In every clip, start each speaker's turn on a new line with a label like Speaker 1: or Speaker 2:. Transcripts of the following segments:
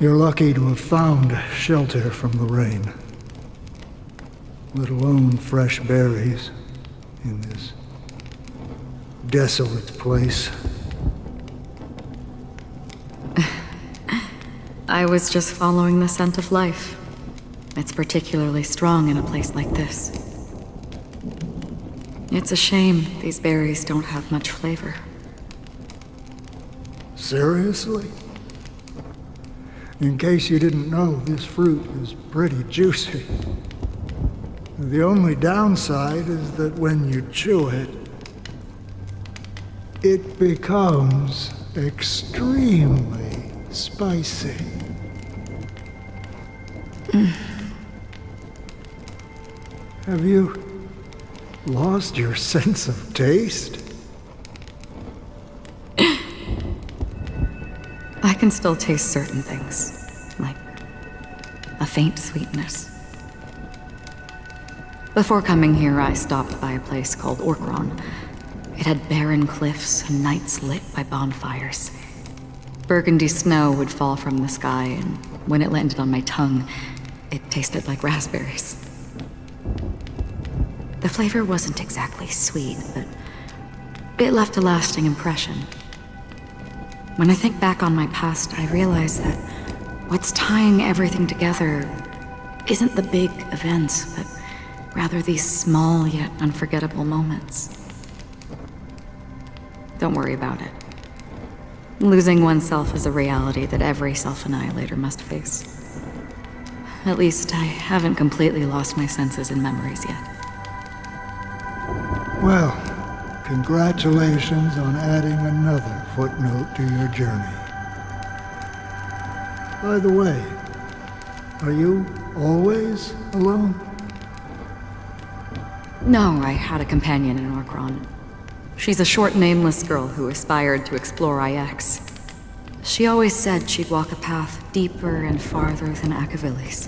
Speaker 1: You're lucky to have found shelter from the rain. Let alone fresh berries in this desolate place.
Speaker 2: I was just following the scent of life. It's particularly strong in a place like this. It's a shame these berries don't have much flavor.
Speaker 1: Seriously? In case you didn't know, this fruit is pretty juicy. The only downside is that when you chew it, it becomes extremely spicy. Have you lost your sense of taste?
Speaker 2: I can still taste certain things, like a faint sweetness. Before coming here, I stopped by a place called Acheron. It had barren cliffs and nights lit by bonfires. Burgundy snow would fall from the sky, and when it landed on my tongue, it tasted like raspberries. The flavor wasn't exactly sweet, but it left a lasting impression. When I think back on my past, I realize that what's tying everything together isn't the big events, but rather these small yet unforgettable moments. Don't worry about it. Losing oneself is a reality that every self-annihilator must face. At least I haven't completely lost my senses and memories yet.
Speaker 1: Well, congratulations on adding another footnote to your journey. By the way, are you always alone?
Speaker 2: No, I had a companion in Acheron. She's a short, nameless girl who aspired to explore IX. She always said she'd walk a path deeper and farther than Acheron's.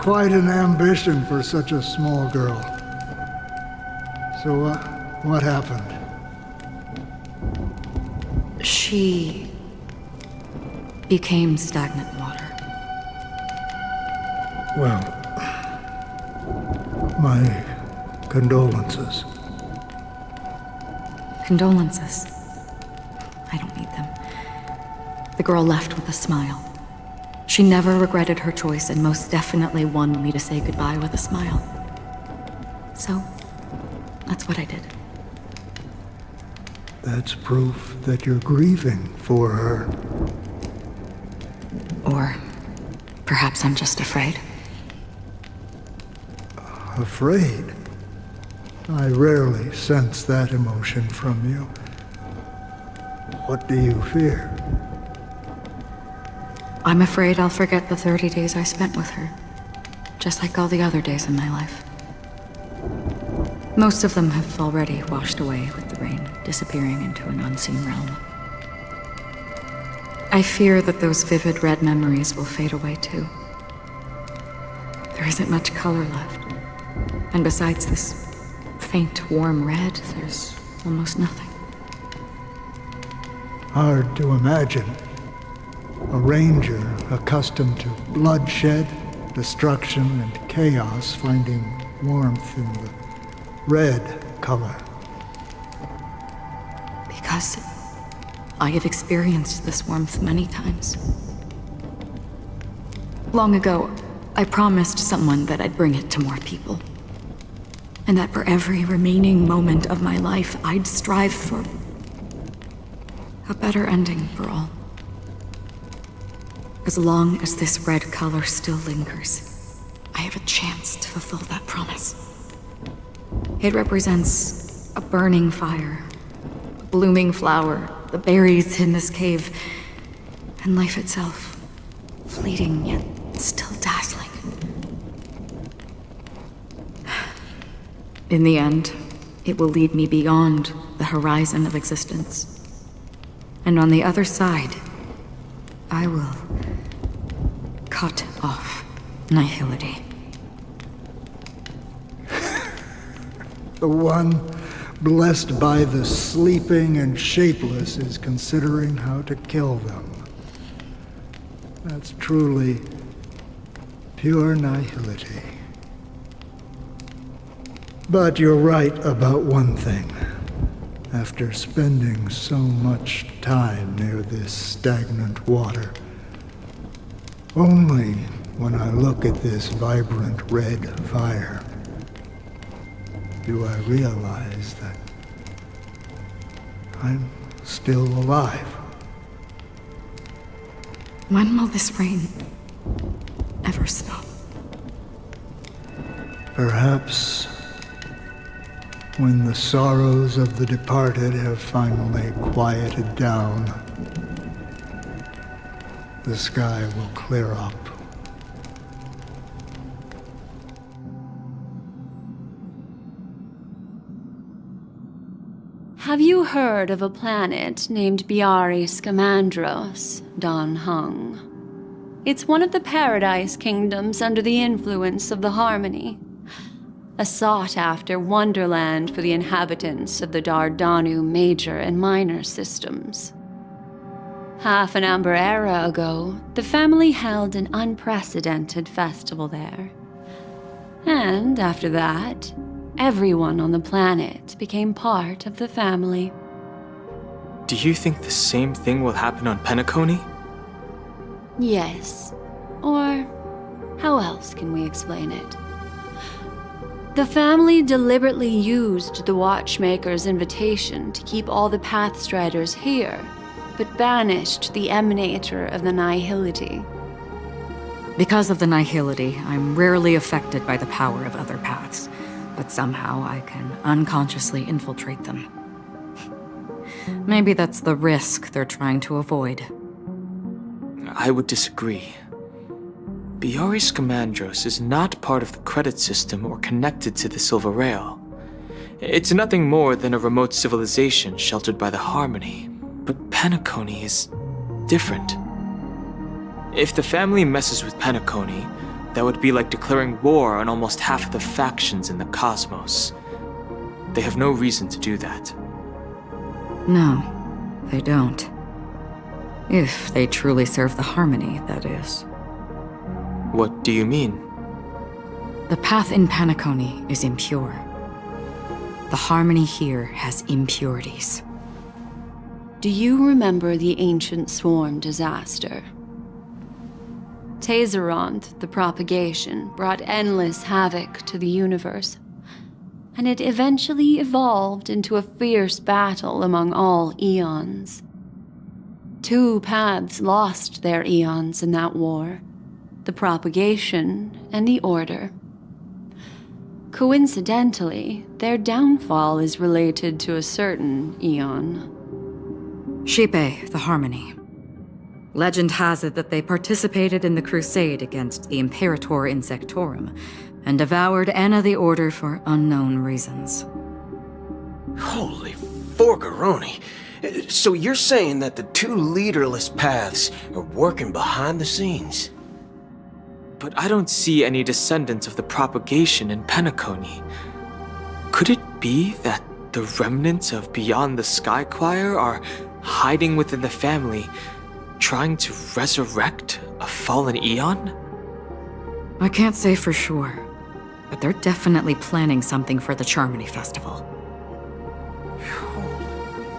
Speaker 1: Quite an ambition for such a small girl. So, what happened?
Speaker 2: She became stagnant water.
Speaker 1: Well, my condolences.
Speaker 2: Condolences. I don't need them. The girl left with a smile. She never regretted her choice and most definitely wanted me to say goodbye with a smile. So, that's what I did.
Speaker 1: That's proof that you're grieving for her.
Speaker 2: Or perhaps I'm just afraid.
Speaker 1: Afraid? I rarely sense that emotion from you. What do you fear?
Speaker 2: I'm afraid I'll forget the 30 days I spent with her, just like all the other days in my life. Most of them have already washed away with the rain, disappearing into an unseen realm. I fear that those vivid red memories will fade away too. There isn't much color left, and besides this faint, warm red, there's almost nothing.
Speaker 1: Hard to imagine. A ranger accustomed to bloodshed, destruction, and chaos finding warmth in the red color.
Speaker 2: Because I have experienced this warmth many times. Long ago, I promised someone that I'd bring it to more people. And that for every remaining moment of my life, I'd strive for a better ending for all. As long as this red color still lingers, I have a chance to fulfill that promise. It represents a burning fire, a blooming flower, the berries in this cave, and life itself, fleeting yet still dazzling. In the end, it will lead me beyond the horizon of existence. And on the other side, I will cut off nihility.
Speaker 1: The one blessed by the sleeping and shapeless is considering how to kill them. That's truly pure nihility. But you're right about one thing. After spending so much time near this stagnant water, only when I look at this vibrant red fire do I realize that I'm still alive.
Speaker 2: When will this rain ever stop?
Speaker 1: Perhaps when the sorrows of the departed have finally quieted down, the sky will clear up.
Speaker 3: Have you heard of a planet named Biaris Scamandros, Don Hung? It's one of the Paradise Kingdoms under the influence of the Harmony. A sought-after wonderland for the inhabitants of the Dardanu Major and Minor systems. Half an Amber Era ago, the family held an unprecedented festival there. And after that, everyone on the planet became part of the family.
Speaker 4: Do you think the same thing will happen on Penacony?
Speaker 3: Yes. Or how else can we explain it? The family deliberately used the Watchmaker's invitation to keep all the Pathstriders here, but banished the Emanator of the Nihility.
Speaker 2: Because of the Nihility, I'm rarely affected by the power of other paths, but somehow I can unconsciously infiltrate them. Maybe that's the risk they're trying to avoid.
Speaker 4: I would disagree. Biaris Scamandros is not part of the credit system or connected to the Silver Rail. It's nothing more than a remote civilization sheltered by the Harmony. But Penacony is different. If the family messes with Penacony, that would be like declaring war on almost half of the factions in the cosmos. They have no reason to do that.
Speaker 2: No, they don't. If they truly serve the Harmony, that is.
Speaker 4: What do you mean?
Speaker 2: The path in Penacony is impure. The Harmony here has impurities.
Speaker 3: Do you remember the Ancient Swarm disaster? Tazeront, the propagation, brought endless havoc to the universe, and it eventually evolved into a fierce battle among all eons. 2 paths lost their eons in that war, the propagation and the order. Coincidentally, their downfall is related to a certain eon.
Speaker 2: Shipe, the Harmony. Legend has it that they participated in the crusade against the Imperator Insectorum and devoured Anna the Order for unknown reasons.
Speaker 5: Holy forgaroni. So you're saying that the 2 leaderless paths are working behind the scenes?
Speaker 4: But I don't see any descendants of the propagation in Penacony. Could it be that the remnants of Beyond the Sky Choir are hiding within the family, trying to resurrect a fallen eon?
Speaker 2: I can't say for sure, but they're definitely planning something for the Charmony Festival.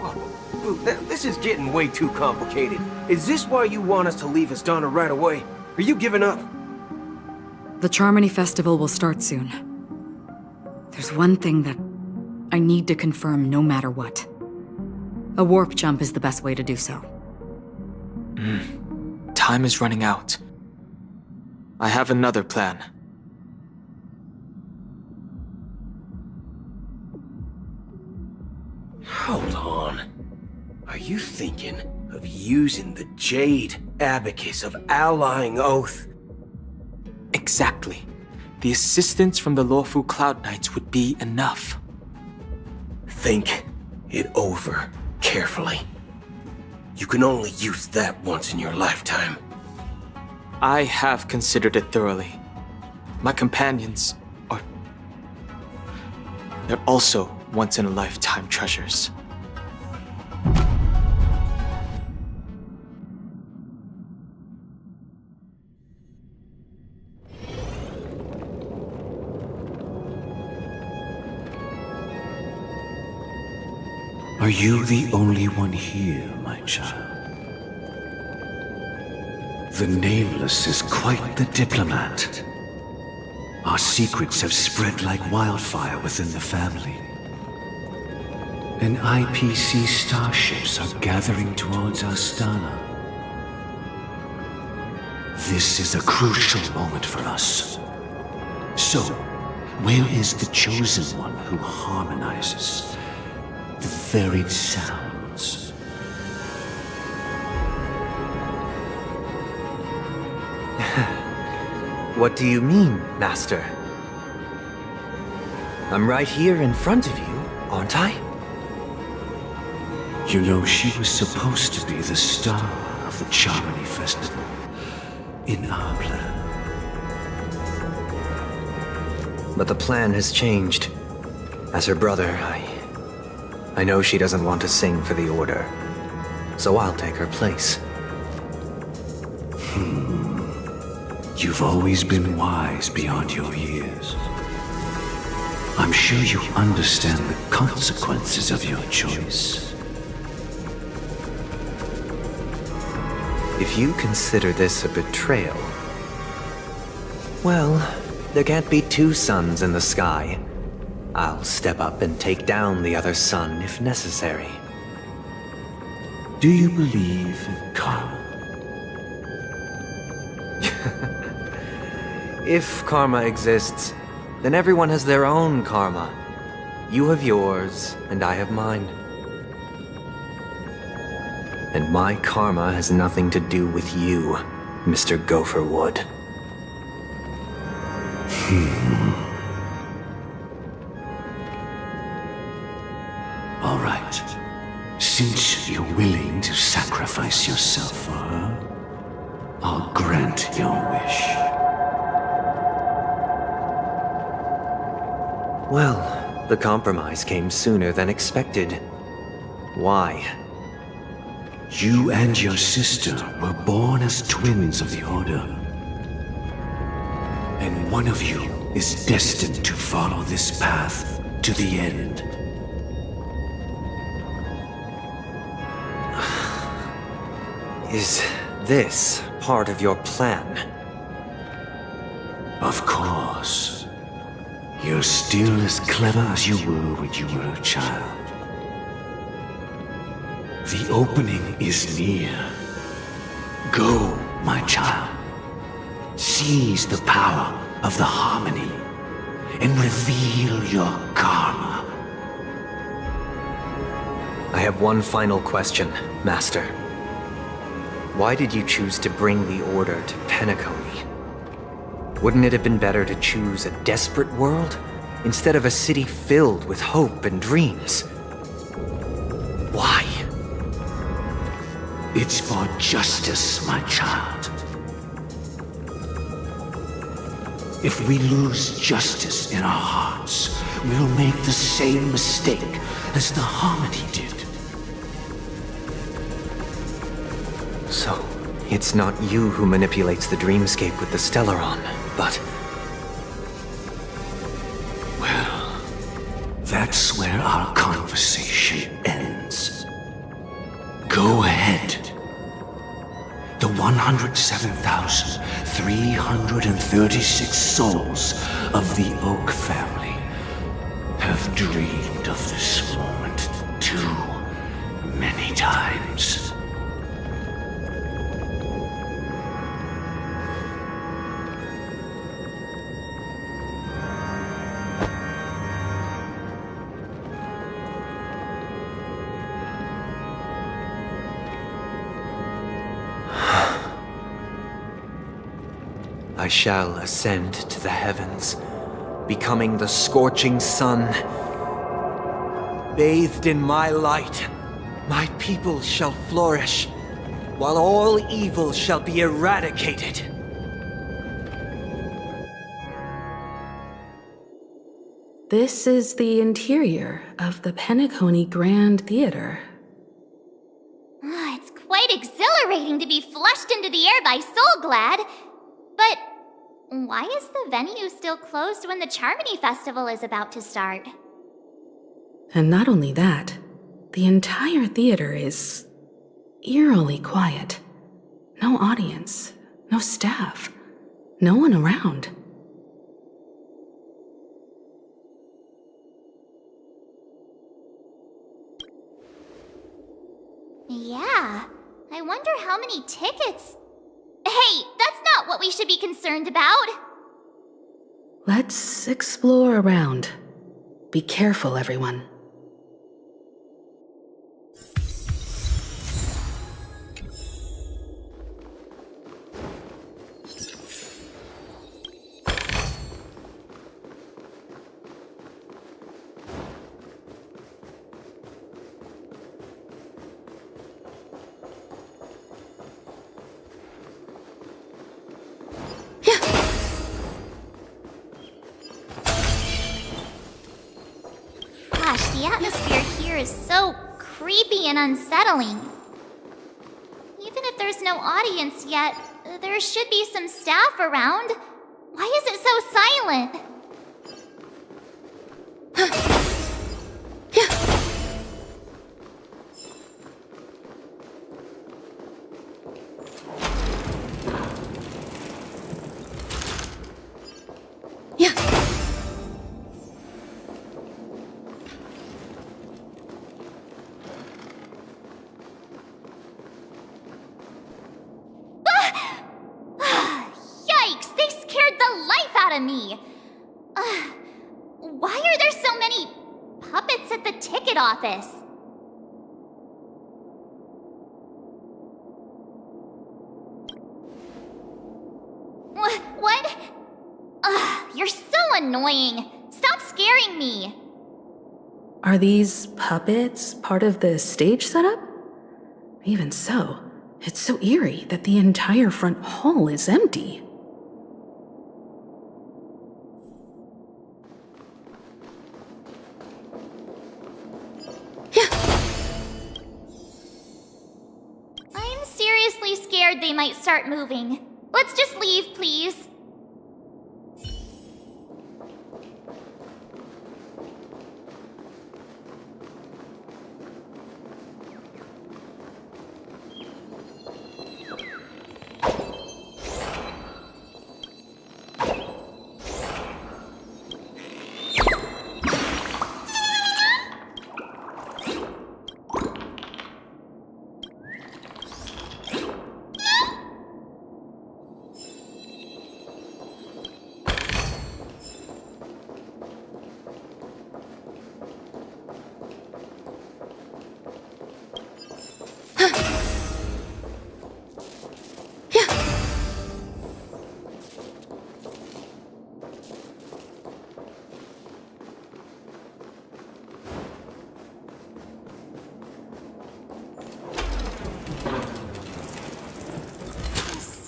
Speaker 5: Whoa, this is getting way too complicated. Is this why you want us to leave Astana right away? Are you giving up?
Speaker 2: The Charmony Festival will start soon. There's one thing that I need to confirm no matter what. A warp jump is the best way to do so.
Speaker 4: Time is running out. I have another plan.
Speaker 5: Hold on. Are you thinking of using the Jade Abacus of Allying Oath?
Speaker 4: Exactly. The assistance from the Lawful Cloud Knights would be enough.
Speaker 5: Think it over carefully. You can only use that once in your lifetime.
Speaker 4: I have considered it thoroughly. My companions are... they're also once-in-a-lifetime treasures.
Speaker 6: Are you the only one here, my child? The Nameless is quite the diplomat. Our secrets have spread like wildfire within the family. And IPC starships are gathering towards Astana. This is a crucial moment for us. So, where is the Chosen One who harmonizes the varied sounds?
Speaker 7: What do you mean, Master? I'm right here in front of you, aren't I?
Speaker 6: You know, she was supposed to be the star of the Charmony Festival in our plan.
Speaker 7: But the plan has changed. As her brother, I know she doesn't want to sing for the Order. So I'll take her place.
Speaker 6: You've always been wise beyond your years. I'm sure you understand the consequences of your choice.
Speaker 7: If you consider this a betrayal, well, there can't be two suns in the sky. I'll step up and take down the other sun if necessary.
Speaker 6: Do you believe in karma?
Speaker 7: If karma exists, then everyone has their own karma. You have yours, and I have mine. And my karma has nothing to do with you, Mr. Gopherwood.
Speaker 6: All right. Since you're willing to sacrifice yourself for her, I'll grant your wish.
Speaker 7: Well, the compromise came sooner than expected. Why?
Speaker 6: You and your sister were born as twins of the Order. And one of you is destined to follow this path to the end.
Speaker 7: Is this part of your plan?
Speaker 6: Of course. You're still as clever as you were when you were a child. The opening is near. Go, my child. Seize the power of the harmony and reveal your karma.
Speaker 7: I have one final question, Master. Why did you choose to bring the Order to Penacony? Wouldn't it have been better to choose a desperate world instead of a city filled with hope and dreams? Why?
Speaker 6: It's for justice, my child. If we lose justice in our hearts, we'll make the same mistake as the Harmony did.
Speaker 7: So, it's not you who manipulates the dreamscape with the Stellaron, but...
Speaker 6: Well, that's where our conversation ends. Go ahead. The 107,336 souls of the Oak family have dreamed of this moment too many times.
Speaker 7: I shall ascend to the heavens, becoming the scorching sun. Bathed in my light, my people shall flourish, while all evil shall be eradicated.
Speaker 8: This is the interior of the Penacony Grand Theater.
Speaker 9: It's quite exhilarating to be flushed into the air by Soulglad. But why is the venue still closed when the Charmony Festival is about to start?
Speaker 8: And not only that, the entire theater is eerily quiet. No audience, no staff, no one around.
Speaker 9: Yeah, I wonder how many tickets... Hey, that's not what we should be concerned about!
Speaker 8: Let's explore around. Be careful, everyone.
Speaker 9: Gosh, the atmosphere here is so creepy and unsettling. Even if there's no audience yet, there should be some staff around. Why is it so silent? Yikes, they scared the life out of me! Why are there so many puppets at the ticket office? What? You're so annoying. Stop scaring me.
Speaker 8: Are these puppets part of the stage setup? Even so, it's so eerie that the entire front hall is empty.
Speaker 9: I'm seriously scared they might start moving. Let's just leave, please.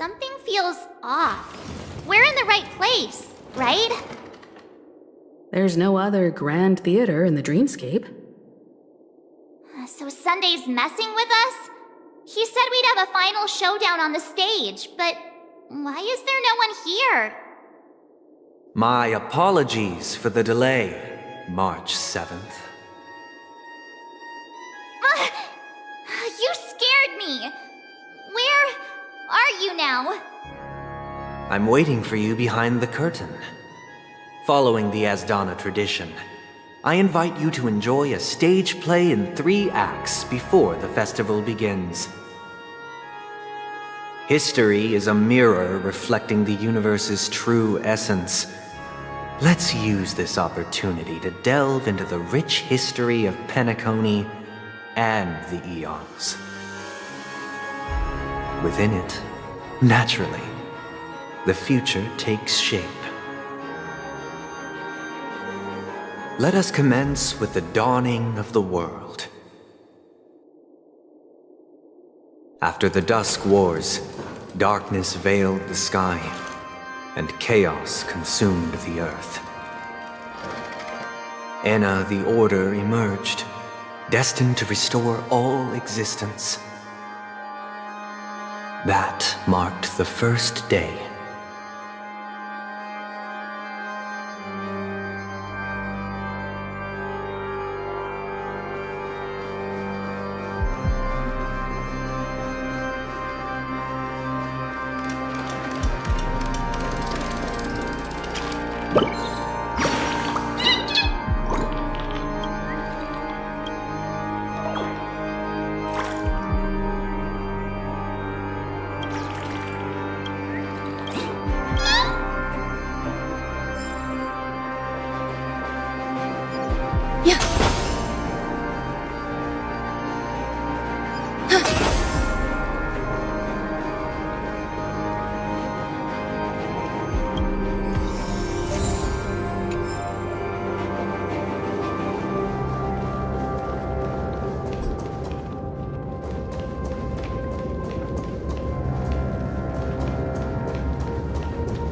Speaker 9: Something feels off. We're in the right place, right?
Speaker 8: There's no other grand theater in the dreamscape.
Speaker 9: So Sunday's messing with us? He said we'd have a final showdown on the stage, but why is there no one here?
Speaker 7: My apologies for the delay, March 7th.
Speaker 9: You scared me. Where are you now?
Speaker 7: I'm waiting for you behind the curtain. Following the Asdana tradition, I invite you to enjoy a stage play in 3 acts before the festival begins. History is a mirror reflecting the universe's true essence. Let's use this opportunity to delve into the rich history of Penacony and the eons. Within it, naturally, the future takes shape. Let us commence with the dawning of the world. After the Dusk Wars, darkness veiled the sky, and chaos consumed the earth. Enna the Order emerged, destined to restore all existence. That marked the first day.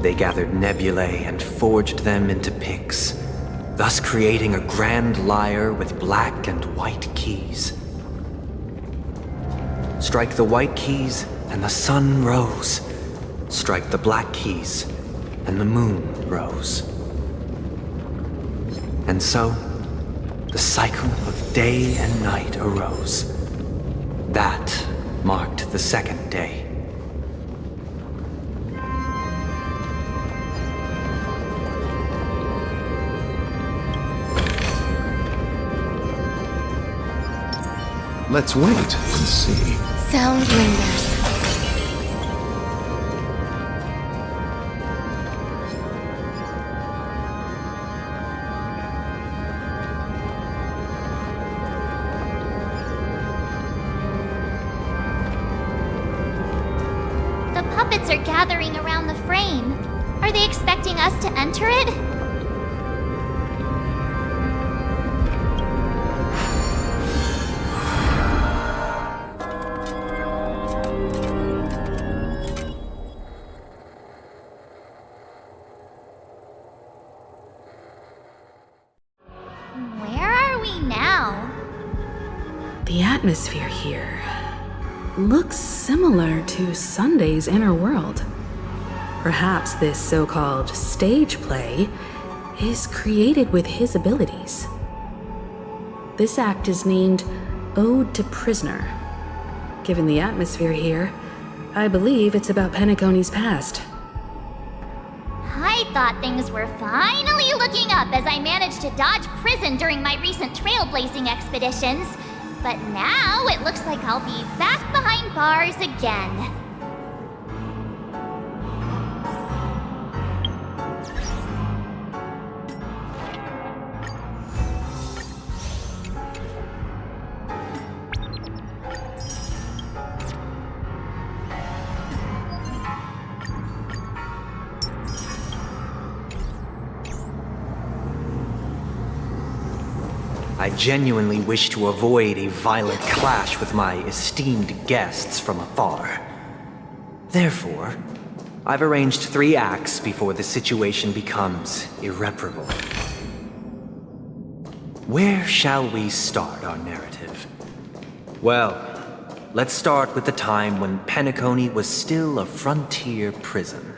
Speaker 7: They gathered nebulae and forged them into picks, thus creating a grand lyre with black and white keys. Strike the white keys, and the sun rose. Strike the black keys, and the moon rose. And so, the cycle of day and night arose. That marked the second day.
Speaker 10: Let's wait and see.
Speaker 9: Sound lingers. The puppets are gathering around the frame. Are they expecting us to enter it?
Speaker 8: The atmosphere here looks similar to Sunday's inner world. Perhaps this so-called stage play is created with his abilities. This act is named Ode to Prisoner. Given the atmosphere here, I believe it's about Penacony's past.
Speaker 9: I thought things were finally looking up as I managed to dodge prison during my recent trailblazing expeditions. But now it looks like I'll be back behind bars again.
Speaker 7: I genuinely wish to avoid a violent clash with my esteemed guests from afar. Therefore, I've arranged 3 acts before the situation becomes irreparable. Where shall we start our narrative? Well, let's start with the time when Penacony was still a frontier prison.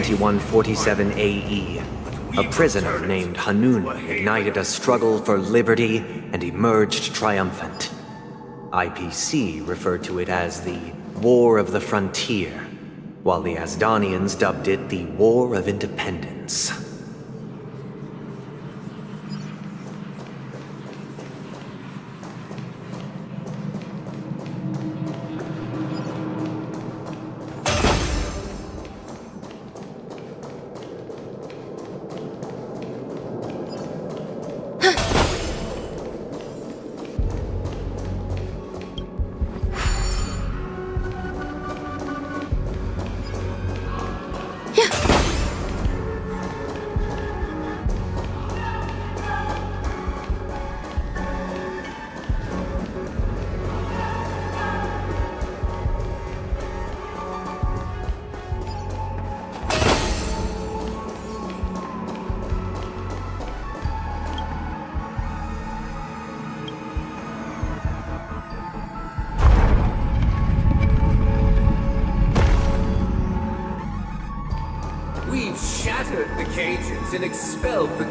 Speaker 7: 2147 AE, a prisoner named Hanunu ignited a struggle for liberty and emerged triumphant. IPC referred to it as the War of the Frontier, while the Asdanians dubbed it the War of Independence.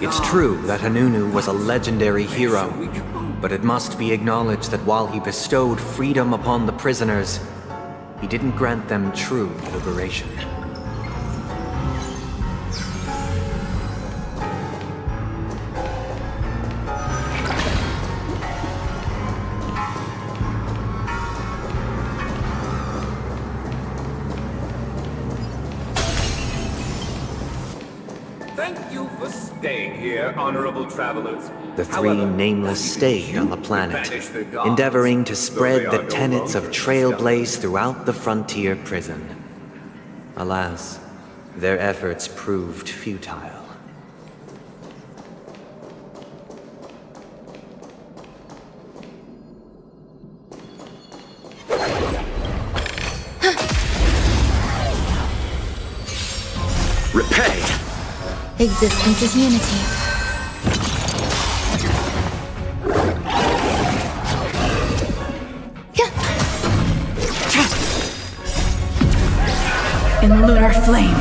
Speaker 7: It's true that Hanunu was a legendary hero, but it must be acknowledged that while he bestowed freedom upon the prisoners, he didn't grant them true liberation.
Speaker 11: Honorable travelers.
Speaker 7: The three nameless stayed on the planet, endeavoring to spread the tenets of Trailblaze throughout the frontier prison. Alas, their efforts proved futile.
Speaker 5: Repay!
Speaker 9: Existence is unity.
Speaker 2: In lunar flame.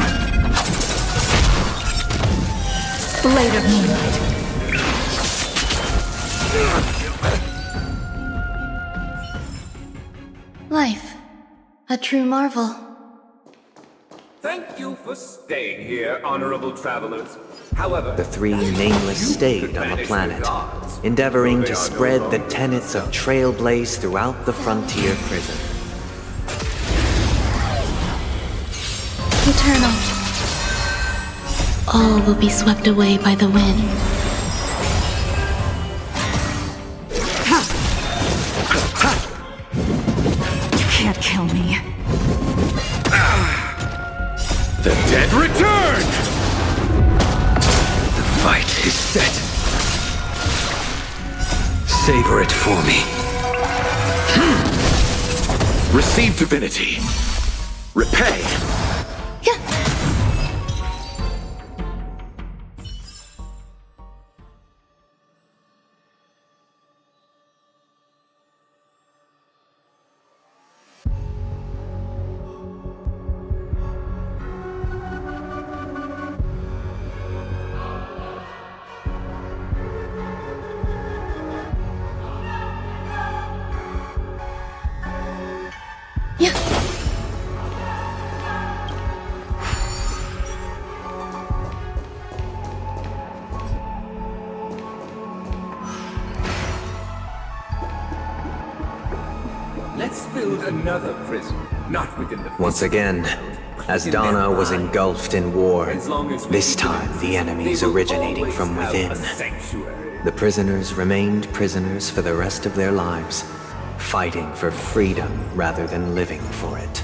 Speaker 2: Blade of moonlight.
Speaker 9: Life. A true marvel.
Speaker 11: Thank you for staying here, honorable travelers. However,
Speaker 7: the three nameless stayed on the planet, endeavoring to spread the tenets of Trailblaze throughout the frontier prison.
Speaker 9: Eternal. All will be swept away by the wind.
Speaker 2: You can't kill me.
Speaker 11: the dead return!
Speaker 6: The fight is set. Savor it for me.
Speaker 11: Receive divinity. Repay. Let's build another prison, not within the...
Speaker 7: Once again, Asdana was engulfed in war. This time, the enemies originating from within. The prisoners remained prisoners for the rest of their lives, fighting for freedom rather than living for it.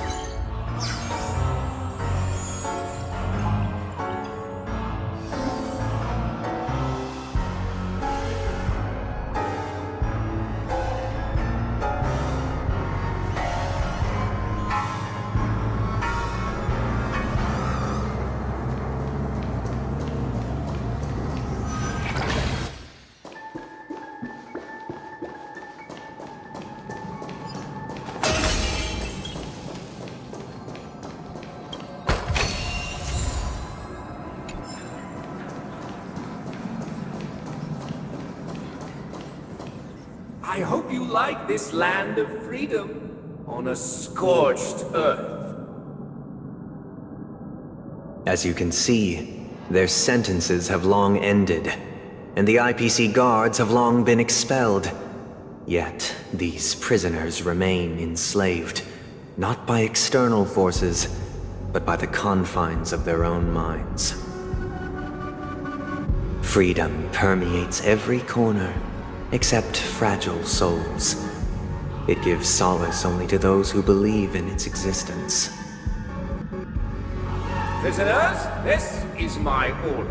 Speaker 11: you like this land of freedom on a scorched earth?
Speaker 7: As you can see, their sentences have long ended, and the IPC guards have long been expelled. Yet, these prisoners remain enslaved, not by external forces, but by the confines of their own minds. Freedom permeates every corner, except fragile souls. It gives solace only to those who believe in its existence.
Speaker 11: Prisoners, this is my order.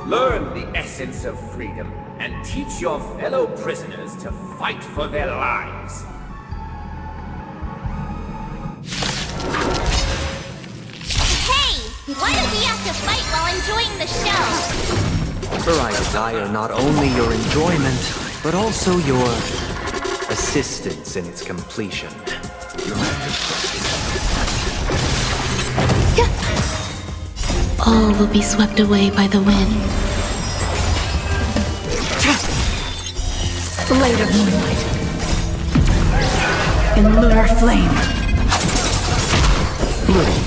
Speaker 11: Learn the essence of freedom and teach your fellow prisoners to fight for their lives.
Speaker 9: Hey! Why do we have to fight while enjoying the show?
Speaker 7: For I desire not only your enjoyment, but also your assistance in its completion.
Speaker 8: All will be swept away by the wind.
Speaker 2: Blade of moonlight. In lunar flame.
Speaker 11: Bloom.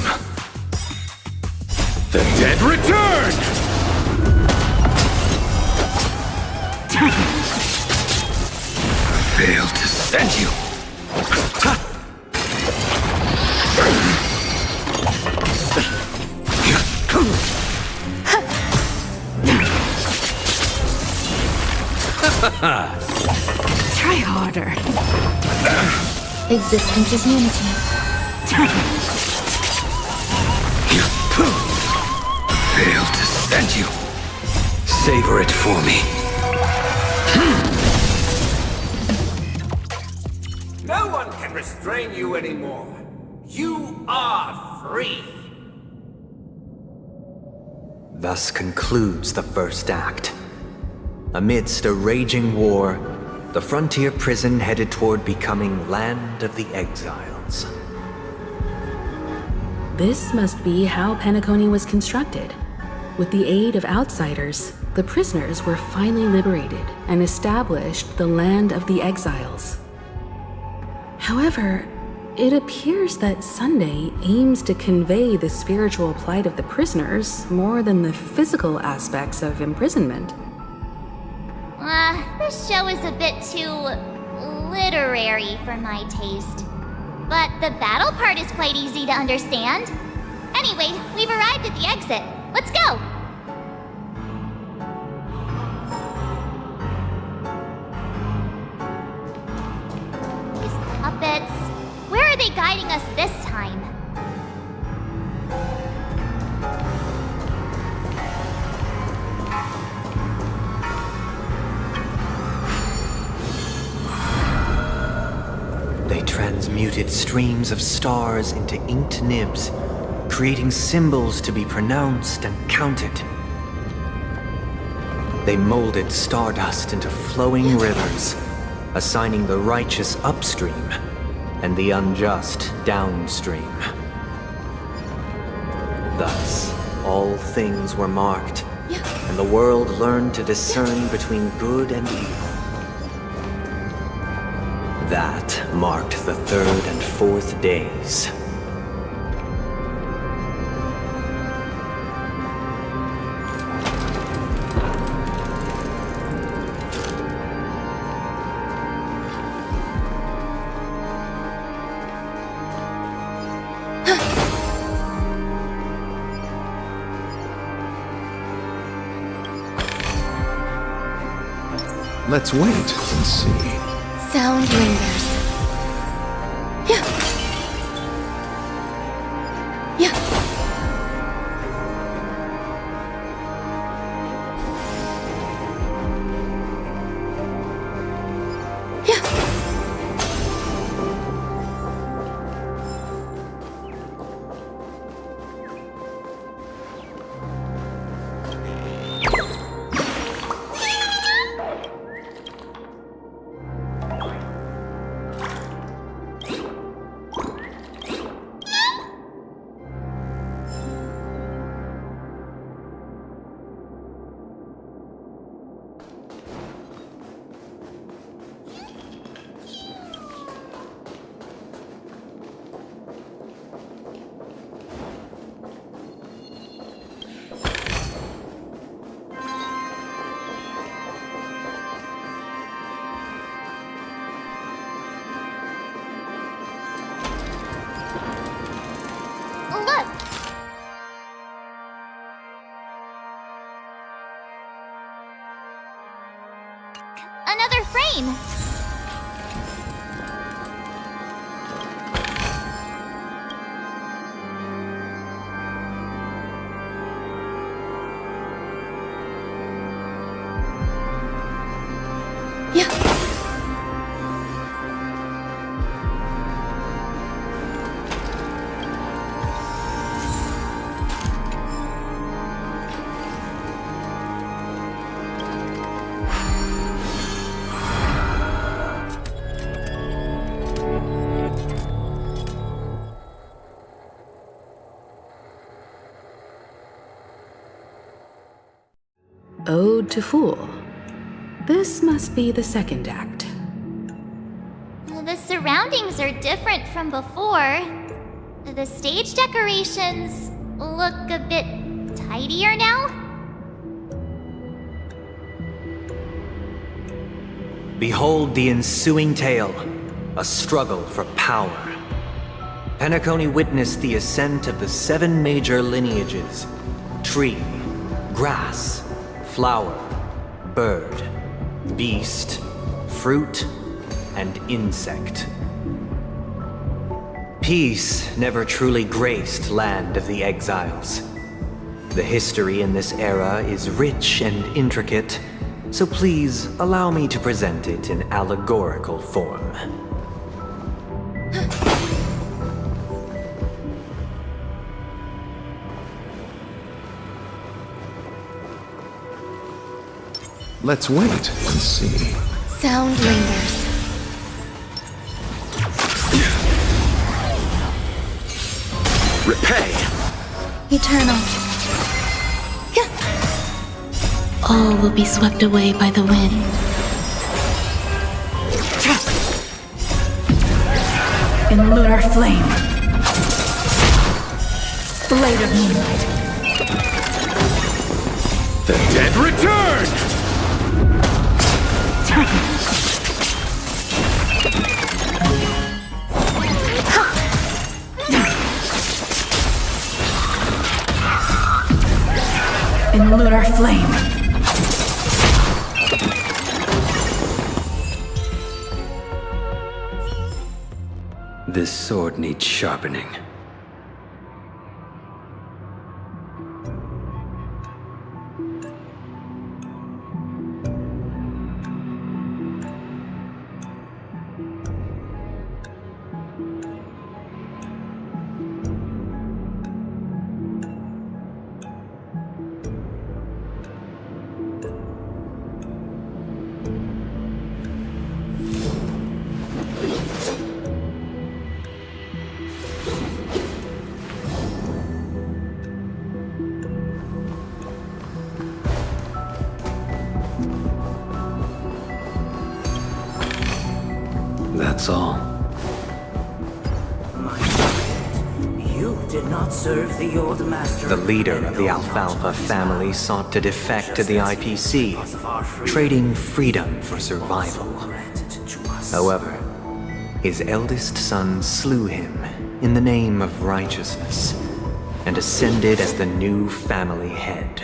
Speaker 11: The dead return!
Speaker 10: Failed to send you.
Speaker 2: Try harder.
Speaker 9: Existence is unity.
Speaker 10: Failed to send you. Savor it for me.
Speaker 11: No one can restrain you anymore. You are free.
Speaker 7: Thus concludes the first act. Amidst a raging war, the frontier prison headed toward becoming Land of the Exiles.
Speaker 8: This must be how Penacony was constructed. With the aid of outsiders, the prisoners were finally liberated and established the Land of the Exiles. However, it appears that Sunday aims to convey the spiritual plight of the prisoners more than the physical aspects of imprisonment.
Speaker 9: This show is a bit too literary for my taste. But the battle part is quite easy to understand. Anyway, we've arrived at the exit. Let's go! These puppets... Where are they guiding us this time?
Speaker 7: They transmuted streams of stars into inked nibs, creating symbols to be pronounced and counted. They molded stardust into flowing rivers, assigning the righteous upstream and the unjust downstream. Thus, all things were marked, and the world learned to discern between good and evil. That marked the third and fourth days.
Speaker 10: Let's wait and see.
Speaker 9: Sound lingers. Yeah. time.
Speaker 8: Ode to Fool. This must be the second act.
Speaker 9: The surroundings are different from before. The stage decorations look a bit tidier now.
Speaker 7: Behold the ensuing tale, a struggle for power. Penacony witnessed the ascent of the 7 major lineages: tree, grass, flower, bird, beast, fruit, and insect. Peace never truly graced Land of the Exiles. The history in this era is rich and intricate, so please allow me to present it in allegorical form.
Speaker 10: Let's wait and see.
Speaker 9: Sound lingers.
Speaker 10: Repay!
Speaker 9: Eternal.
Speaker 12: All will be swept away by the wind.
Speaker 2: In lunar flame. Blade of moonlight.
Speaker 10: The dead return!
Speaker 2: In lunar flame.
Speaker 6: This sword needs sharpening. That's all.
Speaker 13: You did not serve the old master.
Speaker 7: The leader of the Alfalfa family sought to defect to the IPC, trading freedom for survival. However, his eldest son slew him in the name of righteousness and ascended as the new family head.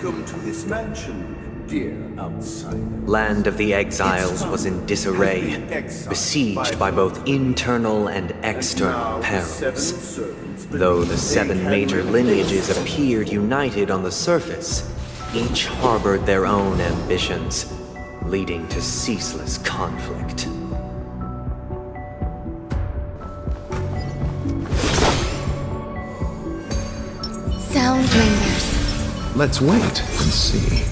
Speaker 10: Welcome to this mansion, dear outsider.
Speaker 7: Land of the Exiles was in disarray, besieged by both internal and external perils. Though the 7 major lineages appeared united on the surface, each harbored their own ambitions, leading to ceaseless conflict.
Speaker 12: Sound lingers.
Speaker 14: Let's wait and see.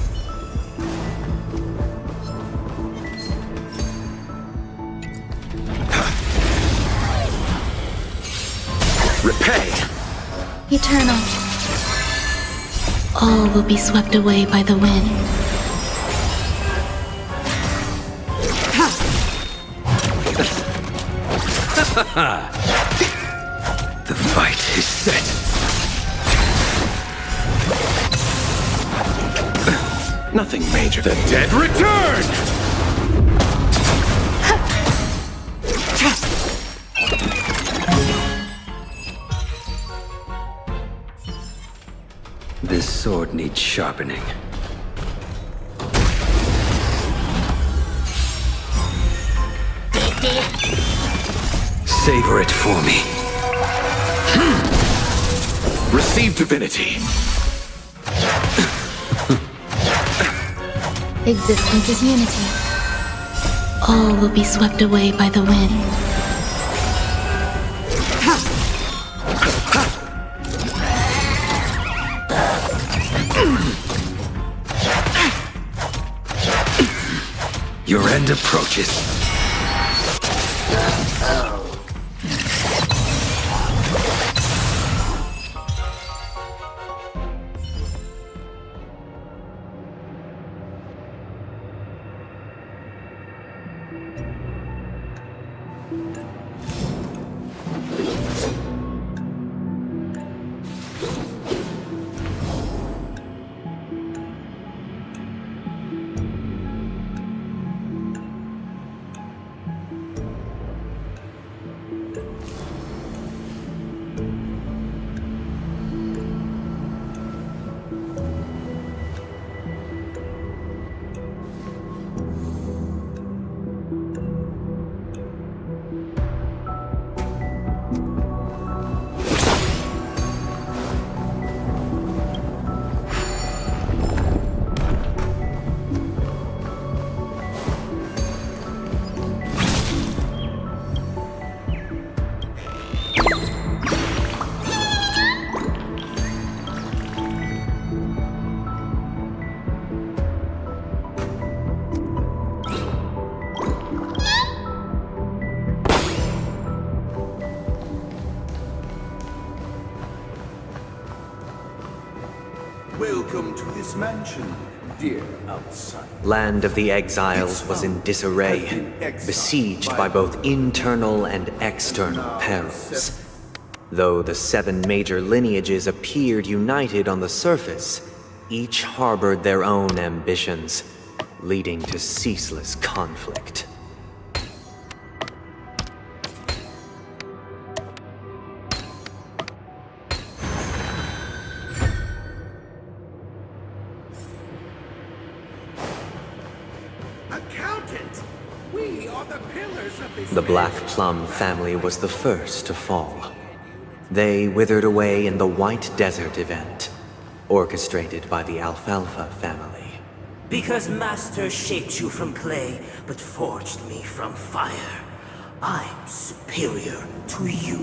Speaker 10: Repay!
Speaker 12: Eternal. All will be swept away by the wind.
Speaker 10: The fight is set. Nothing major. The dead return! This sword needs sharpening. Savor it for me. Receive divinity.
Speaker 12: Existence is unity. All will be swept away by the wind.
Speaker 10: Your end approaches. Welcome to this mansion, dear outsider.
Speaker 7: Land of the Exiles was in disarray, besieged by both internal and external perils. Though the 7 major lineages appeared united on the surface, each harbored their own ambitions, leading to ceaseless conflict.
Speaker 10: Accountant! We are the pillars of this
Speaker 7: The Black Plum family was the first to fall. They withered away in the White Desert event, orchestrated by the Alfalfa family.
Speaker 13: Because Master shaped you from clay, but forged me from fire. I'm superior to you.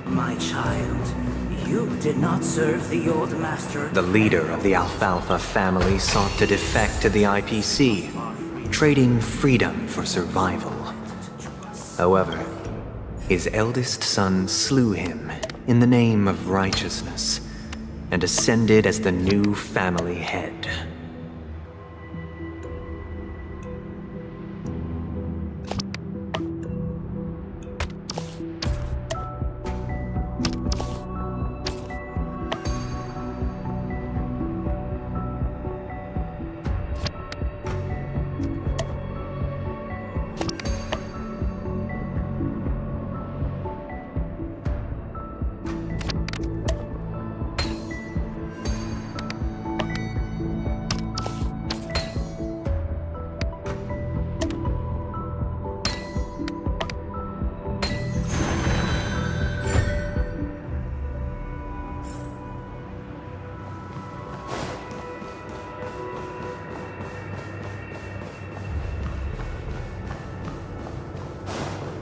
Speaker 13: My child, you did not serve the old master.
Speaker 7: The leader of the Alfalfa family sought to defect to the IPC, trading freedom for survival. However, his eldest son slew him in the name of righteousness and ascended as the new family head.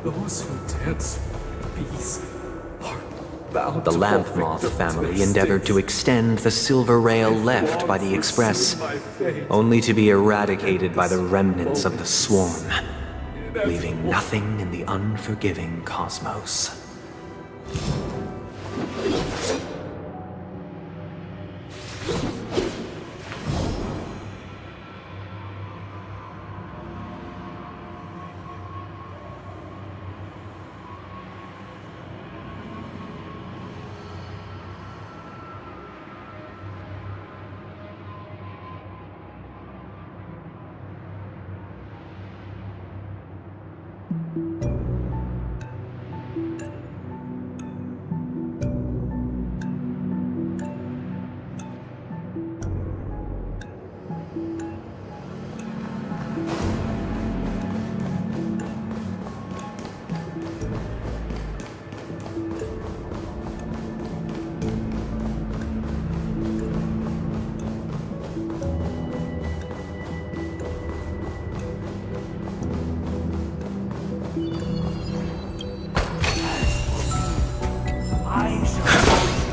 Speaker 11: Those who dance peace are bound
Speaker 7: The
Speaker 11: to
Speaker 7: lamp
Speaker 11: forfeit
Speaker 7: moth
Speaker 11: the
Speaker 7: family endeavored to
Speaker 11: blessings.
Speaker 7: extend the silver rail left by the Express, only to be eradicated by the remnants of the swarm, leaving nothing in the unforgiving cosmos.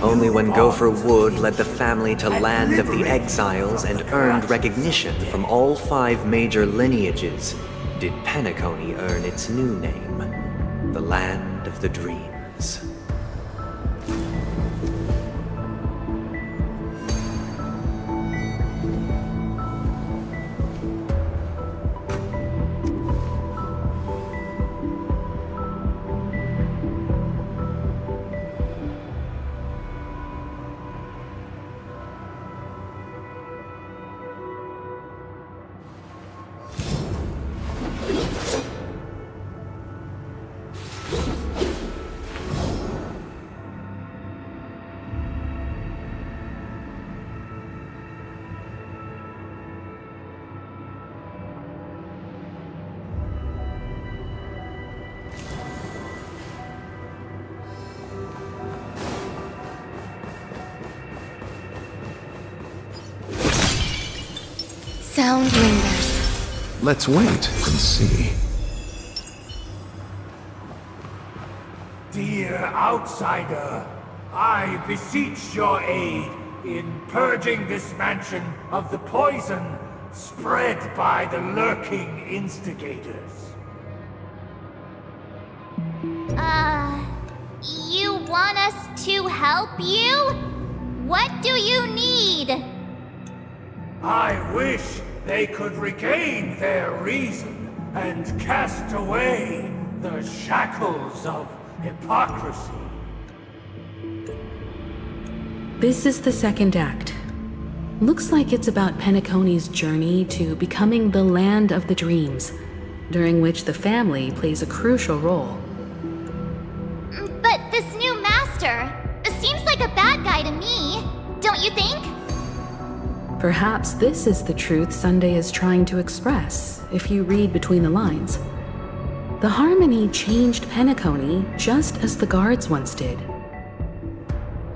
Speaker 7: Only when Gopher Wood led the family to Land of the Exiles and earned recognition from all 5 major lineages did Penacony earn its new name, the Land of the Dreams.
Speaker 12: Sound lingers.
Speaker 14: Let's wait and see.
Speaker 11: Dear outsider, I beseech your aid in purging this mansion of the poison spread by the lurking instigators.
Speaker 9: You want us to help you? What do you need?
Speaker 11: I wish they could regain their reason and cast away the shackles of hypocrisy.
Speaker 8: This is the second act. Looks like it's about Penacony's journey to becoming the Land of the Dreams, during which the family plays a crucial role.
Speaker 9: But this new master seems like a bad guy to me, don't you think?
Speaker 8: Perhaps this is the truth Sunday is trying to express, if you read between the lines. The Harmony changed Penacony just as the guards once did.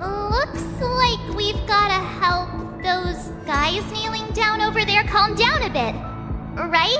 Speaker 9: Looks like we've gotta help those guys kneeling down over there calm down a bit, right?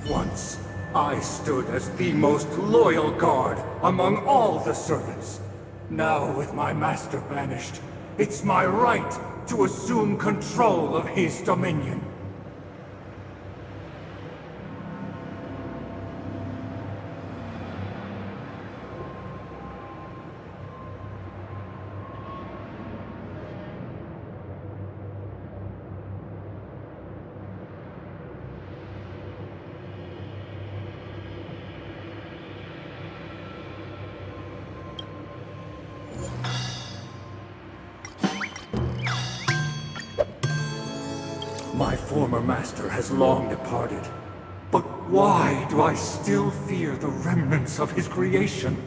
Speaker 11: Once, I stood as the most loyal guard among all the servants. Now, with my master banished, it's my right to assume control of his dominion. My former master has long departed. But why do I still fear the remnants of his creation?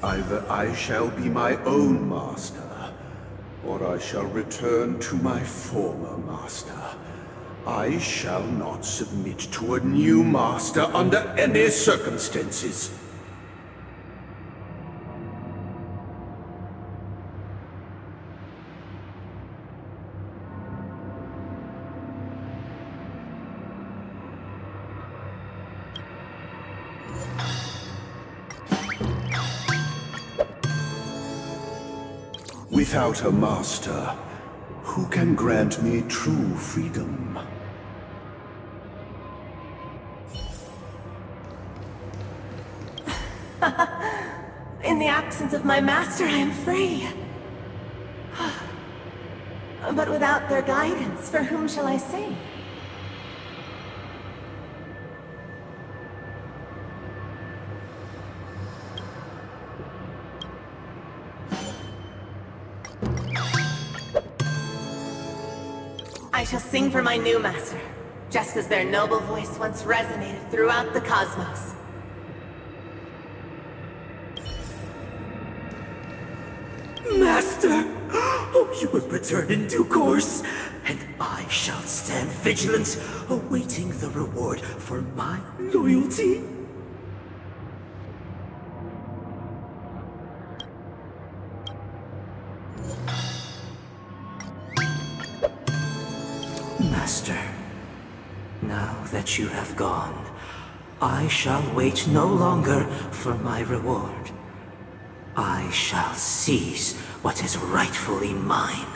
Speaker 10: Either I shall be my own master, or I shall return to my former master. I shall not submit to a new master under any circumstances. Without a master, who can grant me true freedom?
Speaker 15: In the absence of my master, I am free. But without their guidance, for whom shall I sing? I shall sing for my new master, just as their noble voice once resonated throughout the cosmos.
Speaker 13: Master! Oh, you will return in due course, and I shall stand vigilant, awaiting the reward for my loyalty. Master, now that you have gone, I shall wait no longer for my reward. I shall seize what is rightfully mine.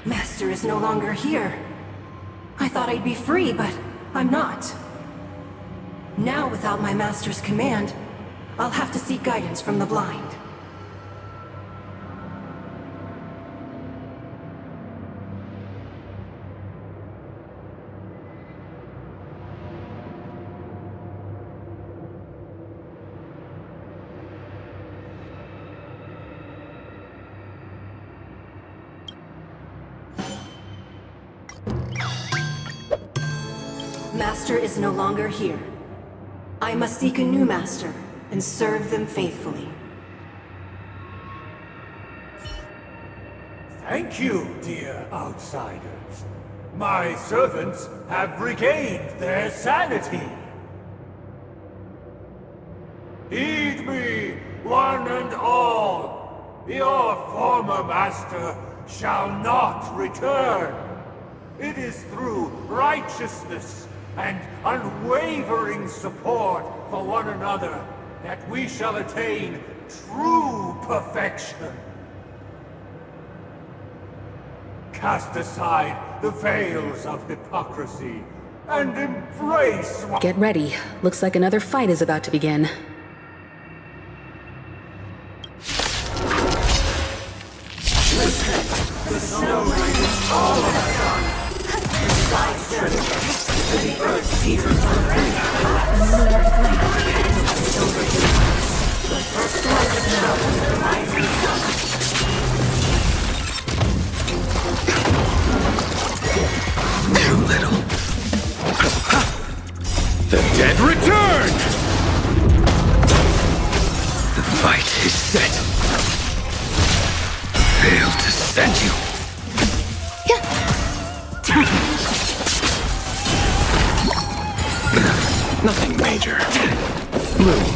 Speaker 15: Master is no longer here. I thought I'd be free, but I'm not. Now, without my master's command, I'll have to seek guidance from the blind. Master is no longer here. I must seek a new master and serve them faithfully.
Speaker 11: Thank you, dear outsiders. My servants have regained their sanity. Heed me, one and all. Your former master shall not return. It is through righteousness and unwavering support for one another that we shall attain true perfection. Cast aside the veils of hypocrisy and embrace what—
Speaker 8: Get ready. Looks like another fight is about to begin.
Speaker 13: The snow rains all of us on. The earth teeters on
Speaker 10: Too little. The dead return! The fight is set. Failed to send you. Nothing major. Bloom.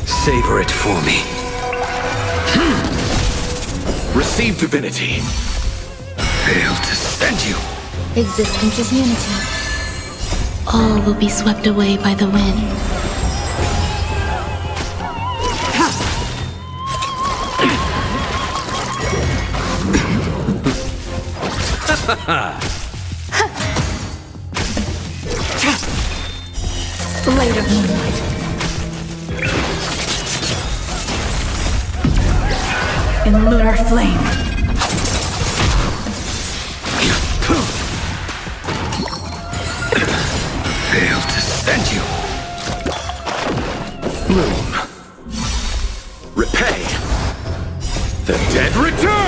Speaker 10: Savor it for me. Receive divinity. Failed to send you.
Speaker 12: Existence is unity. All will be swept away by the wind.
Speaker 2: Blade of moonlight. In lunar flame.
Speaker 14: Failed to send you.
Speaker 10: Bloom. Repay. The dead return!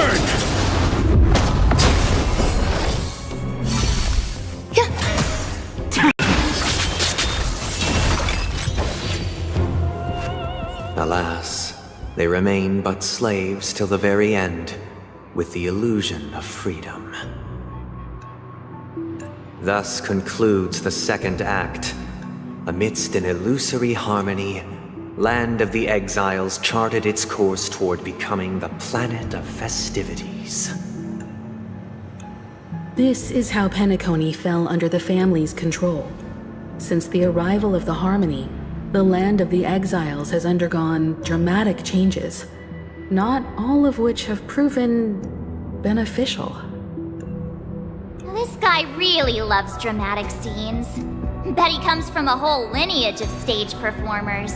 Speaker 7: Alas, they remain but slaves till the very end, with the illusion of freedom. Thus concludes the second act. Amidst an illusory harmony, Land of the Exiles charted its course toward becoming the planet of festivities.
Speaker 8: This is how Penacony fell under the family's control. Since the arrival of the Harmony, the Land of the Exiles has undergone dramatic changes, not all of which have proven beneficial.
Speaker 9: This guy really loves dramatic scenes. Bet he comes from a whole lineage of stage performers.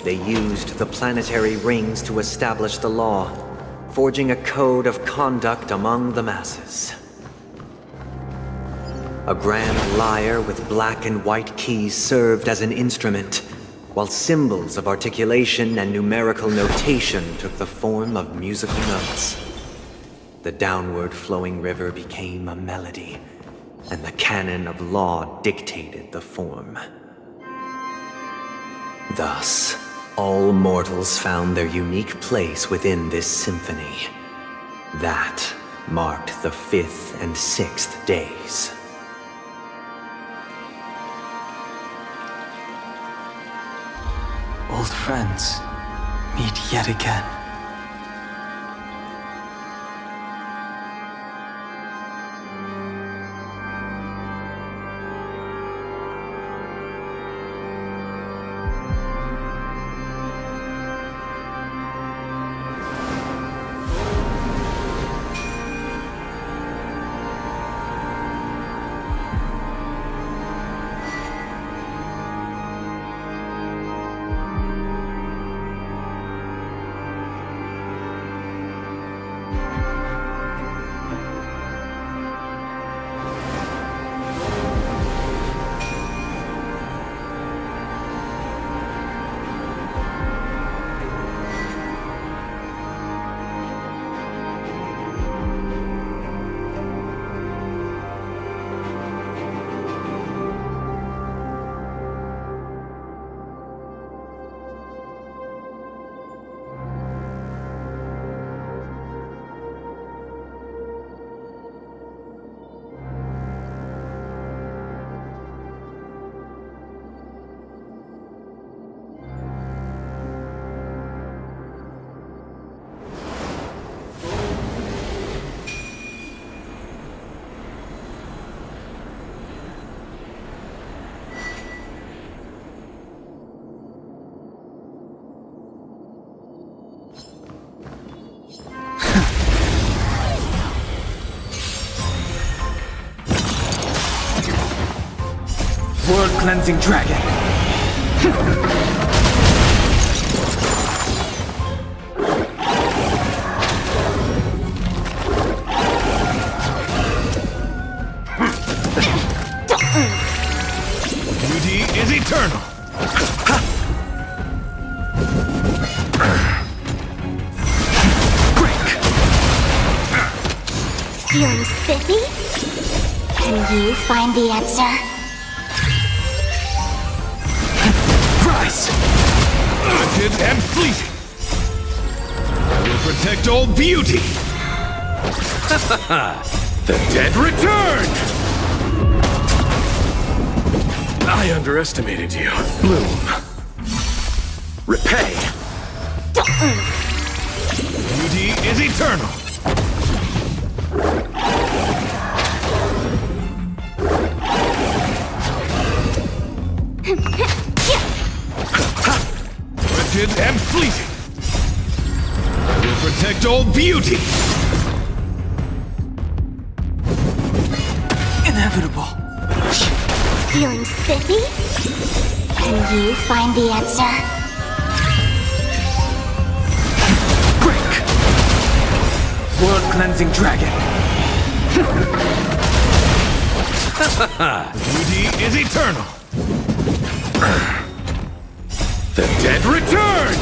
Speaker 7: They used the planetary rings to establish the law, forging a code of conduct among the masses. A grand lyre with black and white keys served as an instrument, while symbols of articulation and numerical notation took the form of musical notes. The downward flowing river became a melody, and the canon of law dictated the form. Thus, all mortals found their unique place within this symphony. That marked the 5th and 6th days.
Speaker 4: Old friends meet yet again. World-cleansing dragon!
Speaker 14: Beauty is eternal!
Speaker 9: Feeling spiffy? Can you find the answer?
Speaker 14: Wretched and fleeting! I will protect all beauty! The dead return! I underestimated you. Bloom. Repay! Beauty is eternal! Wretched and fleeting! I will protect all beauty!
Speaker 4: Inevitable.
Speaker 9: Feeling spiffy? Can you find the answer?
Speaker 4: Break! World-cleansing dragon!
Speaker 14: Beauty is eternal! The dead return!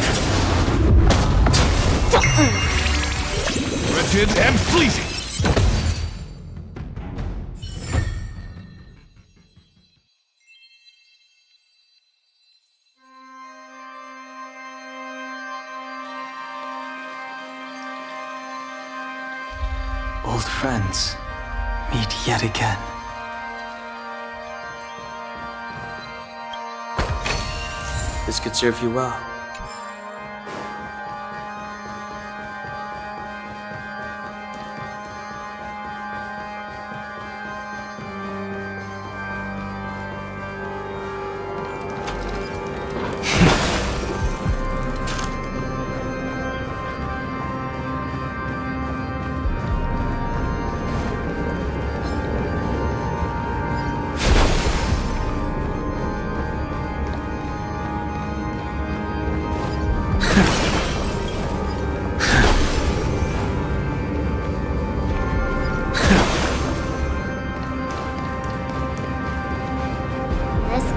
Speaker 14: Wretched and fleeting!
Speaker 4: Old friends meet yet again. This could serve you well.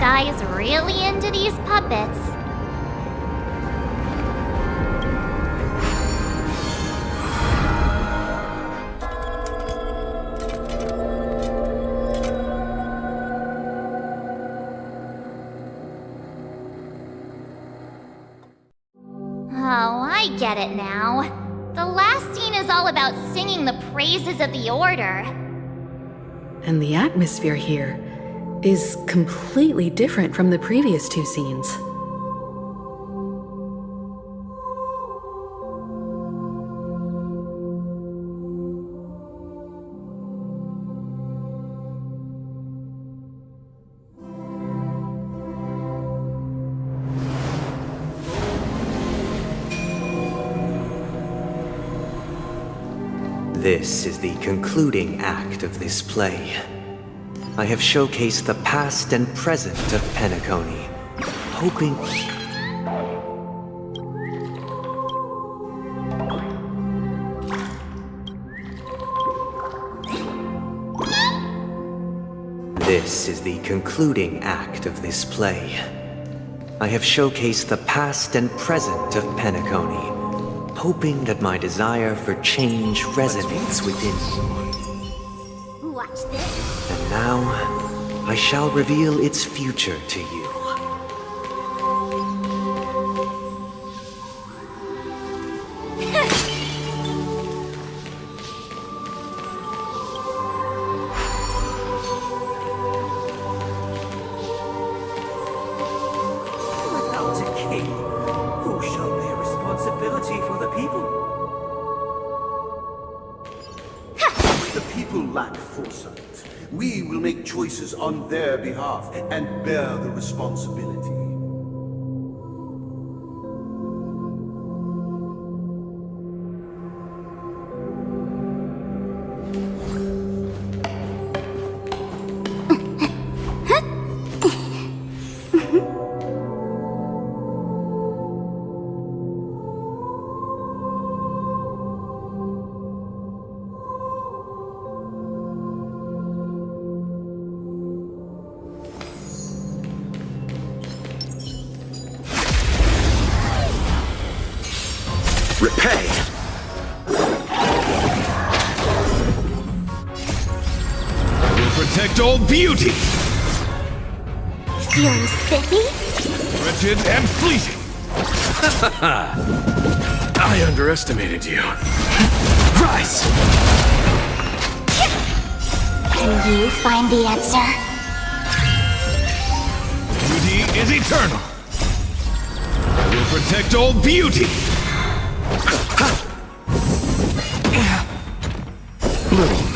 Speaker 9: Paradise really into these puppets. Oh, I get it now. The last scene is all about singing the praises of the Order.
Speaker 8: And the atmosphere here is completely different from the previous two scenes.
Speaker 7: This is the concluding act of this play. I have showcased the past and present of penacony, hoping... This is the concluding act of this play. I have showcased the past and present of penacony, hoping that my desire for change resonates within you.
Speaker 9: Watch this.
Speaker 7: And now, I shall reveal its future to you.
Speaker 13: Without a king, who shall bear responsibility for the people?
Speaker 10: The people lack foresight. We will make choices on their behalf and bear the responsibility.
Speaker 14: Repay! I will protect all beauty!
Speaker 9: Feeling spiffy?
Speaker 14: Wretched and fleeting! I underestimated you. Rise!
Speaker 9: Can you find the answer?
Speaker 14: Beauty is eternal! I will protect all beauty! Bloom.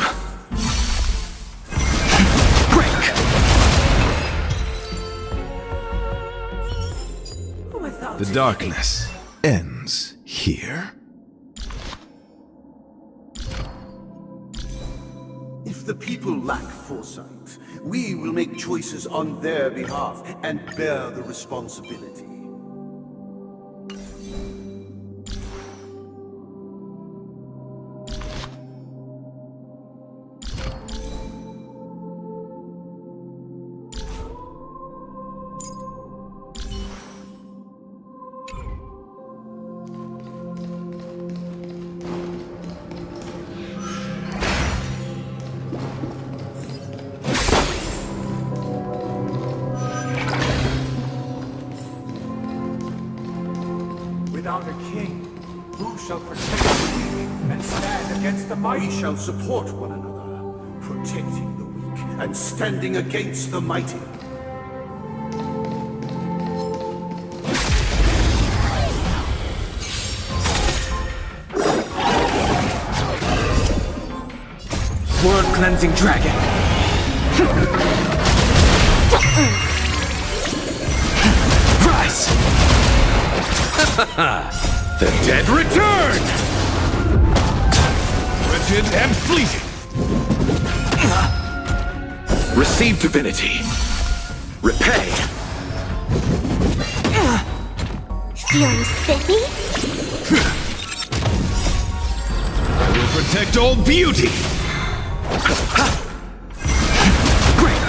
Speaker 14: Break! The darkness ends here.
Speaker 10: If the people lack foresight, we will make choices on their behalf and bear the responsibility.
Speaker 11: Without a king, who shall protect the weak and stand against the mighty?
Speaker 10: We shall support one another, protecting the weak and standing against the mighty.
Speaker 4: World-cleansing dragon! Rise!
Speaker 14: The dead return! Wretched and fleeting! Receive divinity. Repay!
Speaker 9: Feeling spiffy?
Speaker 14: I will protect all beauty! Break!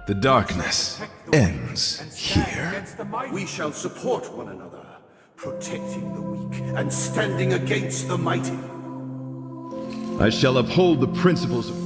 Speaker 14: The darkness ends here.
Speaker 10: We shall support one another, protecting the weak and standing against the mighty.
Speaker 14: I shall uphold the principles of...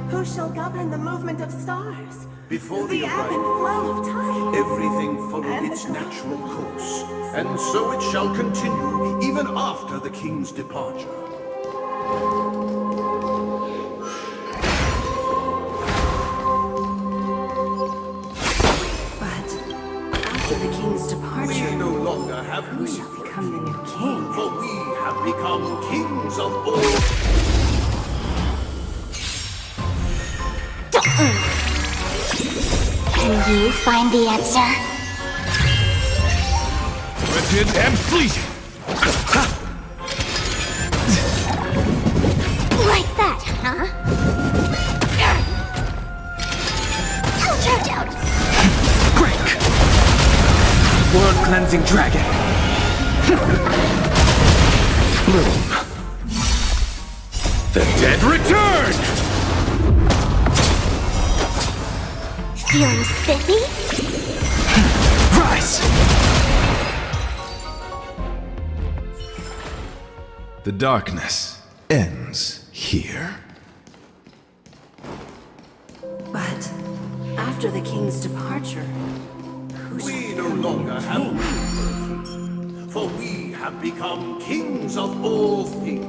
Speaker 15: Who shall govern the movement of stars?
Speaker 10: Before the
Speaker 15: ebb and flow of time.
Speaker 10: everything followed its natural course, and so it shall continue even after the king's departure.
Speaker 15: But after the king's departure,
Speaker 10: We no longer have
Speaker 15: who
Speaker 10: need
Speaker 15: shall
Speaker 10: for
Speaker 15: become the new king?
Speaker 10: For we have become kings of all.
Speaker 9: Can you find the answer?
Speaker 14: Wretched and fleeting!
Speaker 9: Like that, huh? Out!
Speaker 4: Break! World-cleansing dragon! Bloom!
Speaker 14: The dead return!
Speaker 9: Feeling spiffy?
Speaker 4: Rise!
Speaker 14: The darkness ends here.
Speaker 15: But after the king's departure, who
Speaker 10: We
Speaker 15: shall
Speaker 10: no
Speaker 15: become the
Speaker 10: longer
Speaker 15: new
Speaker 10: have
Speaker 15: king?
Speaker 10: need for a king, for we have become kings of all things.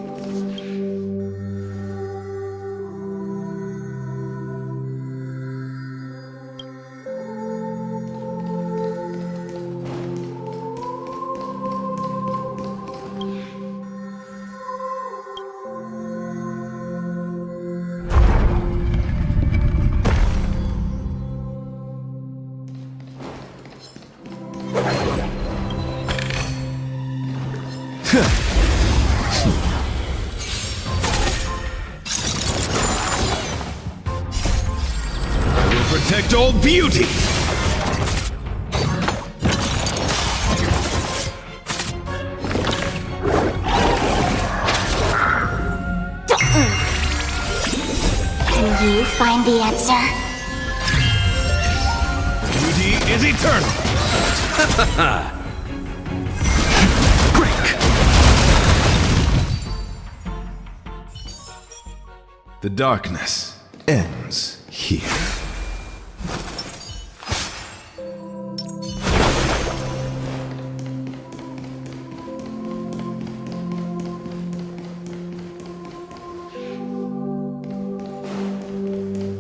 Speaker 14: beauty!
Speaker 9: Can you find the answer?
Speaker 14: Beauty is eternal! The darkness ends here.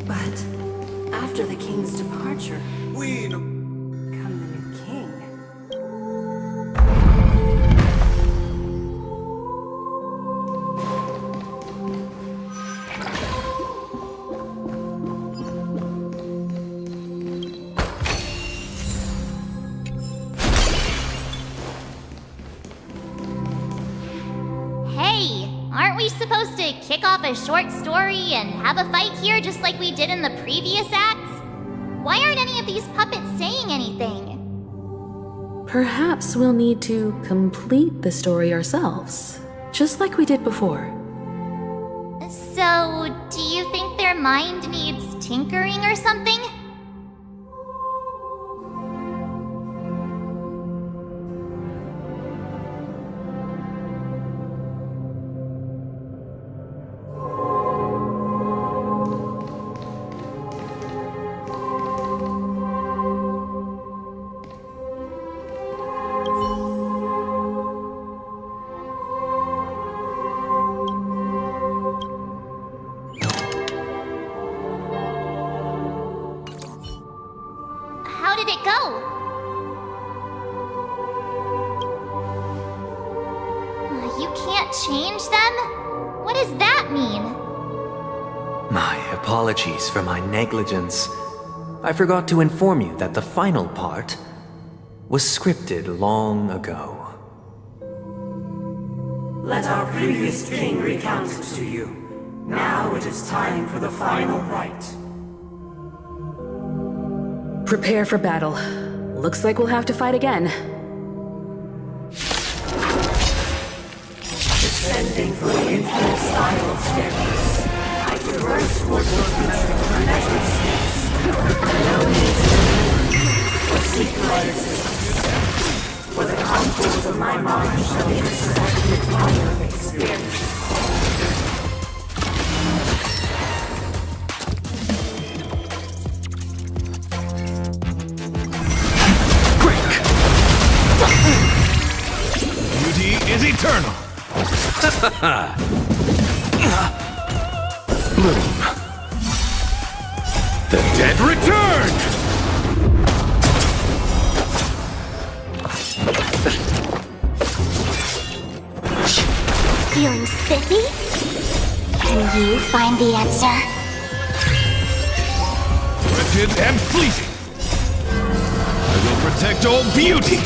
Speaker 15: But after the king's departure, come the new king.
Speaker 9: Hey, aren't we supposed to kick off a short story and have a fight here just like we did in the previous acts? Why aren't any of these puppets saying anything?
Speaker 8: Perhaps we'll need to complete the story ourselves, just like we did before.
Speaker 9: So, do you think their mind needs tinkering or something? How did it go? You can't change them? What does that mean?
Speaker 7: My apologies for my negligence. I forgot to inform you that the final part was scripted long ago.
Speaker 13: Let our previous king recount it to you. Now it is time for the final rite.
Speaker 8: Prepare for battle. Looks like we'll have to fight again.
Speaker 13: Descending from the infinite spiral staircase, I traverse towards your future for measured steps. No need to or seek my assistance, for the contours of my mind shall be intersected with my experience.
Speaker 14: Beauty is eternal! Bloom. The dead return!
Speaker 9: Feeling spiffy? Can you find the answer?
Speaker 14: Wretched and fleeting! I will protect all beauty!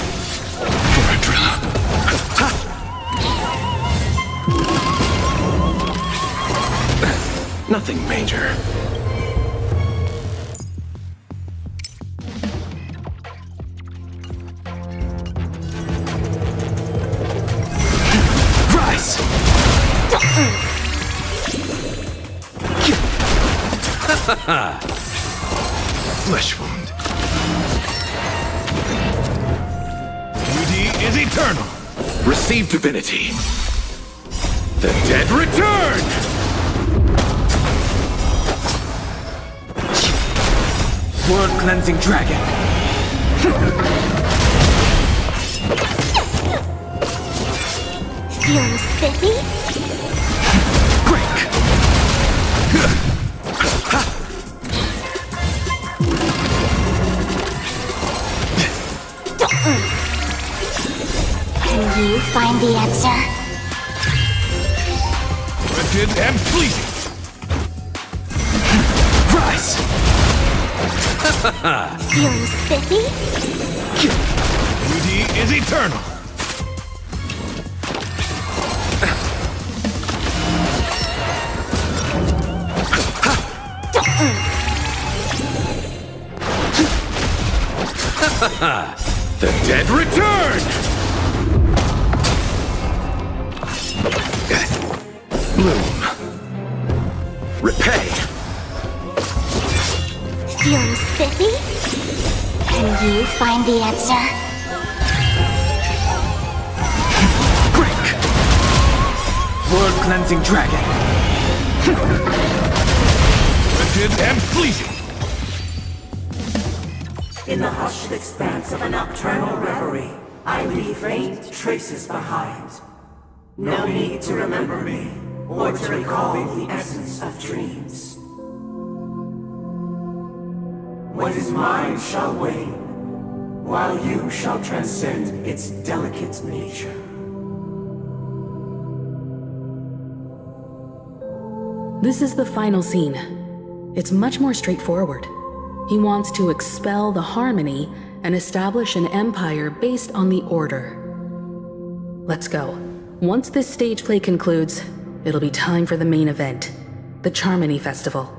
Speaker 5: Nothing major.
Speaker 14: Rise! Flesh wound. Beauty is eternal. Receive divinity. The dead return! Blood-cleansing dragon.
Speaker 9: Feeling spiffy?
Speaker 14: Break!
Speaker 9: Can you find the answer?
Speaker 14: Wretched and fleeting. Rise!
Speaker 9: Feeling spiffy?
Speaker 14: Beauty is eternal. The dead return!
Speaker 5: Bloom. Repay.
Speaker 9: Feeling spiffy? Can you find the answer?
Speaker 4: Break! World-cleansing dragon.
Speaker 14: Limited and fleeting.
Speaker 13: In the hushed expanse of a nocturnal reverie, I leave faint traces behind. No need to remember me, or to recall the essence of dreams. What is mine shall wane, while you shall transcend its delicate nature.
Speaker 8: This is the final scene. It's much more straightforward. He wants to expel the Harmony and establish an empire based on the Order. Let's go. Once this stage play concludes, it'll be time for the main event, the Charmony Festival.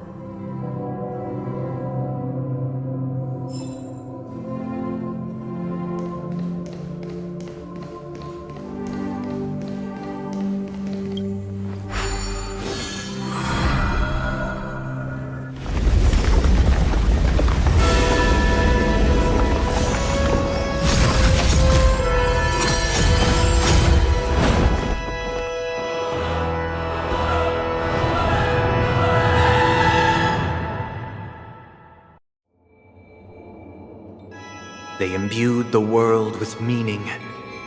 Speaker 7: They imbued the world with meaning,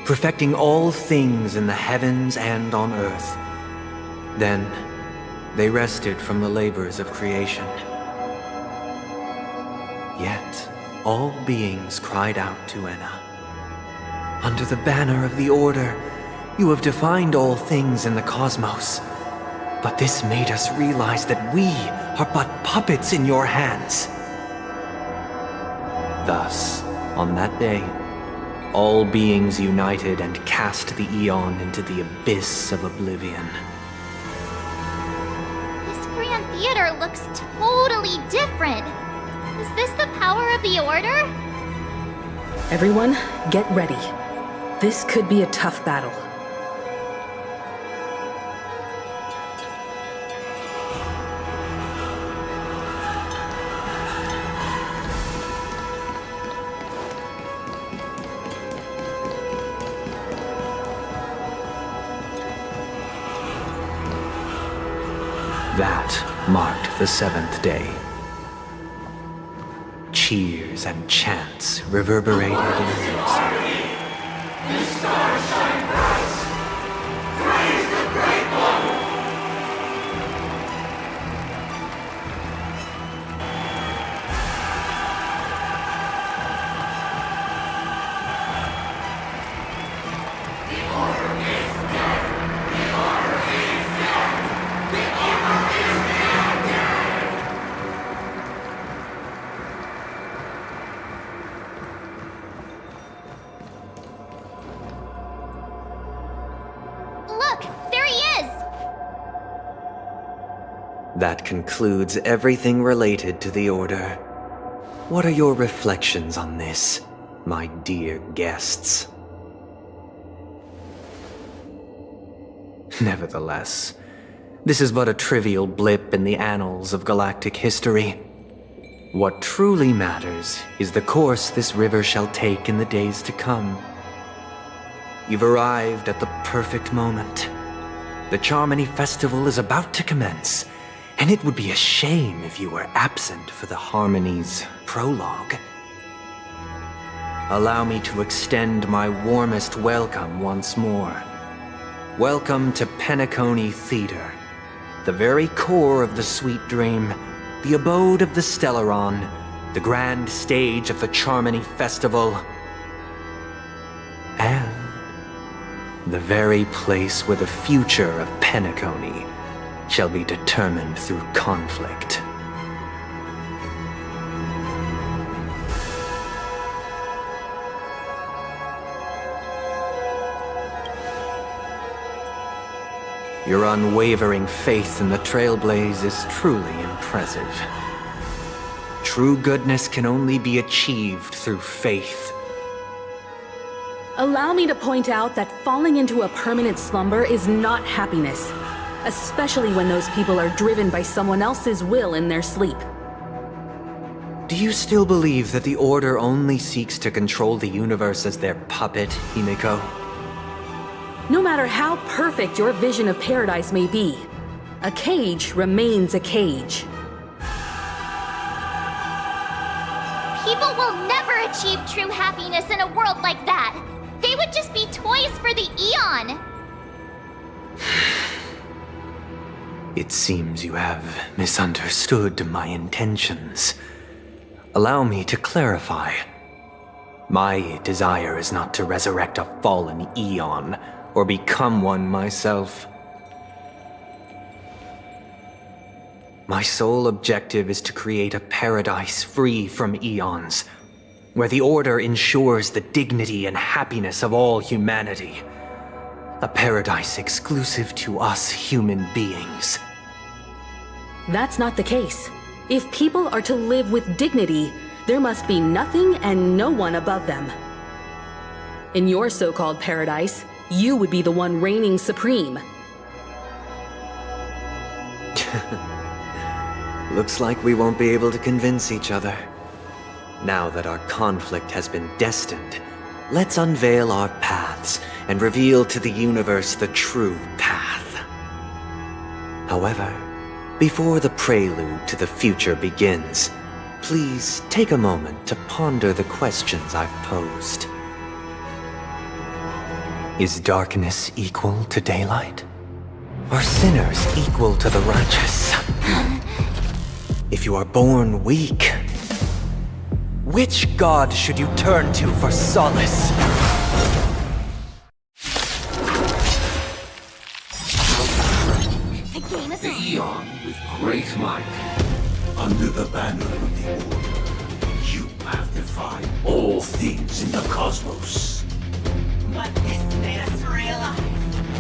Speaker 7: perfecting all things in the heavens and on earth. Then, they rested from the labors of creation. Yet, all beings cried out to Enna. Under the banner of the Order, you have defined all things in the cosmos. But this made us realize that we are but puppets in your hands. Thus, on that day, all beings united and cast the Eon into the abyss of oblivion.
Speaker 9: This Grand Theater looks totally different. Is this the power of the Order?
Speaker 8: Everyone, get ready. This could be a tough battle.
Speaker 7: That marked the seventh day. Cheers and chants reverberated in unison.
Speaker 11: The stars shine bright. Praise the Great One. The Order is dead. The Order is dead. The Order is dead.
Speaker 9: Look, there he is!
Speaker 7: That concludes everything related to the Order. What are your reflections on this, my dear guests? Nevertheless, this is but a trivial blip in the annals of galactic history. What truly matters is the course this river shall take in the days to come. You've arrived at the perfect moment. The Charmony Festival is about to commence, and it would be a shame if you were absent for the Harmony's prologue. Allow me to extend my warmest welcome once more. Welcome to Penacony Theater, the very core of the Sweet Dream, the abode of the Stellaron, the grand stage of the Charmony Festival, and the very place where the future of Penacony shall be determined through conflict. Your unwavering faith in the Trailblaze is truly impressive. True goodness can only be achieved through faith
Speaker 8: Allow me to point out that falling into a permanent slumber is not happiness, especially when those people are driven by someone else's will in their sleep.
Speaker 7: Do you still believe that the Order only seeks to control the universe as their puppet, Himiko?
Speaker 8: No matter how perfect your vision of paradise may be, a cage remains a cage.
Speaker 9: People will never achieve true happiness in a world like that. They would just be toys for the Eon.
Speaker 7: It seems you have misunderstood my intentions. Allow me to clarify. My desire is not to resurrect a fallen Eon, or become one myself. My sole objective is to create a paradise free from Eons, where the Order ensures the dignity and happiness of all humanity. A paradise exclusive to us human beings.
Speaker 8: That's not the case. If people are to live with dignity, there must be nothing and no one above them. In your so-called paradise, you would be the one reigning supreme.
Speaker 7: Looks like we won't be able to convince each other. Now that our conflict has been destined, let's unveil our paths and reveal to the universe the true path. However, before the prelude to the future begins, please take a moment to ponder the questions I've posed. Is darkness equal to daylight? Are sinners equal to the righteous? If you are born weak, which god should you turn to for solace?
Speaker 10: The Eon with great might, under the banner of the Order, you have defied all things in the cosmos.
Speaker 16: But this made us realize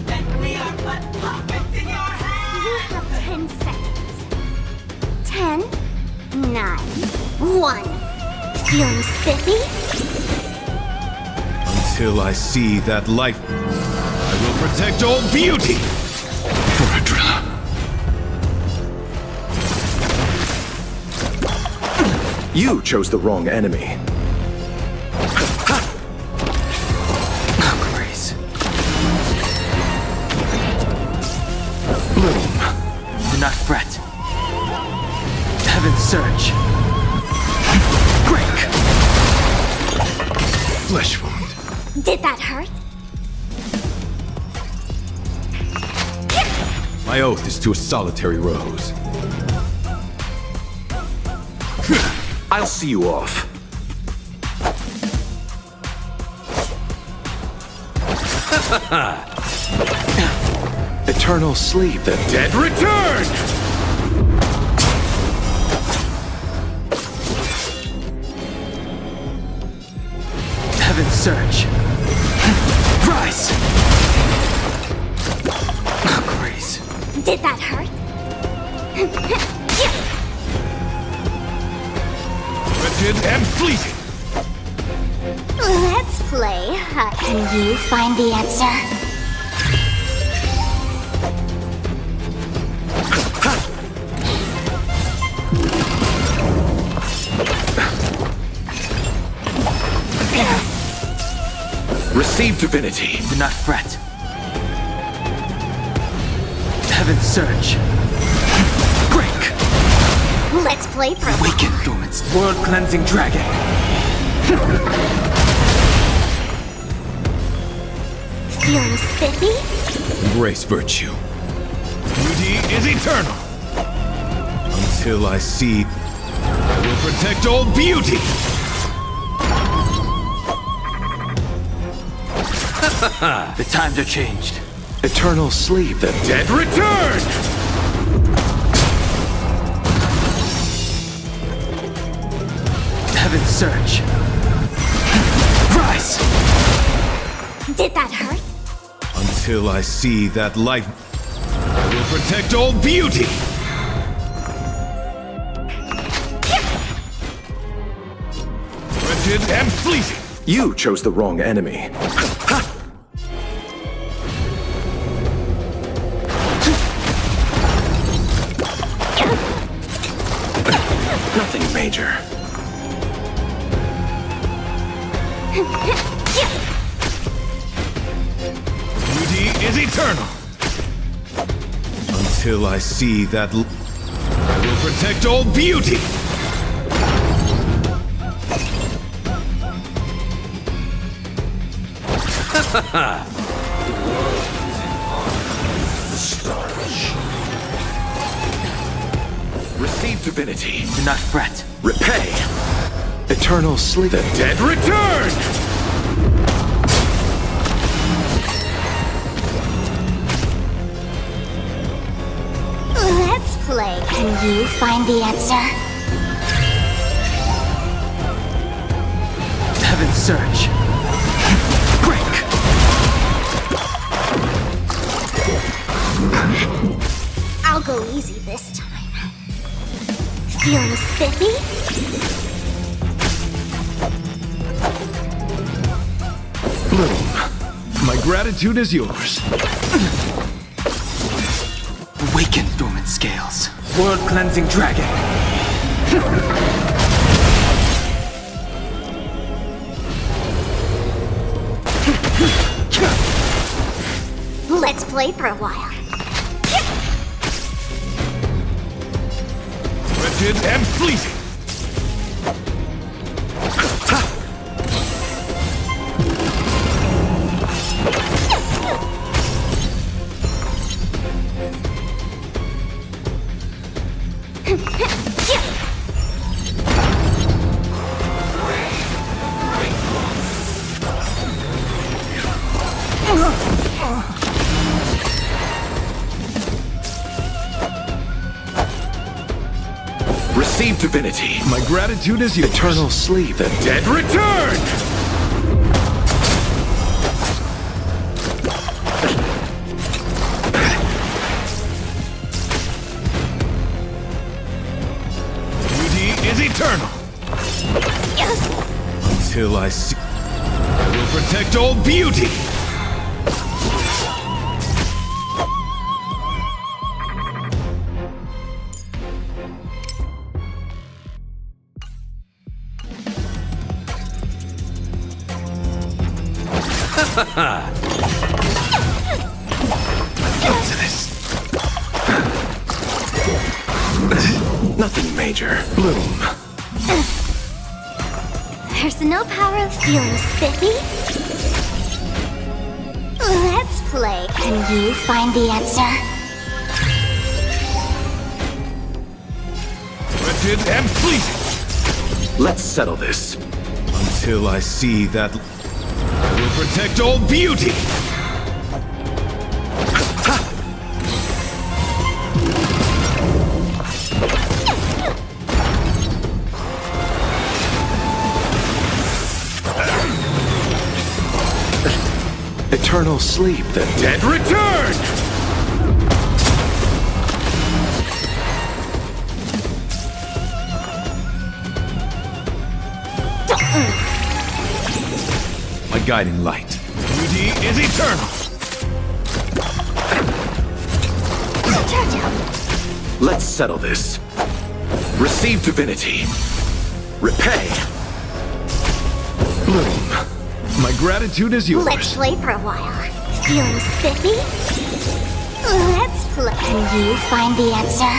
Speaker 16: that we are but puppets in your hands!
Speaker 9: You have 10 seconds. 10, 9, 1. Feeling spiffy?
Speaker 14: Until I see that light, I will protect all beauty!
Speaker 17: You chose the wrong enemy.
Speaker 4: Grace. Bloom. Do not fret. Heaven surge. Break.
Speaker 14: Flesh wound.
Speaker 9: Did that hurt?
Speaker 14: My oath is to a solitary rose.
Speaker 17: I'll see you off.
Speaker 14: Eternal sleep. The dead return!
Speaker 4: Heaven surge. Rise. Grace.
Speaker 9: Did that hurt?
Speaker 14: Wretched and fleeting.
Speaker 9: Let's play. Can you find the answer?
Speaker 14: Receive divinity.
Speaker 4: Do not fret. Heaven surge. Break.
Speaker 9: Let's play for
Speaker 4: Awaken, dormant world-cleansing dragon.
Speaker 9: Feeling spiffy?
Speaker 14: Embrace virtue. Beauty is eternal. Until I see, I will protect all beauty.
Speaker 4: The times are changed.
Speaker 14: Eternal sleep. The dead return!
Speaker 4: Heaven surge. Rise!
Speaker 9: Did that hurt?
Speaker 14: Until I see that light, I will protect all beauty! Wretched and fleeting.
Speaker 17: You chose the wrong enemy. major.
Speaker 14: Beauty is eternal. Until I see that I will protect all beauty.
Speaker 17: Receive divinity.
Speaker 4: Do not fret.
Speaker 17: Repay. Eternal sleep.
Speaker 14: The dead return!
Speaker 9: Let's play. Can you find the answer?
Speaker 4: Heaven surge. Break.
Speaker 9: I'll go easy this time. Feeling spiffy?
Speaker 14: Bloom, my gratitude is yours.
Speaker 4: Awaken, dormant scales. World-cleansing dragon.
Speaker 9: Let's play for a while.
Speaker 14: Wretched and fleeting.
Speaker 17: Receive divinity.
Speaker 14: My gratitude is yours.
Speaker 17: Eternal sleep.
Speaker 14: The dead return! Beauty is eternal. Until I see, I will protect all beauty.
Speaker 17: What's this? Nothing major. Bloom.
Speaker 9: There's no power of feeling spiffy. Let's play. Can you find the answer?
Speaker 14: Wretched and fleeting.
Speaker 17: Let's settle this.
Speaker 14: Until I see that I will protect all beauty.
Speaker 17: Eternal sleep.
Speaker 14: The dead return! My guiding light. Beauty is eternal.
Speaker 17: Let's settle this. Receive divinity. Repay.
Speaker 14: Bloom, my gratitude is yours.
Speaker 9: Let's play for a while. Feeling spiffy? Let's play. Can you find the answer?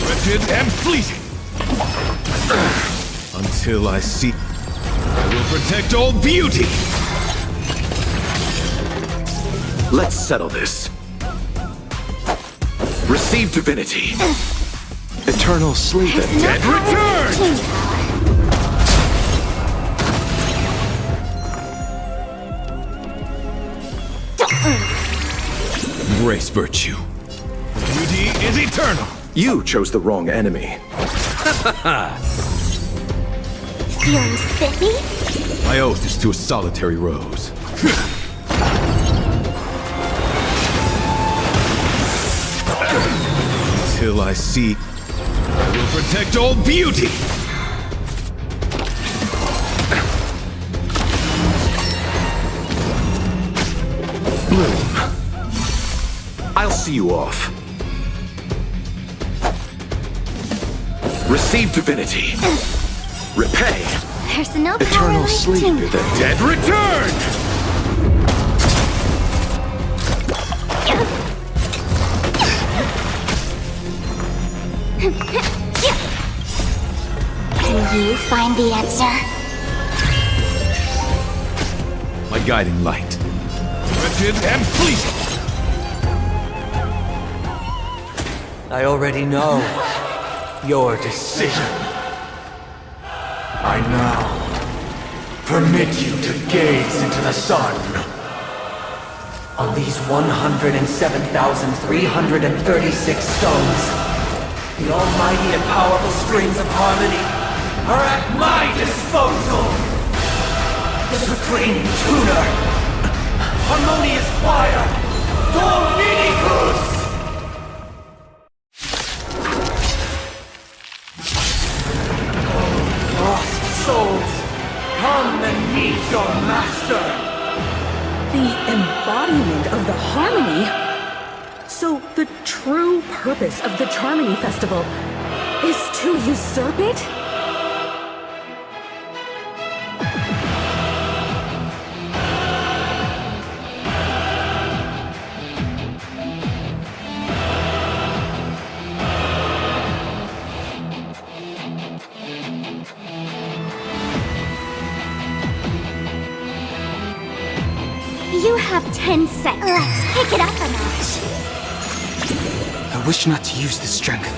Speaker 14: Wretched and fleeting. Until I see, I will protect all beauty.
Speaker 17: Let's settle this. Receive divinity. Eternal sleep.
Speaker 14: The dead return! Embrace virtue. Beauty is eternal.
Speaker 17: You chose the wrong enemy.
Speaker 9: Feeling spiffy?
Speaker 14: My oath is to a solitary rose. Until I see, I will protect all beauty.
Speaker 17: Bloom. I'll see you off. Receive divinity. Repay.
Speaker 9: There's no power
Speaker 17: Eternal
Speaker 9: like
Speaker 17: sleep.
Speaker 9: doom.
Speaker 17: The dead return!
Speaker 9: Can you find the answer?
Speaker 14: My guiding light. Wretched and fleeting!
Speaker 13: I already know your decision.
Speaker 11: I now permit you to gaze into the sun.
Speaker 13: On these 107,336 stones, the almighty and powerful strings of harmony are at my disposal! Supreme Tuner! Harmonious Choir! Dominicus! Lost souls, come and meet your master!
Speaker 8: The embodiment of the harmony? So the true purpose of the Charmony Festival is to usurp it?
Speaker 9: You have 10 seconds. Let's pick it up a notch.
Speaker 4: I wish not to use this strength.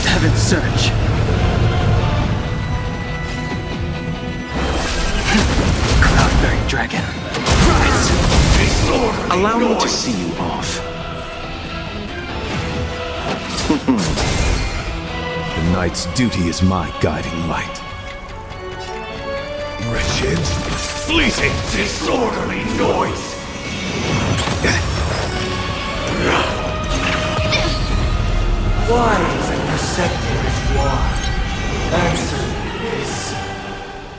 Speaker 4: Heaven's surge. Cloud-bearing dragon. Rise!
Speaker 17: Allow me to see you off.
Speaker 14: The knight's duty is my guiding light. Wretched, fleeting,
Speaker 11: Disorderly noise!
Speaker 13: Why does a perceptor as you are answer me this?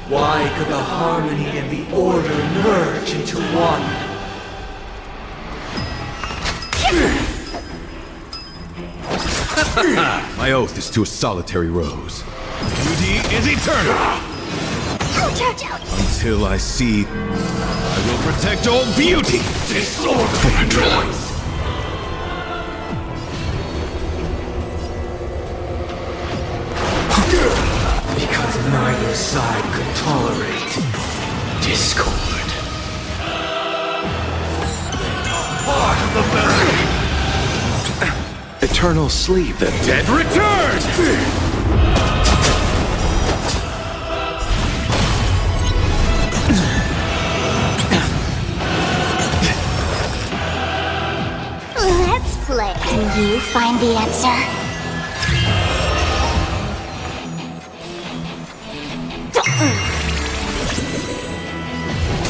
Speaker 13: Why could the harmony and the order merge into one?
Speaker 14: My oath is to a solitary rose. Beauty is eternal!
Speaker 9: Ouch, ouch, ouch.
Speaker 14: Until I see, I will protect all beauty!
Speaker 11: Disorderly noise!
Speaker 13: Because neither side could tolerate discord.
Speaker 11: Part of the battle!
Speaker 17: Eternal sleep. The
Speaker 14: Dead return!
Speaker 9: Let's play. Can you find the answer?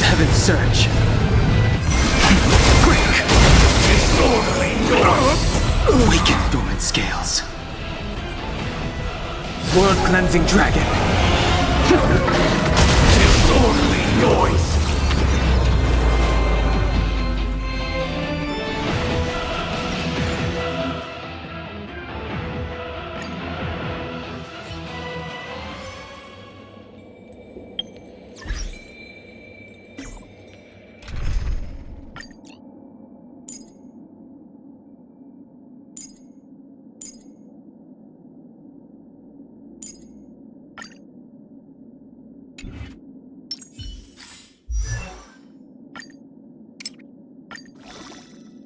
Speaker 4: Heaven's surge. Quick!
Speaker 11: Disorderly noise!
Speaker 4: Weaken dormant scales. World-cleansing dragon.
Speaker 11: Disorderly noise!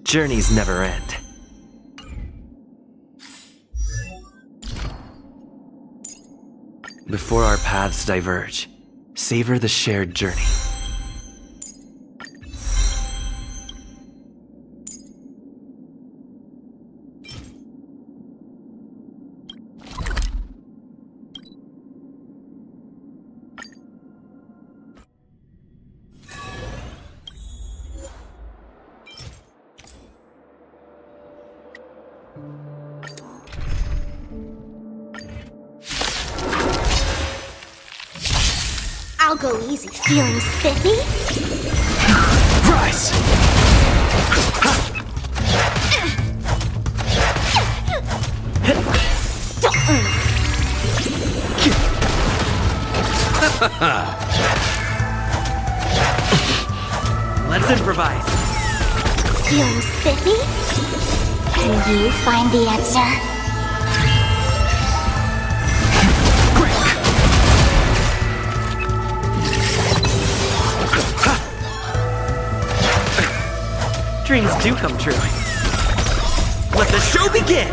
Speaker 7: Journeys never end. Before our paths diverge, savor the shared journey.
Speaker 9: I'll go easy. Feeling spiffy?
Speaker 4: Rise!
Speaker 13: Let's improvise.
Speaker 9: Feeling spiffy? Can you find the answer?
Speaker 13: Dreams do come true. Let the show begin!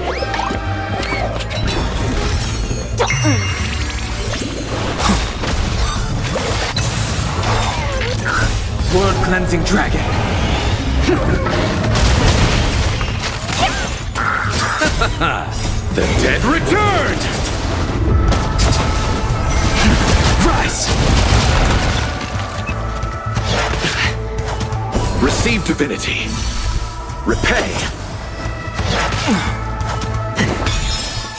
Speaker 4: World-cleansing dragon.
Speaker 14: The dead returned!
Speaker 4: Rise!
Speaker 17: Receive divinity. Repay.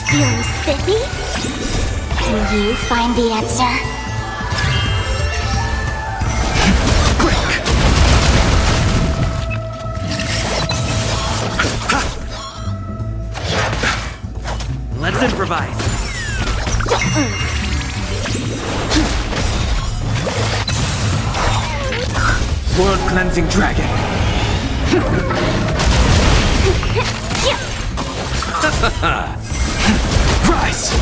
Speaker 9: Feeling spiffy? Can you find the answer?
Speaker 13: Let's improvise.
Speaker 4: World-cleansing dragon. Rise!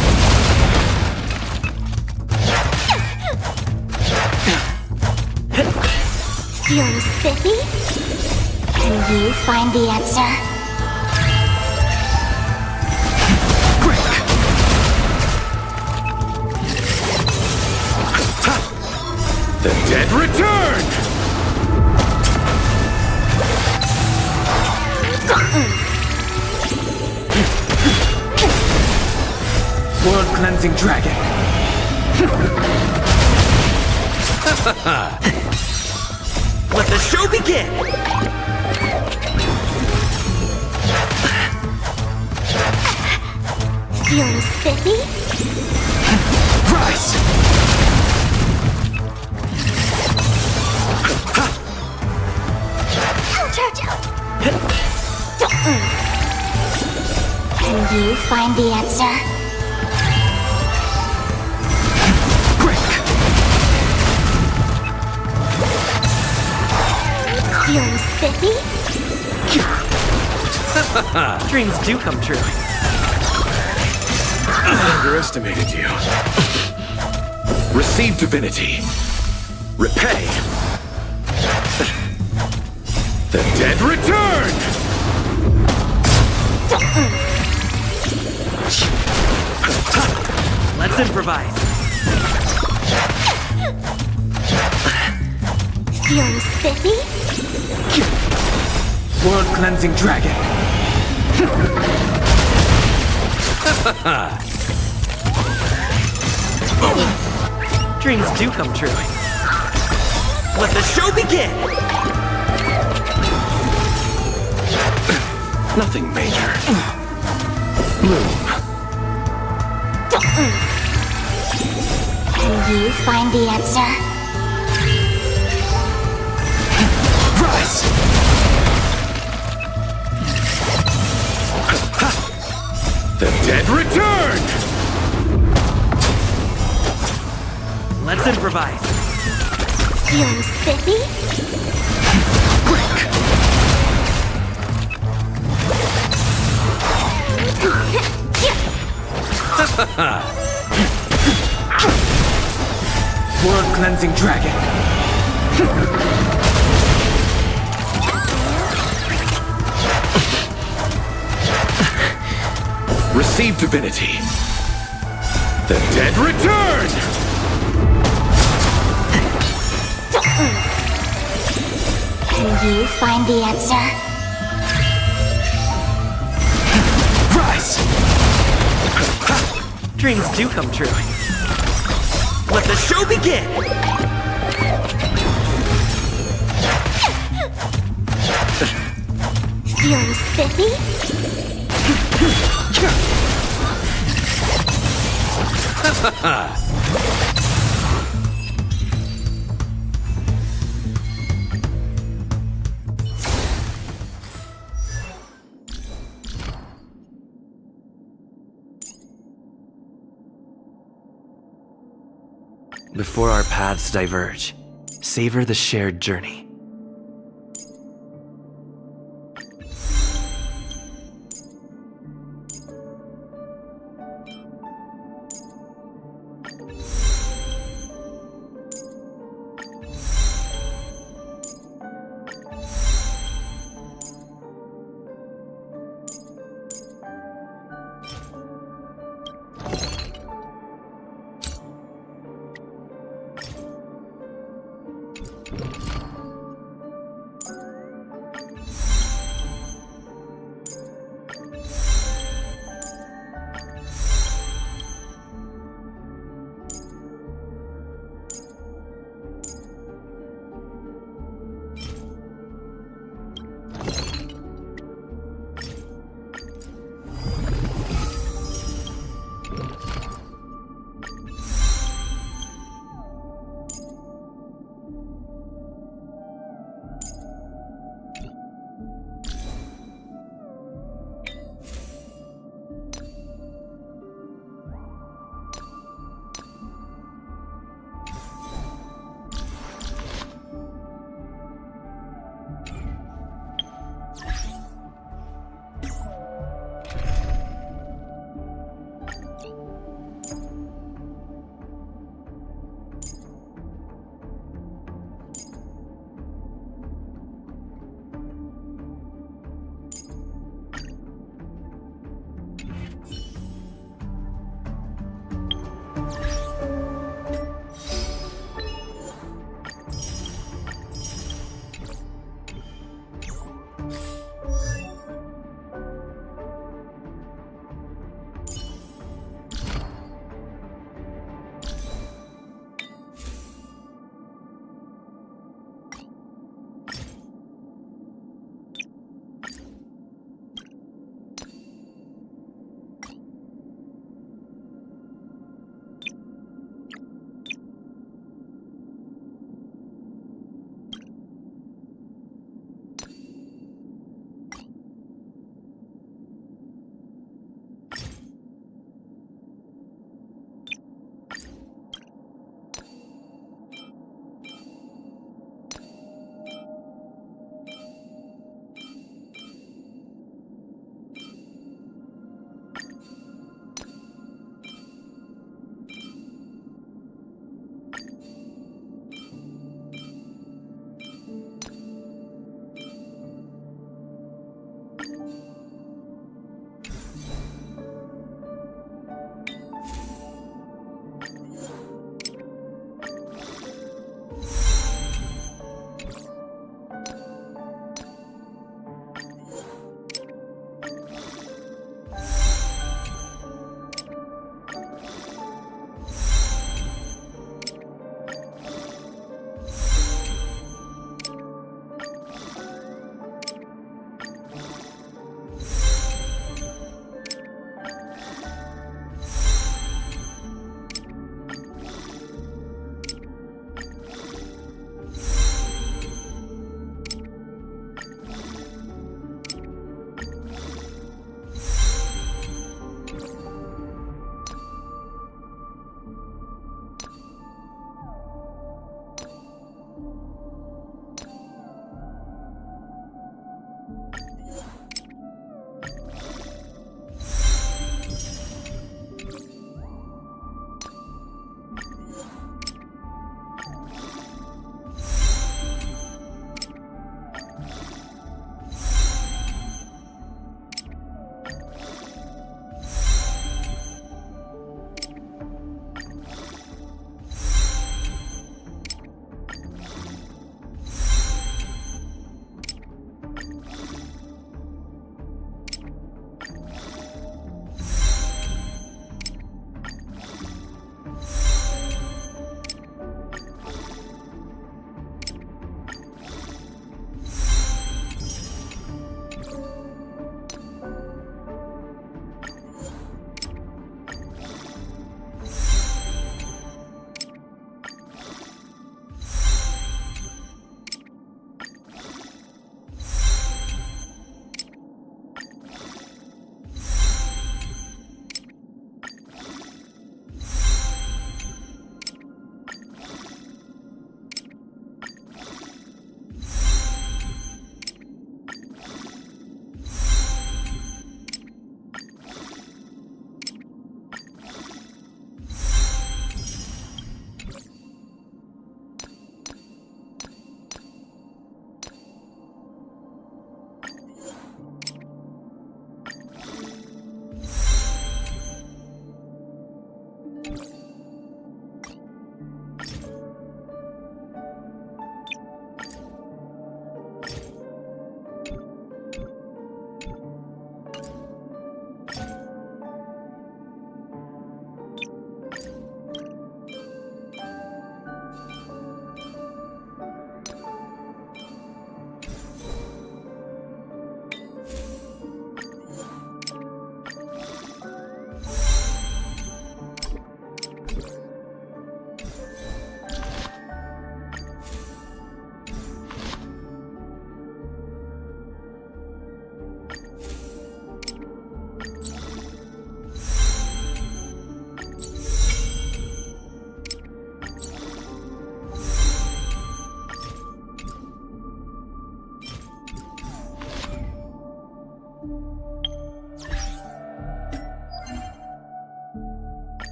Speaker 9: Feeling spiffy? Can you find the answer?
Speaker 14: The dead returned!
Speaker 4: World-cleansing dragon.
Speaker 13: Let the show begin!
Speaker 9: Feeling spiffy?
Speaker 4: Rise!
Speaker 9: Can you find the answer? Feeling spiffy?
Speaker 13: Dreams do come true.
Speaker 14: I underestimated you.
Speaker 17: Receive divinity. Repay.
Speaker 14: The dead returned!
Speaker 13: Let's improvise.
Speaker 9: Feeling spiffy?
Speaker 4: World-cleansing dragon.
Speaker 13: Dreams do come true. Let the show begin!
Speaker 17: Nothing major. Bloom.
Speaker 9: Can you find the answer?
Speaker 4: Rise!
Speaker 14: The dead returned!
Speaker 13: Let's improvise.
Speaker 9: Feeling spiffy?
Speaker 4: World-cleansing dragon.
Speaker 17: Receive divinity.
Speaker 14: The dead returned!
Speaker 9: Can you find the answer?
Speaker 4: Rise!
Speaker 13: Dreams do come true. Let the show begin!
Speaker 9: Feeling spiffy?
Speaker 7: Before our paths diverge, savor the shared journey.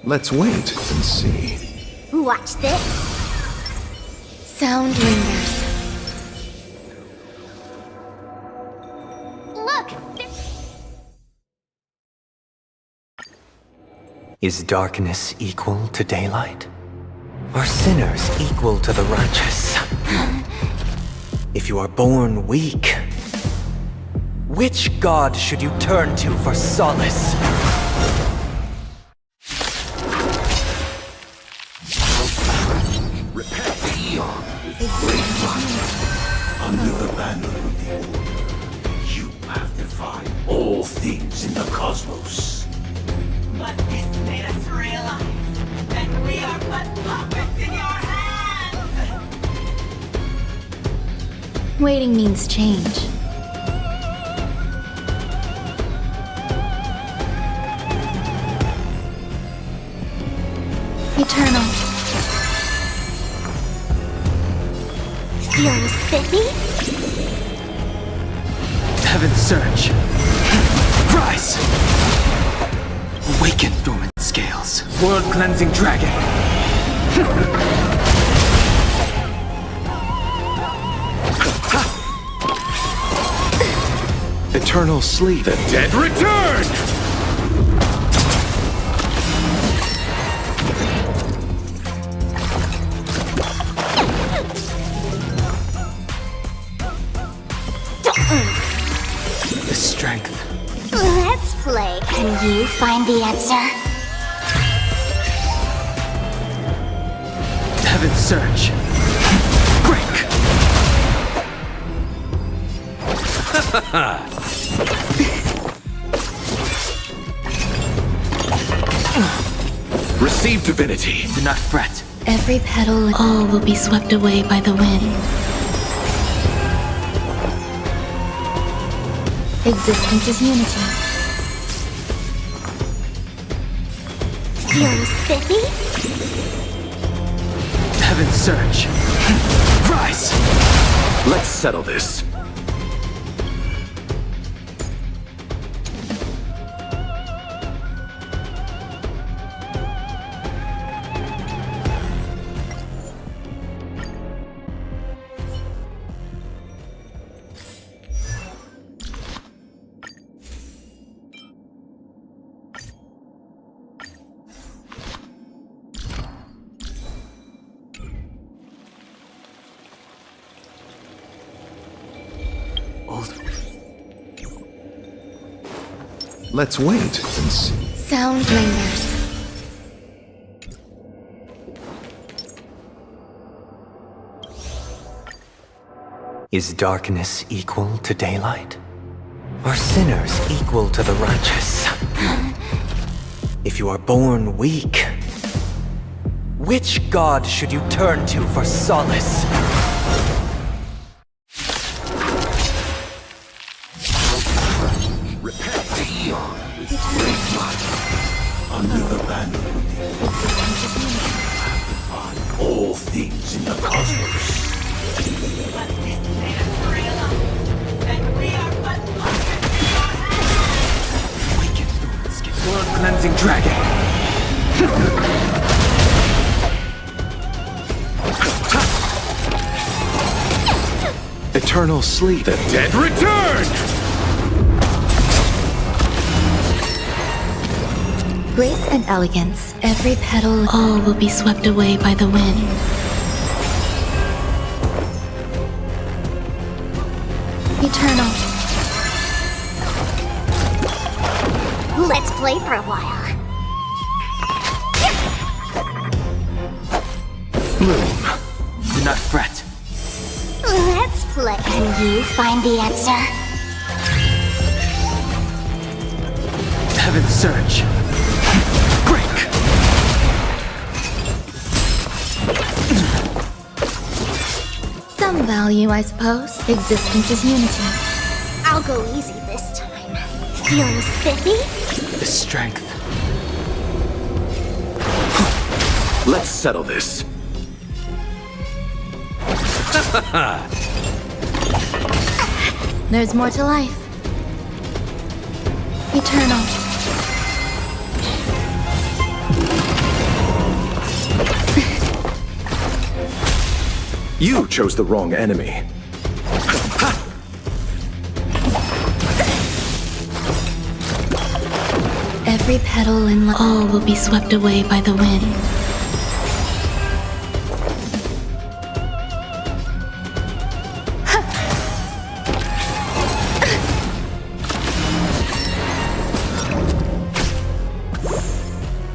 Speaker 14: Let's wait and see.
Speaker 9: Watch this.
Speaker 12: Sound lingers.
Speaker 9: Look!
Speaker 7: Is darkness equal to daylight? Are sinners equal to the righteous? If you are born weak, which god should you turn to for solace?
Speaker 10: Under the banner of the Order, you have defied all things in the cosmos.
Speaker 16: But this made us realize that we are but puppets in your hands!
Speaker 12: Waiting means change. Eternal.
Speaker 9: You're spiffy?
Speaker 4: Heaven's surge. Rise! Awaken, dormant scales. World-cleansing dragon. Eternal sleep.
Speaker 14: The dead return!
Speaker 4: The strength.
Speaker 9: Let's play. Can you find the answer?
Speaker 4: Heaven's surge. Break!
Speaker 17: Receive divinity.
Speaker 4: Do not fret.
Speaker 12: Every petal, all will be swept away by the wind. Existence is unity.
Speaker 9: You're spiffy?
Speaker 4: Heaven's surge. Rise!
Speaker 17: Let's settle this.
Speaker 14: Let's wait and see.
Speaker 12: Sound lingers.
Speaker 7: Is darkness equal to daylight? Are sinners equal to the righteous? If you are born weak, which god should you turn to for solace?
Speaker 10: Under the banner of the Order, you have defied all things in the cosmos.
Speaker 16: But this made us realize that we are but puppets in your hands!
Speaker 4: Awaken, dormant scales. World-cleansing dragon. Eternal sleep.
Speaker 14: The dead return!
Speaker 12: Grace and elegance. Every petal, all will be swept away by the wind. Eternal.
Speaker 9: Let's play for a while.
Speaker 4: Bloom. Do not fret.
Speaker 9: Let's play. Can you find the answer?
Speaker 4: Heaven's surge. Break!
Speaker 12: Some value, I suppose. Existence is unity.
Speaker 9: I'll go easy this time. You're spiffy?
Speaker 4: The strength.
Speaker 17: Let's settle this.
Speaker 12: There's more to life. Eternal.
Speaker 17: You chose the wrong enemy.
Speaker 12: Every petal in all will be swept away by the wind.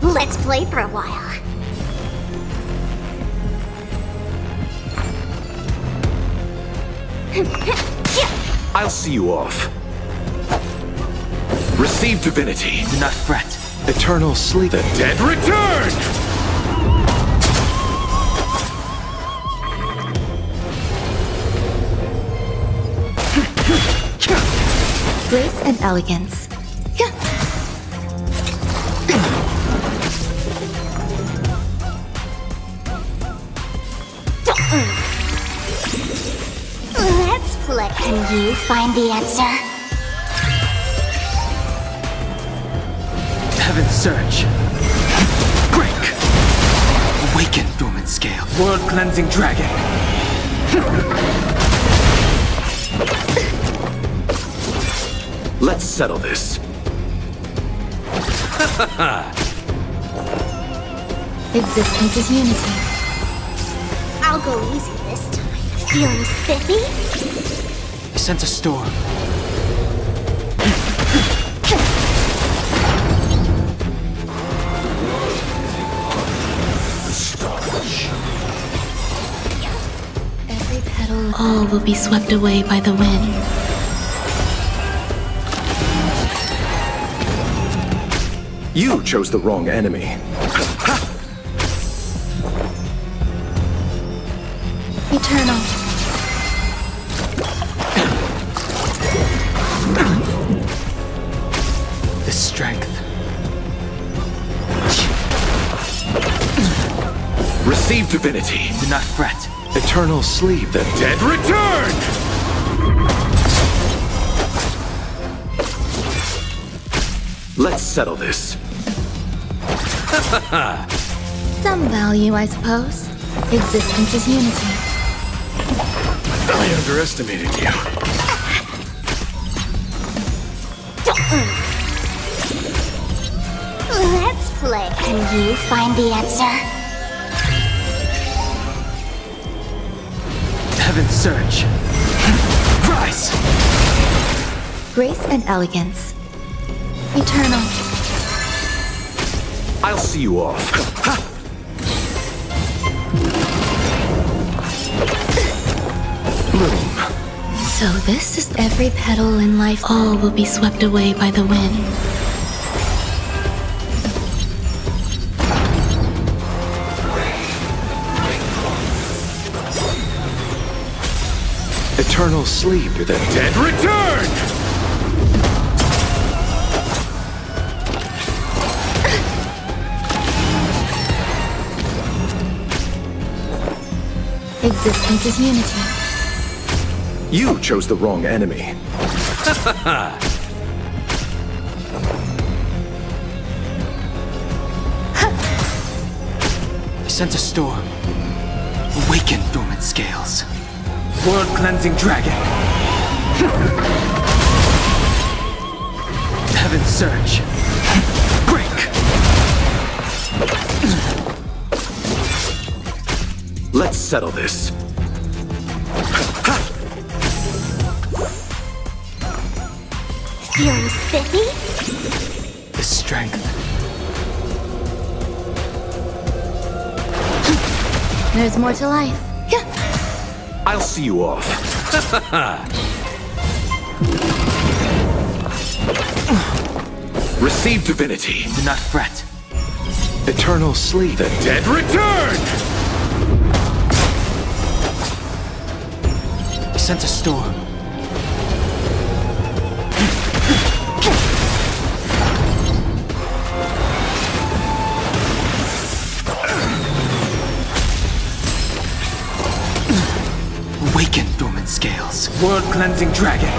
Speaker 9: Let's play for a while.
Speaker 17: I'll see you off. Receive divinity.
Speaker 4: Do not fret.
Speaker 17: Eternal sleep. The dead return!
Speaker 12: Grace and elegance.
Speaker 9: Let's play. Can you find the answer?
Speaker 4: Heaven's Surge. Break! Awaken, dormant scale. World-cleansing dragon.
Speaker 17: Let's settle this.
Speaker 12: Existence is unity.
Speaker 9: I'll go easy this time. Feeling spiffy?
Speaker 4: I sent a storm.
Speaker 12: Every petal, all will be swept away by the wind.
Speaker 17: You chose the wrong enemy.
Speaker 12: Eternal.
Speaker 4: The strength.
Speaker 17: Receive divinity.
Speaker 4: Do not fret.
Speaker 17: Eternal sleep. The dead return! Let's settle this.
Speaker 12: Some value, I suppose. Existence is unity.
Speaker 17: I underestimated you.
Speaker 9: Let's play. Can you find the answer?
Speaker 4: Heaven's Surge. Rise!
Speaker 12: Grace and elegance. Eternal.
Speaker 17: I'll see you off. Bloom.
Speaker 12: So this is every petal in life. All will be swept away by the wind.
Speaker 17: Eternal sleep. The dead return!
Speaker 12: Existence is unity.
Speaker 17: You chose the wrong enemy.
Speaker 4: I sent a storm. Awaken, dormant scales. World-cleansing dragon. Heaven's Surge. Break!
Speaker 17: Let's settle this.
Speaker 9: Feeling spiffy?
Speaker 4: The strength.
Speaker 12: There's more to life.
Speaker 17: I'll see you off. Receive divinity.
Speaker 4: Do not fret.
Speaker 17: Eternal sleep. The dead return!
Speaker 4: I sent a storm. Awaken, dormant scales. World-cleansing dragon.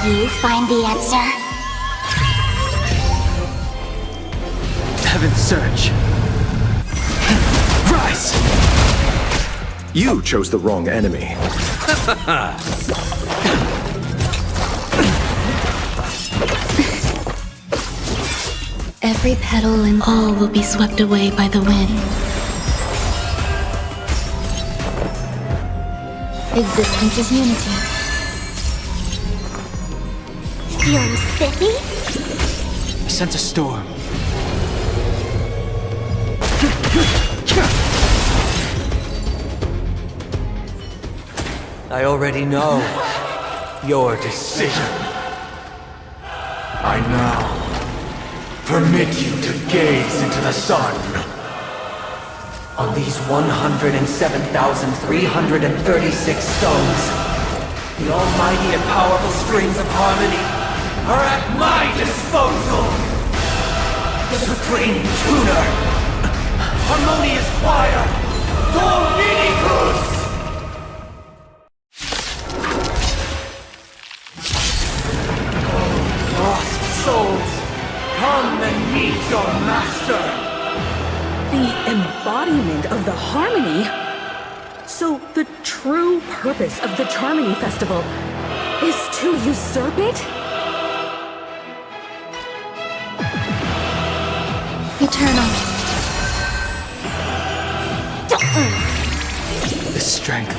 Speaker 9: you find the answer?
Speaker 4: Heaven's Surge. Rise!
Speaker 17: You chose the wrong enemy.
Speaker 12: Every petal and all will be swept away by the wind.
Speaker 9: Existence is unity. Feels spiffy?
Speaker 4: I sense a storm.
Speaker 7: I already know your decision.
Speaker 11: I now permit you to gaze into the sun.
Speaker 13: On these 107,336 stones, the almighty and powerful strings of harmony are at my disposal! Supreme Tuner! Harmonious Choir! Dominicus! Lost souls, come and meet your master!
Speaker 8: The embodiment of the harmony? So the true purpose of the Charmony Festival is to usurp it?
Speaker 9: Eternal.
Speaker 4: The strength.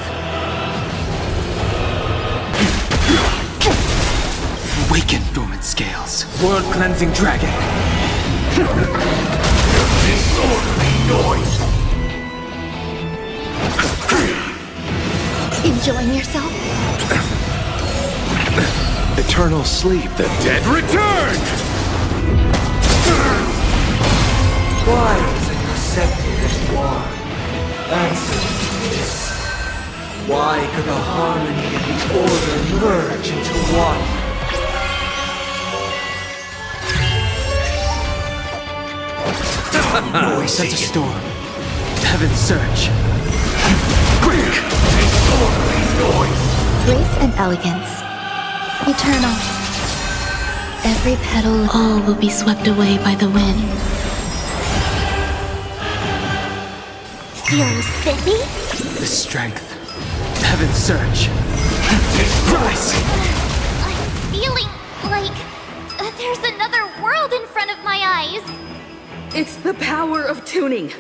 Speaker 4: Awaken dormant scales. World-cleansing dragon.
Speaker 11: Disorderly noise!
Speaker 9: Enjoying yourself?
Speaker 17: Eternal sleep.
Speaker 14: The dead return!
Speaker 13: Why is it accepted as you are? Answer me this. Why could the harmony and the order merge into one?
Speaker 4: I sense a storm. Heaven's Surge. Quick!
Speaker 11: Disorderly noise!
Speaker 12: Grace and elegance.
Speaker 9: Eternal.
Speaker 12: Every petal, all will be swept away by the wind.
Speaker 9: Feels spiffy?
Speaker 4: The strength. Heaven's Surge. Rise!
Speaker 9: I'm feeling like there's another world in front of my eyes.
Speaker 8: It's the power of tuning.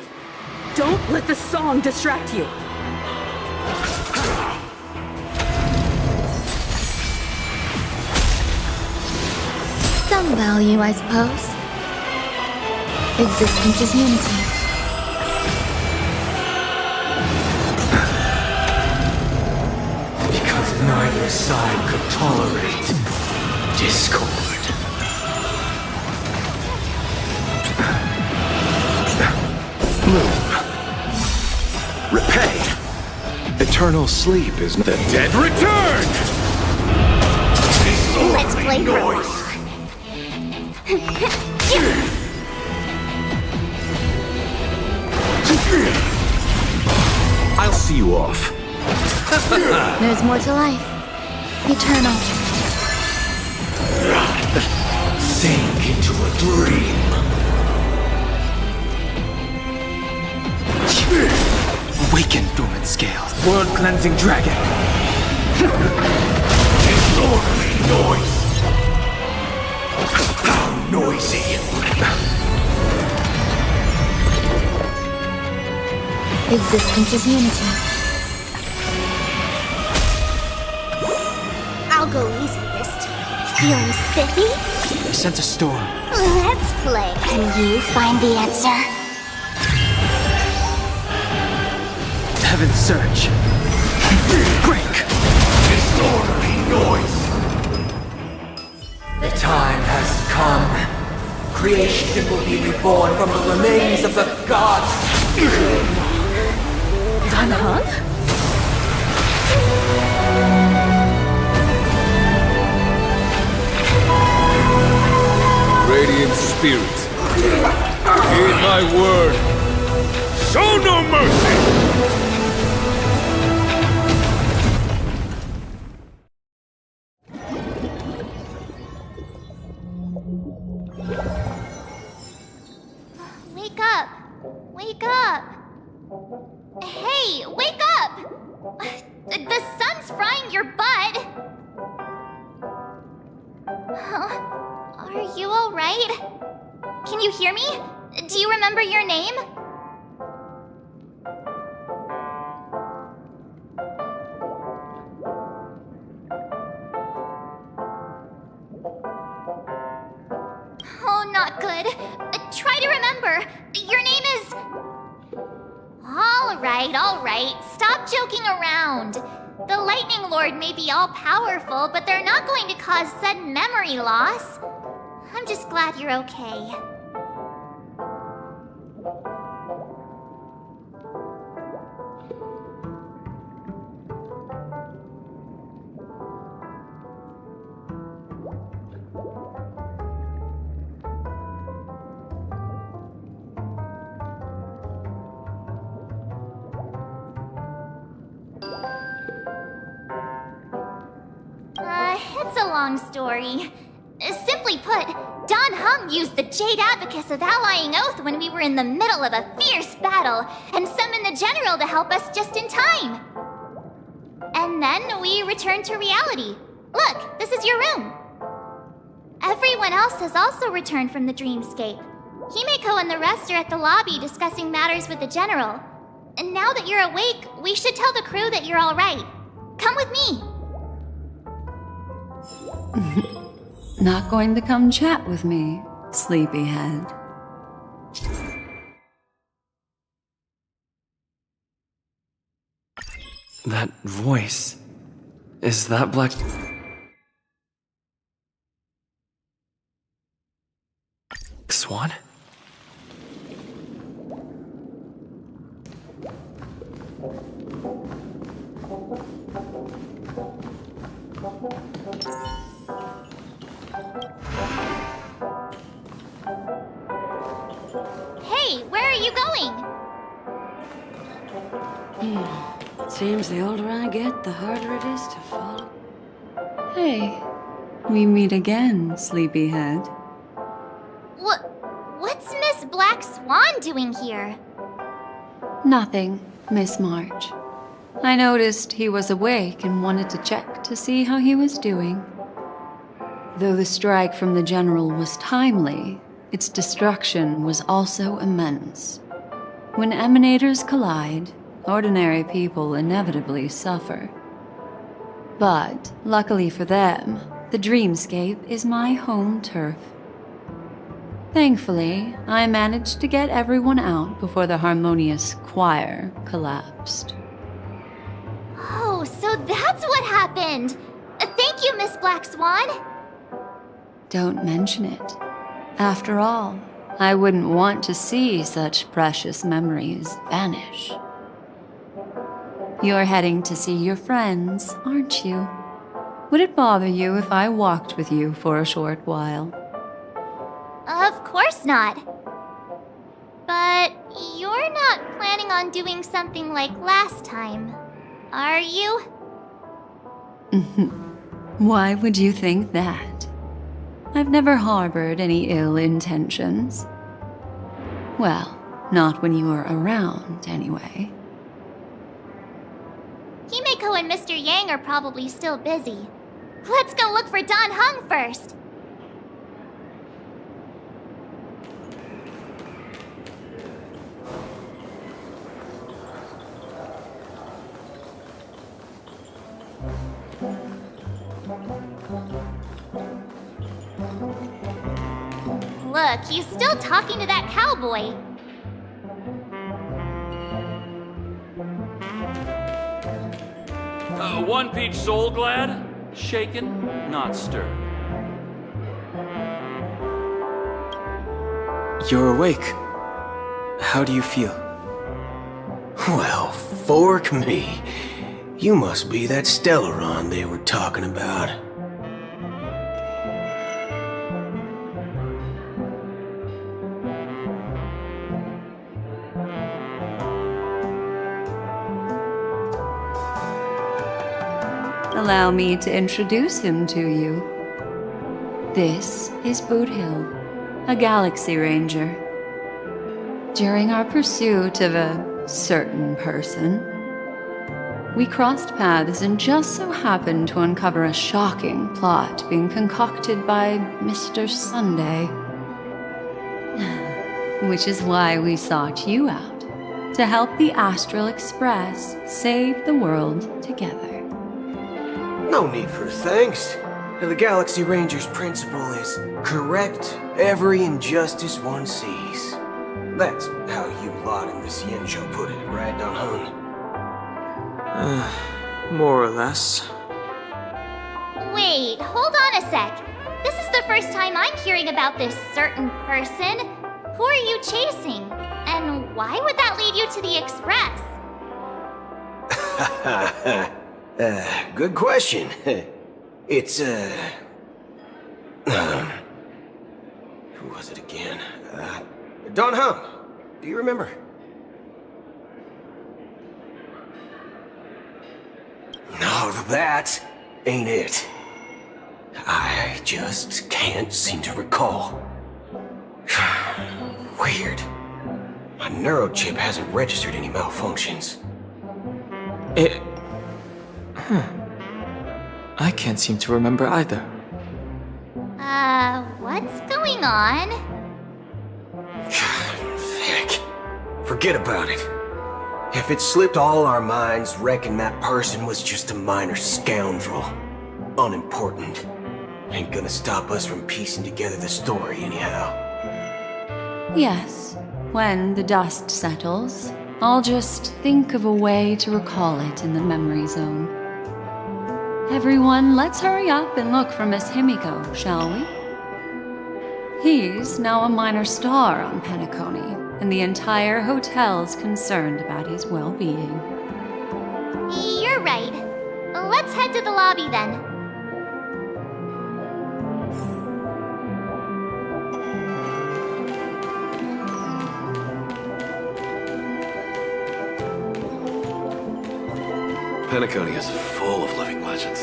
Speaker 8: Don't let the song distract you.
Speaker 9: Some value, I suppose. Existence is unity.
Speaker 13: Because neither side could tolerate discord.
Speaker 17: Bloom. Repay. Eternal sleep is
Speaker 14: the dead return!
Speaker 9: Let's play
Speaker 11: noise!
Speaker 17: I'll see you off.
Speaker 9: There's more to life. Eternal.
Speaker 13: Sink into a dream.
Speaker 4: Awaken dormant scales. World-cleansing dragon.
Speaker 11: Disorderly noise! How noisy!
Speaker 9: Existence is unity. I'll go easy this time. Feeling spiffy?
Speaker 4: I sense a storm.
Speaker 9: Let's play. Can you find the answer?
Speaker 4: Heaven's Surge. Break!
Speaker 11: Disorderly noise!
Speaker 13: The time has come. Creation will be reborn from the remains of the gods.
Speaker 8: Dan Heng?
Speaker 14: Radiant spirits, heed my word. Show no mercy!
Speaker 9: Hey, wake up! The sun's frying your butt! Are you alright? Can you hear me? Do you remember your name? Oh, not good. Try to remember. Your name is... Alright. Stop joking around. The Lightning Lord may be all-powerful, but they're not going to cause sudden memory loss. I'm just glad you're okay. It's a long story. Simply put, Don Hung used the Jade Abacus of Allying Oath when we were in the middle of a fierce battle and summoned the General to help us just in time. And then we returned to reality. Look, this is your room. Everyone else has also returned from the dreamscape. Himeko and the rest are at the lobby discussing matters with the General. And now that you're awake, we should tell the crew that you're alright. Come with me.
Speaker 3: Not going to come chat with me, sleepyhead.
Speaker 18: That voice... is that Black Swan?
Speaker 9: Hey, where are you going?
Speaker 3: Seems the older I get, the harder it is to follow. Hey, we meet again, sleepyhead.
Speaker 9: What's Miss Black Swan doing here?
Speaker 3: Nothing, Miss March. I noticed he was awake and wanted to check to see how he was doing. Though the strike from the General was timely, its destruction was also immense. When emanators collide, ordinary people inevitably suffer. But, luckily for them, the dreamscape is my home turf. Thankfully, I managed to get everyone out before the harmonious choir collapsed.
Speaker 9: Oh, so that's what happened! Thank you, Miss Black Swan!
Speaker 3: Don't mention it. After all, I wouldn't want to see such precious memories vanish. You're heading to see your friends, aren't you? Would it bother you if I walked with you for a short while?
Speaker 9: Of course not. But you're not planning on doing something like last time, are you?
Speaker 3: Why would you think that? I've never harbored any ill intentions. Well, not when you were around, anyway.
Speaker 9: Himeko and Mr. Yang are probably still busy. Let's go look for Don Hung first. Look, he's still talking to that cowboy.
Speaker 19: One peach soul glad, shaken, not stirred.
Speaker 4: You're awake. How do you feel?
Speaker 5: Well, fork me. You must be that Stellaron they were talking about.
Speaker 3: Allow me to introduce him to you. This is Boot Hill, a Galaxy Ranger. During our pursuit of a certain person, We crossed paths and just so happened to uncover a shocking plot being concocted by Mr. Sunday. Which is why we sought you out, to help the Astral Express save the world together.
Speaker 5: No need for thanks. The Galaxy Ranger's principle is correct every injustice one sees. That's how you lot in the Cienjo put it, right, Don Hung?
Speaker 4: More or less.
Speaker 9: Wait, hold on a sec. This is the first time I'm hearing about this certain person. Who are you chasing? And why would that lead you to the Express?
Speaker 5: Good question. It's, who was it again? Don Hung. Do you remember? No, that ain't it. I just can't seem to recall. Weird. My neurochip hasn't registered any malfunctions.
Speaker 4: I can't seem to remember either.
Speaker 9: What's going on?
Speaker 5: Heck. Forget about it. If it slipped all our minds, reckon that person was just a minor scoundrel. Unimportant. Ain't gonna stop us from piecing together the story anyhow.
Speaker 3: Yes, when the dust settles, I'll just think of a way to recall it in the memory zone. Everyone, let's hurry up and look for Miss Himiko, shall we? He's now a minor star on Penacony, and the entire hotel's concerned about his well-being.
Speaker 9: You're right. Let's head to the lobby then.
Speaker 17: Penacony is full of living legends.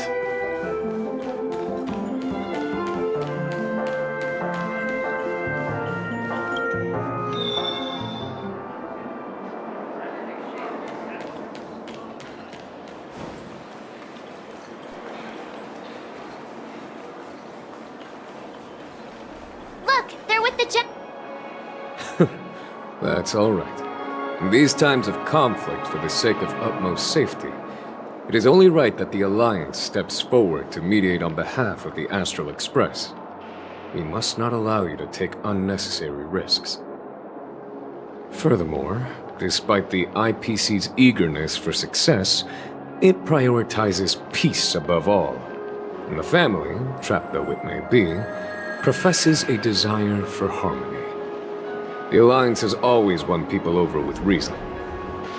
Speaker 9: Look, they're with the
Speaker 20: That's all right. In these times of conflict for the sake of utmost safety, it is only right that the Alliance steps forward to mediate on behalf of the Astral Express. We must not allow you to take unnecessary risks. Furthermore, despite the IPC's eagerness for success, it prioritizes peace above all. And the family, trapped though it may be, professes a desire for harmony. The Alliance has always won people over with reason.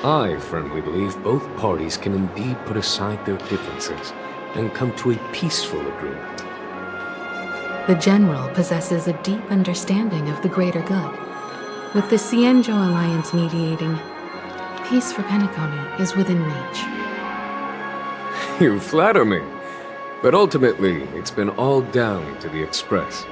Speaker 20: I firmly believe both parties can indeed put aside their differences and come to a peaceful agreement.
Speaker 8: The General possesses a deep understanding of the greater good. With the Cienjo Alliance mediating, peace for Penacony is within reach.
Speaker 20: You flatter me. But ultimately, it's been all down to the Express.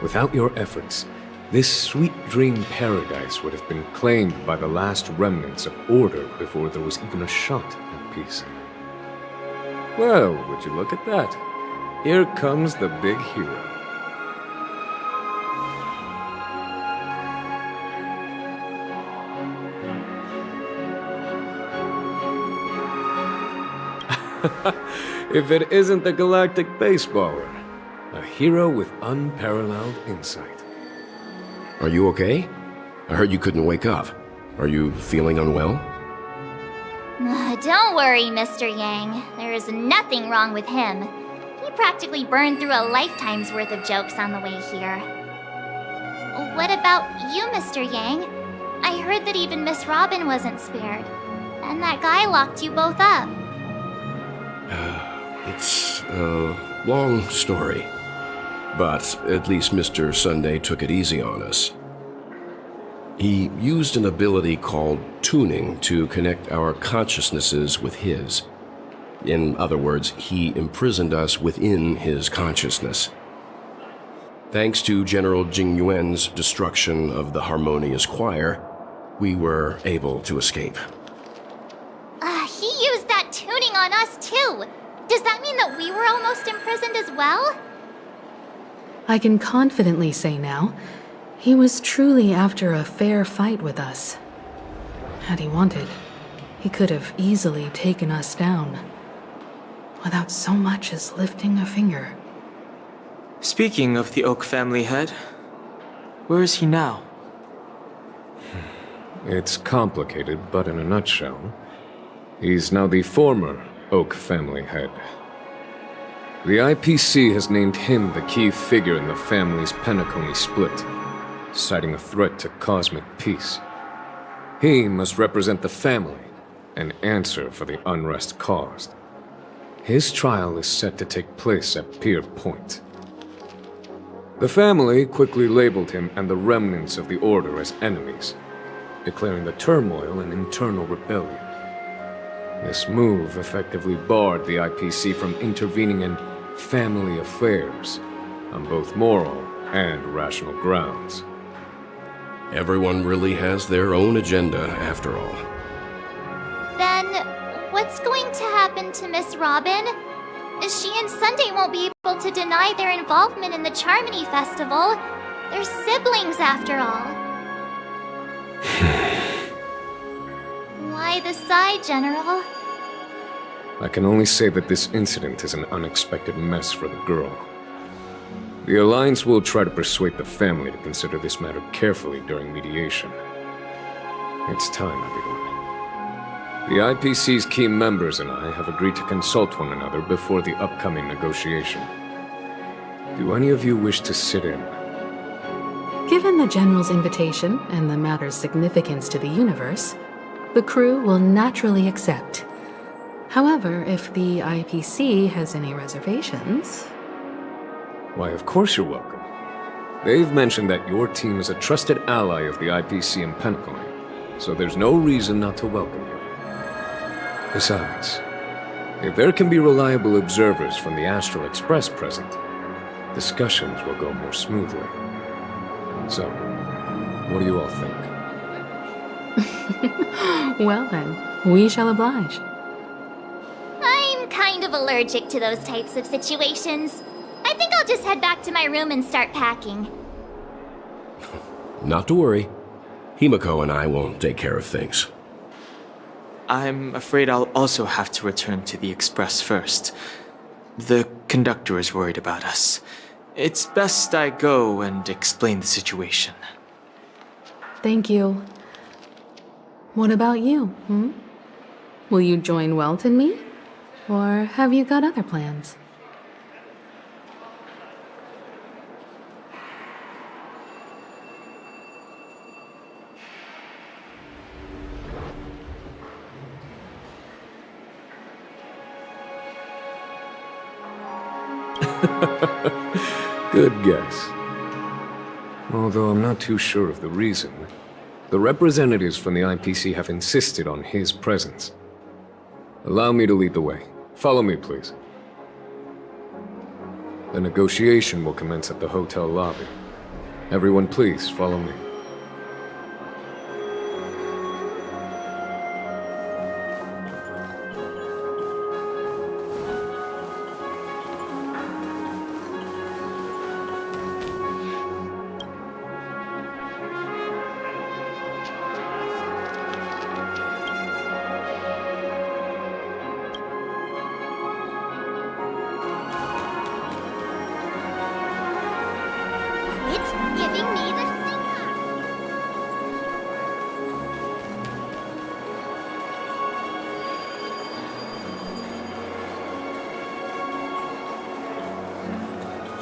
Speaker 20: Without your efforts, this sweet dream paradise would have been claimed by the last remnants of order before there was even a shot at peace. Well, would you look at that? Here comes the big hero. If it isn't the galactic baseballer, a hero with unparalleled insight.
Speaker 21: Are you okay? I heard you couldn't wake up. Are you feeling unwell?
Speaker 9: Don't worry, Mr. Yang. There is nothing wrong with him. He practically burned through a lifetime's worth of jokes on the way here. What about you, Mr. Yang? I heard that even Miss Robin wasn't spared. And that guy locked you both up.
Speaker 21: It's a long story. But at least Mr. Sunday took it easy on us. He used an ability called tuning to connect our consciousnesses with his. In other words, he imprisoned us within his consciousness. Thanks to General Jing Yuan's destruction of the Harmonious Choir, we were able to escape.
Speaker 9: He used that tuning on us too. Does that mean that we were almost imprisoned as well?
Speaker 8: I can confidently say now, he was truly after a fair fight with us. Had he wanted, he could have easily taken us down, without so much as lifting a finger.
Speaker 4: Speaking of the Oak family head, where is he now?
Speaker 20: It's complicated, but in a nutshell, he's now the former Oak family head. The IPC has named him the key figure in the family's penacony split, citing a threat to cosmic peace. He must represent the family and answer for the unrest caused. His trial is set to take place at Pier Point. The family quickly labeled him and the remnants of the Order as enemies, declaring the turmoil an internal rebellion. This move effectively barred the IPC from intervening in family affairs on both moral and rational grounds.
Speaker 21: Everyone really has their own agenda, after all.
Speaker 9: Then, what's going to happen to Miss Robin? She and Sunday won't be able to deny their involvement in the Charmony Festival. They're siblings, after all. Why the sigh, General?
Speaker 20: I can only say that this incident is an unexpected mess for the girl. The Alliance will try to persuade the family to consider this matter carefully during mediation. It's time, everyone. The IPC's key members and I have agreed to consult one another before the upcoming negotiation. Do any of you wish to sit in?
Speaker 8: Given the General's invitation and the matter's significance to the universe, the crew will naturally accept. However, if the IPC has any reservations...
Speaker 20: Why, of course you're welcome. They've mentioned that your team is a trusted ally of the IPC in Penacony, so there's no reason not to welcome you. Besides, if there can be reliable observers from the Astral Express present, discussions will go more smoothly. So, what do you all think?
Speaker 8: Well then, we shall oblige.
Speaker 9: I'm kind of allergic to those types of situations. I think I'll just head back to my room and start packing.
Speaker 21: Not to worry. Himiko and I will take care of things.
Speaker 4: I'm afraid I'll also have to return to the Express first. The conductor is worried about us. It's best I go and explain the situation.
Speaker 8: Thank you. What about you, Will you join Welt and me? Or have you got other plans?
Speaker 20: Good guess. Although I'm not too sure of the reason, the representatives from the IPC have insisted on his presence. Allow me to lead the way. Follow me, please. The negotiation will commence at the hotel lobby. Everyone, please follow me.
Speaker 9: Giving me the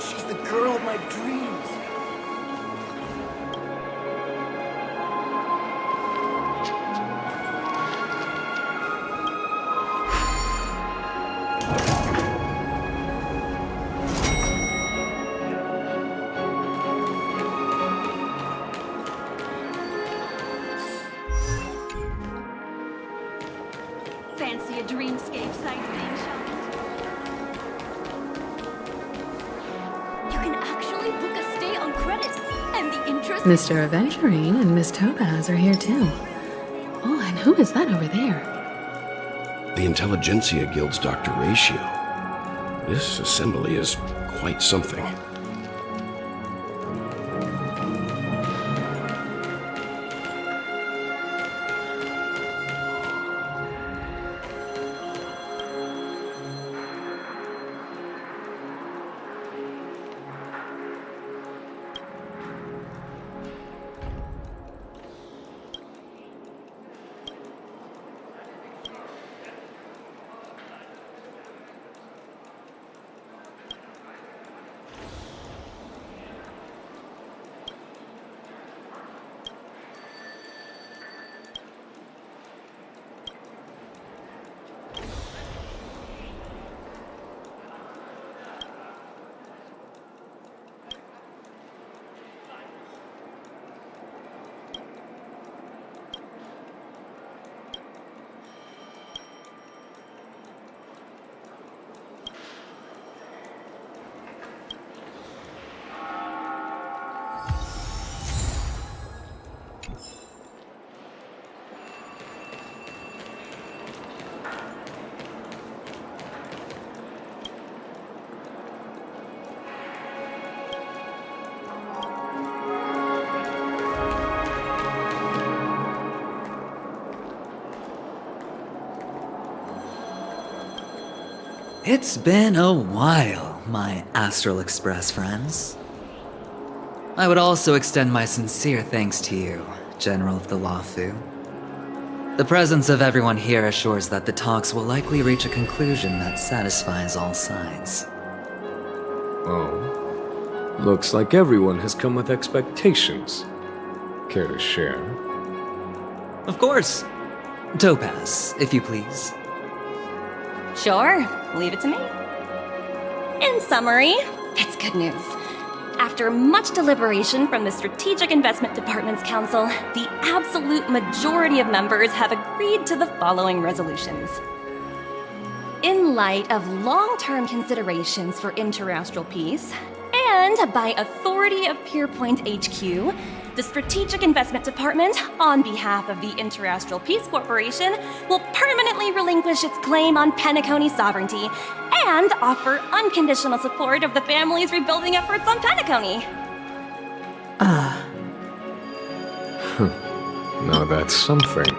Speaker 5: She's the girl of my dreams.
Speaker 3: Fancy a dreamscape sightseeing shop? You can actually book a stay on credit, and the interest...
Speaker 8: Mr. Aventurine and Miss Topaz are here too. Oh, and who is that over there?
Speaker 21: the Intelligentsia Guild's Dr. Ratio. This assembly is quite something.
Speaker 1: It's been a while, my Astral Express friends. I would also extend my sincere thanks to you, General of the Luofu. The presence of everyone here assures that the talks will likely reach a conclusion that satisfies all sides.
Speaker 20: Oh. Looks like everyone has come with expectations. Care to share?
Speaker 1: Of course. Topaz, if you please.
Speaker 22: Sure, leave it to me. In summary, it's good news. After much deliberation from the Strategic Investment Department's Council, the absolute majority of members have agreed to the following resolutions. In light of long-term considerations for interastral peace, and by authority of Pierpoint HQ, the Strategic Investment Department, on behalf of the Interastral Peace Corporation, will permanently relinquish its claim on penacony sovereignty and offer unconditional support of the family's rebuilding efforts on penacony.
Speaker 20: Now that's something.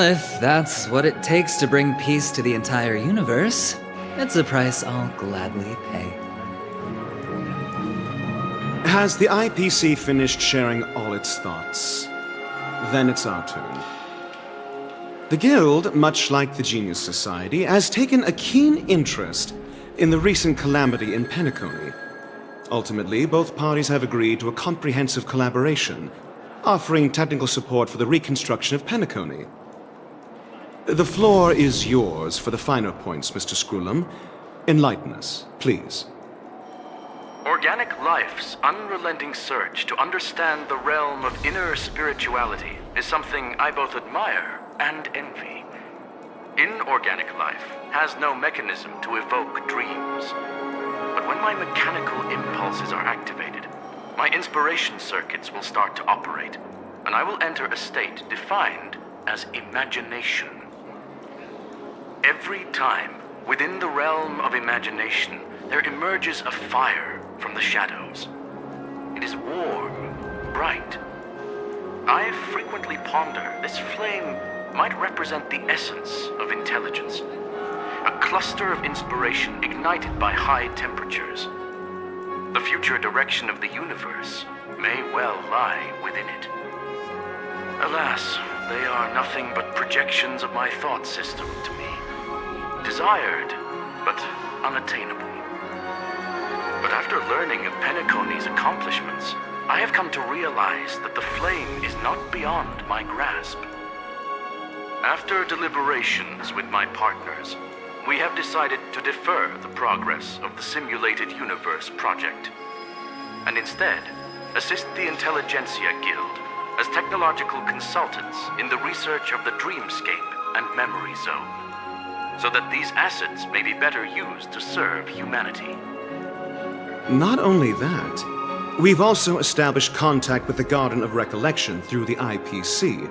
Speaker 1: If that's what it takes to bring peace to the entire universe, it's a price I'll gladly pay.
Speaker 23: Has the IPC finished sharing all its thoughts? Then it's our turn. The Guild, much like the Genius Society, has taken a keen interest in the recent calamity in Penacony. Ultimately, both parties have agreed to a comprehensive collaboration, offering technical support for the reconstruction of Penacony. The floor is yours for the finer points, Mr. Screwlum. Enlighten us, please.
Speaker 24: Organic life's unrelenting search to understand the realm of inner spirituality is something I both admire and envy. Inorganic life has no mechanism to evoke dreams. But when my mechanical impulses are activated, my inspiration circuits will start to operate, and I will enter a state defined as imagination. Every time, within the realm of imagination, there emerges a fire from the shadows. It is warm, bright. I frequently ponder this flame might represent the essence of intelligence, a cluster of inspiration ignited by high temperatures. The future direction of the universe may well lie within it. Alas, they are nothing but projections of my thought system to me. Desired, but unattainable. But after learning of Penacony's accomplishments, I have come to realize that the flame is not beyond my grasp. After deliberations with my partners, we have decided to defer the progress of the Simulated Universe project, and instead assist the Intelligentsia Guild as technological consultants in the research of the Dreamscape and Memory Zone, so that these assets may be better used to serve humanity.
Speaker 23: Not only that, we've also established contact with the Garden of Recollection through the IPC,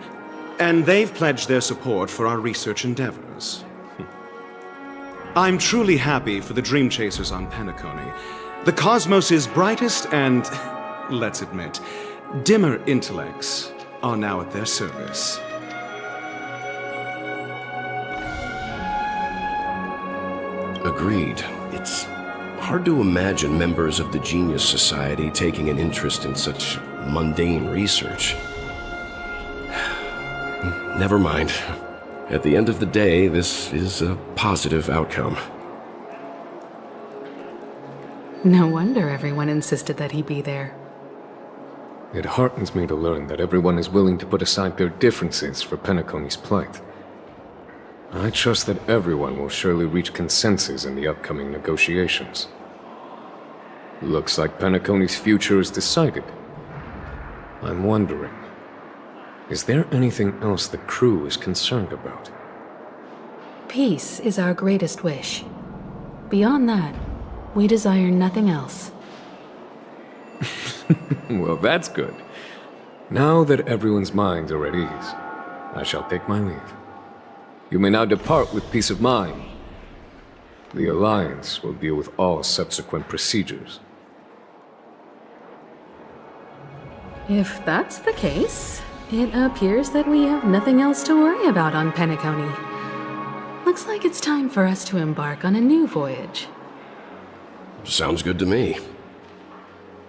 Speaker 23: and they've pledged their support for our research endeavors. I'm truly happy for the Dream Chasers on Penacony. The cosmos' brightest and, let's admit, dimmer intellects are now at their service.
Speaker 21: Agreed. It's hard to imagine members of the Genius Society taking an interest in such mundane research. Never mind. At the end of the day, this is a positive outcome.
Speaker 8: No wonder everyone insisted that he be there.
Speaker 20: It heartens me to learn that everyone is willing to put aside their differences for Penacony's plight. I trust that everyone will surely reach consensus in the upcoming negotiations. Looks like Penacony's future is decided. I'm wondering, is there anything else the crew is concerned about?
Speaker 8: Peace is our greatest wish. Beyond that, we desire nothing else.
Speaker 20: Well, that's good. Now that everyone's minds are at ease, I shall take my leave. You may now depart with peace of mind. The Alliance will deal with all subsequent procedures.
Speaker 8: If that's the case, it appears that we have nothing else to worry about on Penacony. Looks like it's time for us to embark on a new voyage.
Speaker 21: Sounds good to me.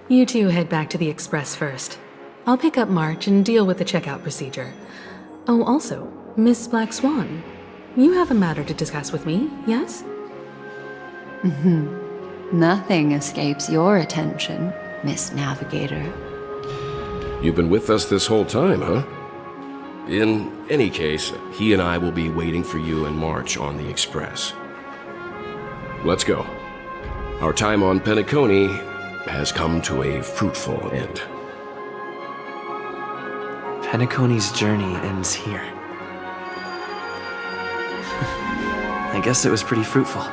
Speaker 8: You two head back to the Express first. I'll pick up March and deal with the checkout procedure. Oh, also, Miss Black Swan, you have a matter to discuss with me, yes?
Speaker 3: Nothing escapes your attention, Miss Navigator.
Speaker 21: You've been with us this whole time, huh? In any case, he and I will be waiting for you in March on the Express. Let's go. Our time on Penacony has come to a fruitful end.
Speaker 18: Penacony's journey ends here. I guess it was pretty fruitful.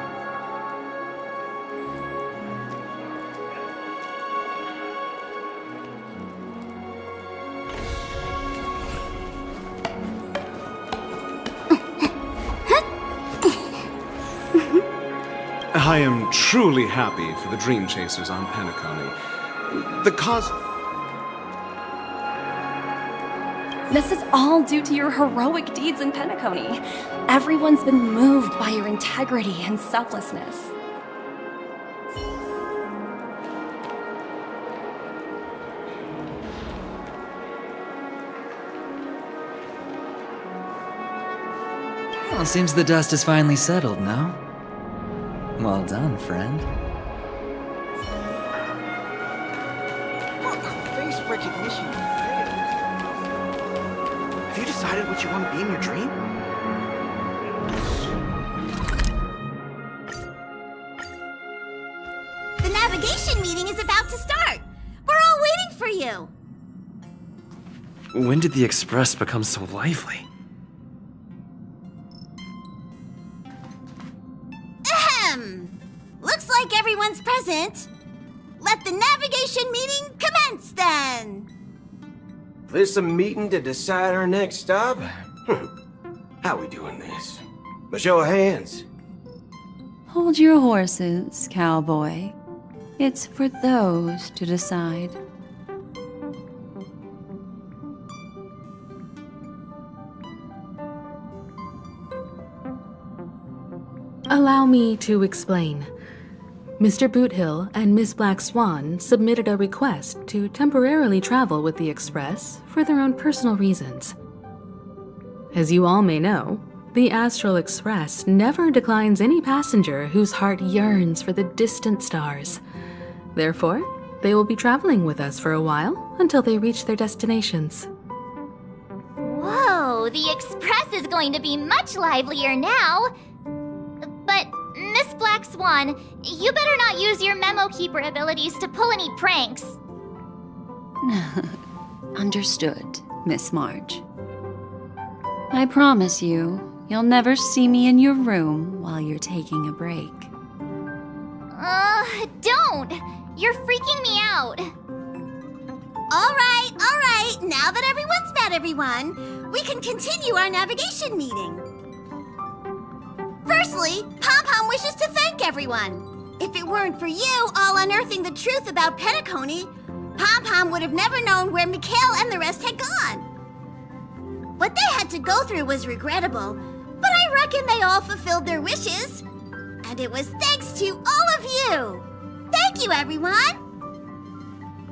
Speaker 23: I am truly happy for the Dream Chasers on Penacony.
Speaker 22: This is all due to your heroic deeds in Penacony. Everyone's been moved by your integrity and selflessness.
Speaker 1: Well, seems the dust is finally settled, no? Well done, friend.
Speaker 2: Face recognition. Have you decided what you want to be in your dream?
Speaker 6: The navigation meeting is about to start. We're all waiting for you.
Speaker 18: When did the Express become so lively?
Speaker 6: Looks like everyone's present. Let the navigation meeting commence then.
Speaker 5: This a meeting to decide our next stop? How we doing this? A show of hands.
Speaker 3: Hold your horses, cowboy. It's for those to decide.
Speaker 8: Allow me to explain. Mr. Boothill and Miss Black Swan submitted a request to temporarily travel with the Express for their own personal reasons. As you all may know, the Astral Express never declines any passenger whose heart yearns for the distant stars. Therefore, they will be traveling with us for a while until they reach their destinations.
Speaker 9: Whoa, the Express is going to be much livelier now. But, Miss Black Swan, you better not use your Memo Keeper abilities to pull any pranks.
Speaker 3: Understood, Miss March. I promise you'll never see me in your room while you're taking a break.
Speaker 9: Don't! You're freaking me out.
Speaker 6: All right. Now that everyone's met everyone, we can continue our navigation meeting. Firstly, Pom-Pom wishes to thank everyone. If it weren't for you all unearthing the truth about penacony, Pom-Pom would have never known where Mikhail and the rest had gone. What they had to go through was regrettable, but I reckon they all fulfilled their wishes. And it was thanks to all of you. Thank you, everyone.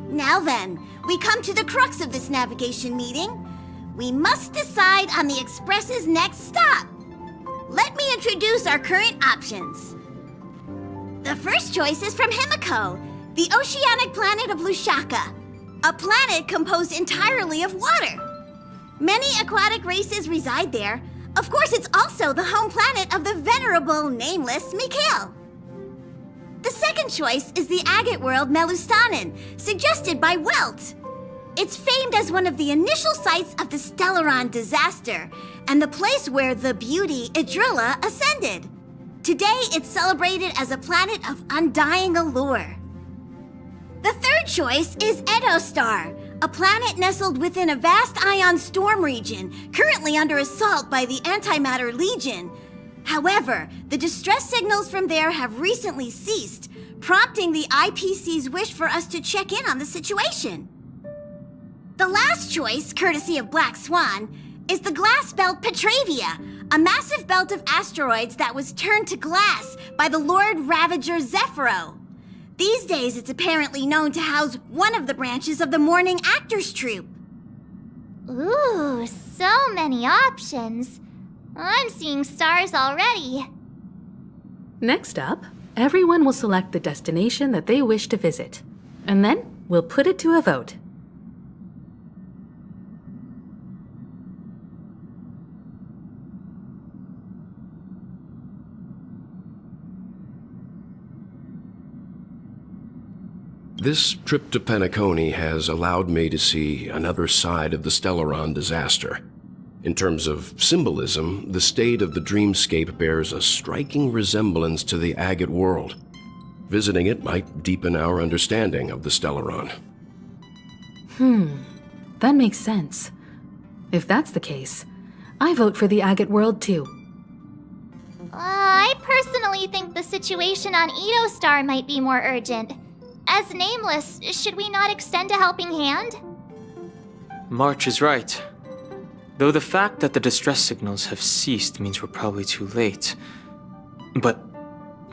Speaker 6: Now then, we come to the crux of this navigation meeting. We must decide on the Express's next stop. Let me introduce our current options. The first choice is from Himiko, the oceanic planet of Lushaka, a planet composed entirely of water. Many aquatic races reside there. Of course, it's also the home planet of the venerable, nameless Mikhail. The second choice is the agate world Melustanen, suggested by Welt. It's famed as one of the initial sites of the Stellaron disaster, and the place where the beauty Idrilla ascended. Today, it's celebrated as a planet of undying allure. The third choice is Edostar, a planet nestled within a vast ion storm region, currently under assault by the Antimatter Legion. However, the distress signals from there have recently ceased, prompting the IPC's wish for us to check in on the situation. The last choice, courtesy of Black Swan, is the glass belt Petravia, a massive belt of asteroids that was turned to glass by the Lord Ravager Zephyro. These days, it's apparently known to house one of the branches of the Morning Actors Troupe.
Speaker 9: Ooh, so many options. I'm seeing stars already.
Speaker 8: Next up, everyone will select the destination that they wish to visit, and then we'll put it to a vote.
Speaker 21: This trip to Penacony has allowed me to see another side of the Stellaron disaster. In terms of symbolism, the state of the dreamscape bears a striking resemblance to the agate world. Visiting it might deepen our understanding of the Stellaron.
Speaker 8: That makes sense. If that's the case, I vote for the agate world too.
Speaker 9: I personally think the situation on Edostar might be more urgent. As Nameless, should we not extend a helping hand?
Speaker 4: March is right. Though the fact that the distress signals have ceased means we're probably too late. But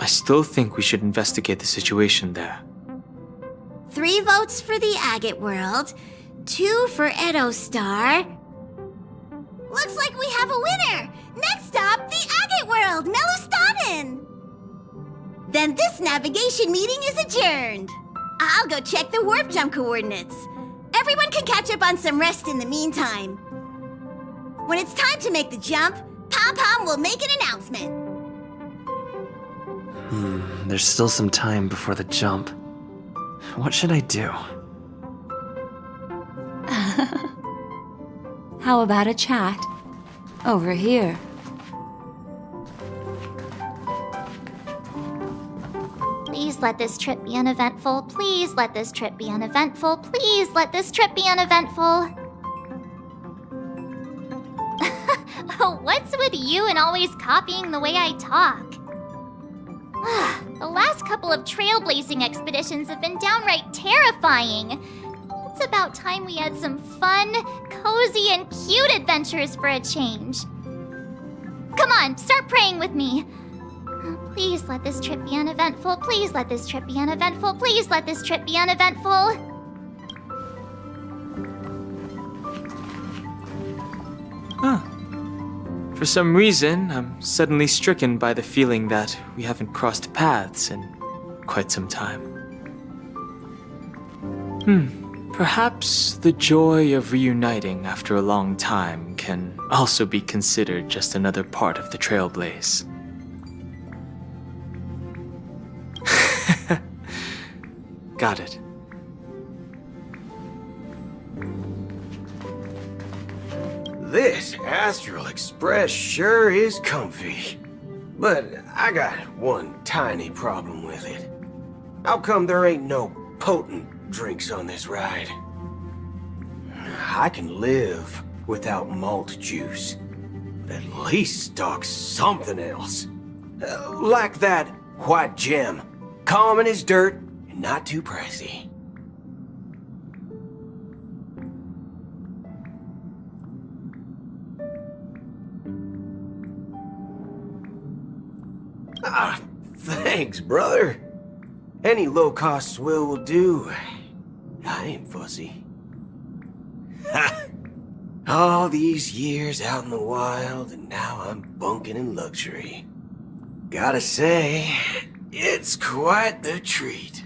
Speaker 4: I still think we should investigate the situation there.
Speaker 6: 3 votes for the agate world, 2 for Edostar. Looks like we have a winner! Next stop, the agate world, Melustanen! Then this navigation meeting is adjourned. I'll go check the warp jump coordinates. Everyone can catch up on some rest in the meantime. When it's time to make the jump, Pom-Pom will make an announcement.
Speaker 18: There's still some time before the jump. What should I do?
Speaker 3: How about a chat? Over here.
Speaker 9: Please let this trip be uneventful. Please let this trip be uneventful. Please let this trip be uneventful. What's with you and always copying the way I talk? The last couple of trailblazing expeditions have been downright terrifying. It's about time we had some fun, cozy, and cute adventures for a change. Come on, start praying with me. Please let this trip be uneventful. Please let this trip be uneventful. Please let this trip be uneventful.
Speaker 4: For some reason, I'm suddenly stricken by the feeling that we haven't crossed paths in quite some time. Perhaps the joy of reuniting after a long time can also be considered just another part of the trailblaze. Got it.
Speaker 5: This Astral Express sure is comfy. But I got one tiny problem with it. How come there ain't no potent drinks on this ride? I can live without malt juice. But at least stock something else. Like that white gem. Common as dirt and not too pricey. Ah, thanks, brother. Any low-cost swill will do. I ain't fussy. Ha! All these years out in the wild, and now I'm bunking in luxury. Gotta say, it's quite the treat.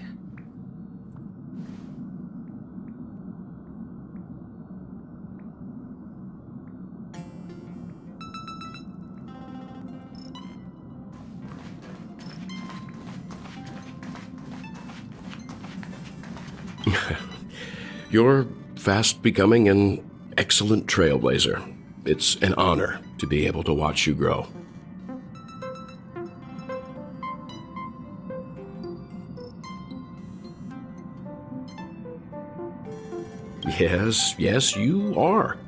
Speaker 21: You're fast becoming an excellent trailblazer. It's an honor to be able to watch you grow. Yes, you are.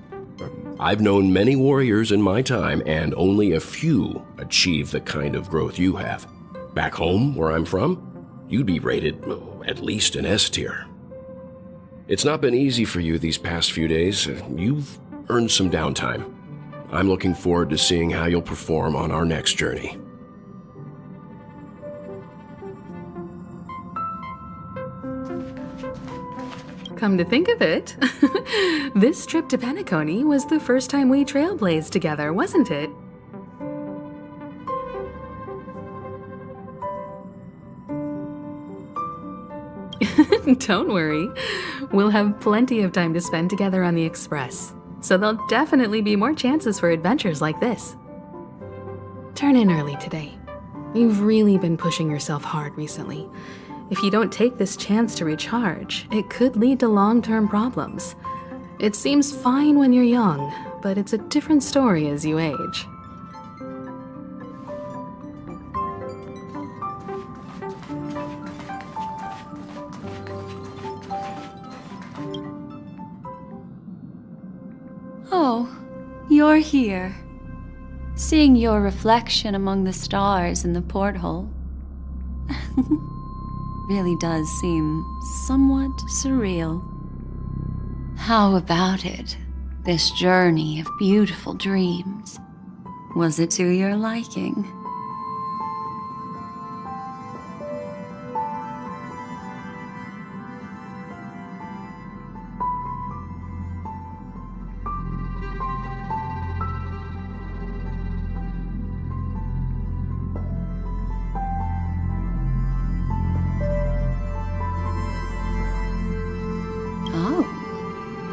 Speaker 21: I've known many warriors in my time, and only a few achieve the kind of growth you have. Back home, where I'm from, you'd be rated at least an S tier. It's not been easy for you these past few days. You've earned some downtime. I'm looking forward to seeing how you'll perform on our next journey.
Speaker 8: Come to think of it, this trip to Penacony was the first time we trailblazed together, wasn't it? Don't worry. We'll have plenty of time to spend together on the Express, so there'll definitely be more chances for adventures like this. Turn in early today. You've really been pushing yourself hard recently. If you don't take this chance to recharge, it could lead to long-term problems. It seems fine when you're young, but it's a different story as you age.
Speaker 3: Oh, you're here. Seeing your reflection among the stars in the porthole really does seem somewhat surreal. How about it, this journey of beautiful dreams? Was it to your liking?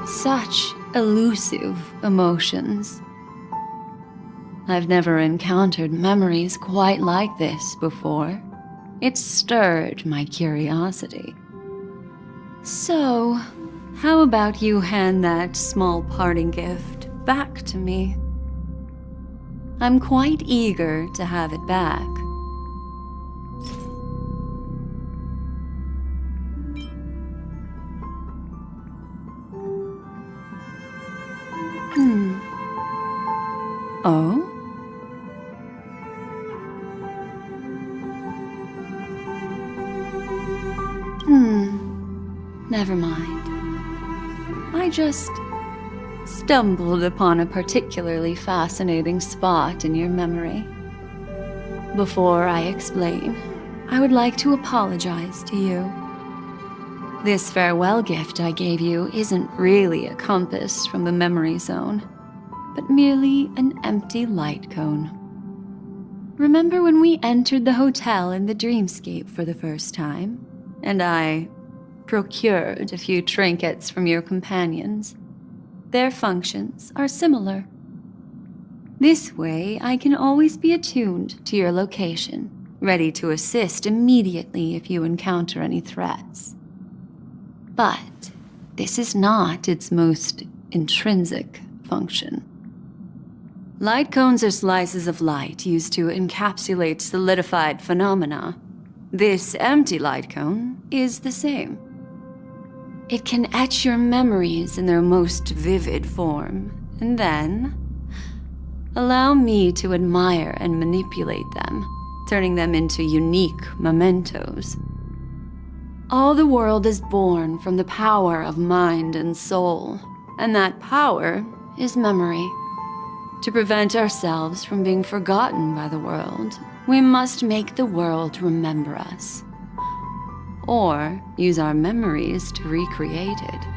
Speaker 3: Such elusive emotions. I've never encountered memories quite like this before. It stirred my curiosity. So, how about you hand that small parting gift back to me? I'm quite eager to have it back. Oh? Never mind. I just stumbled upon a particularly fascinating spot in your memory. Before I explain, I would like to apologize to you. This farewell gift I gave you isn't really a compass from the memory zone, but merely an empty light cone. Remember when we entered the hotel in the dreamscape for the first time, and I procured a few trinkets from your companions? Their functions are similar. This way, I can always be attuned to your location, ready to assist immediately if you encounter any threats. But this is not its most intrinsic function. Light cones are slices of light used to encapsulate solidified phenomena. This empty light cone is the same. It can etch your memories in their most vivid form, and then allow me to admire and manipulate them, turning them into unique mementos. All the world is born from the power of mind and soul, and that power is memory. To prevent ourselves from being forgotten by the world, we must make the world remember us, or use our memories to recreate it.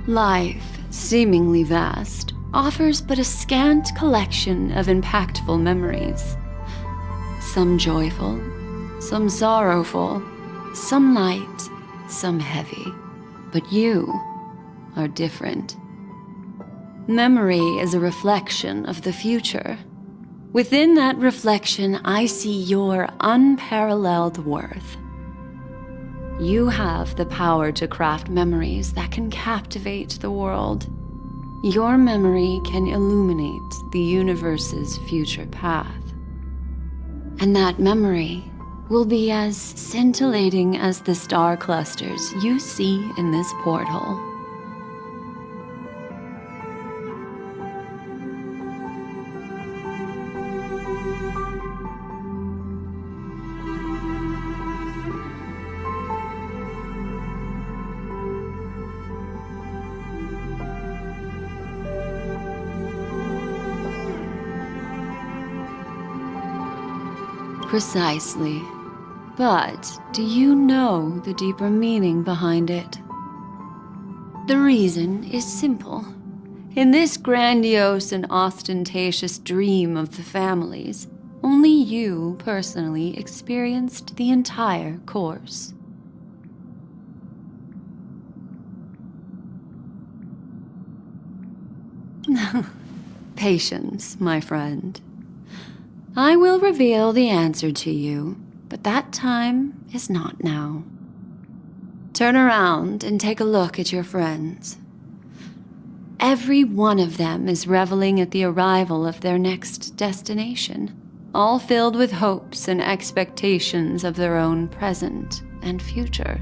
Speaker 3: Life, seemingly vast, offers but a scant collection of impactful memories. Some joyful, some sorrowful, some light, some heavy. But you are different. Memory is a reflection of the future. Within that reflection, I see your unparalleled worth. You have the power to craft memories that can captivate the world. Your memory can illuminate the universe's future path. And that memory will be as scintillating as the star clusters you see in this porthole. Precisely. But do you know the deeper meaning behind it? The reason is simple. In this grandiose and ostentatious dream of the families, only you personally experienced the entire course. Patience, my friend. I will reveal the answer to you, but that time is not now. Turn around and take a look at your friends. Every one of them is reveling at the arrival of their next destination, all filled with hopes and expectations of their own present and future.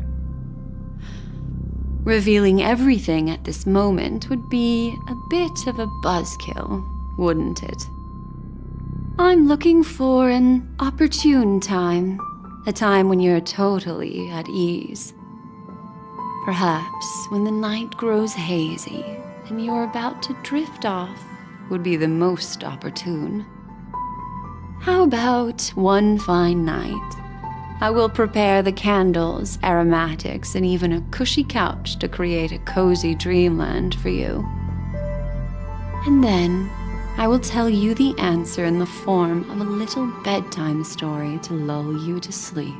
Speaker 3: Revealing everything at this moment would be a bit of a buzzkill, wouldn't it? I'm looking for an opportune time, a time when you're totally at ease. Perhaps when the night grows hazy and you're about to drift off would be the most opportune. How about one fine night? I will prepare the candles, aromatics, and even a cushy couch to create a cozy dreamland for you. And then I will tell you the answer in the form of a little bedtime story to lull you to sleep.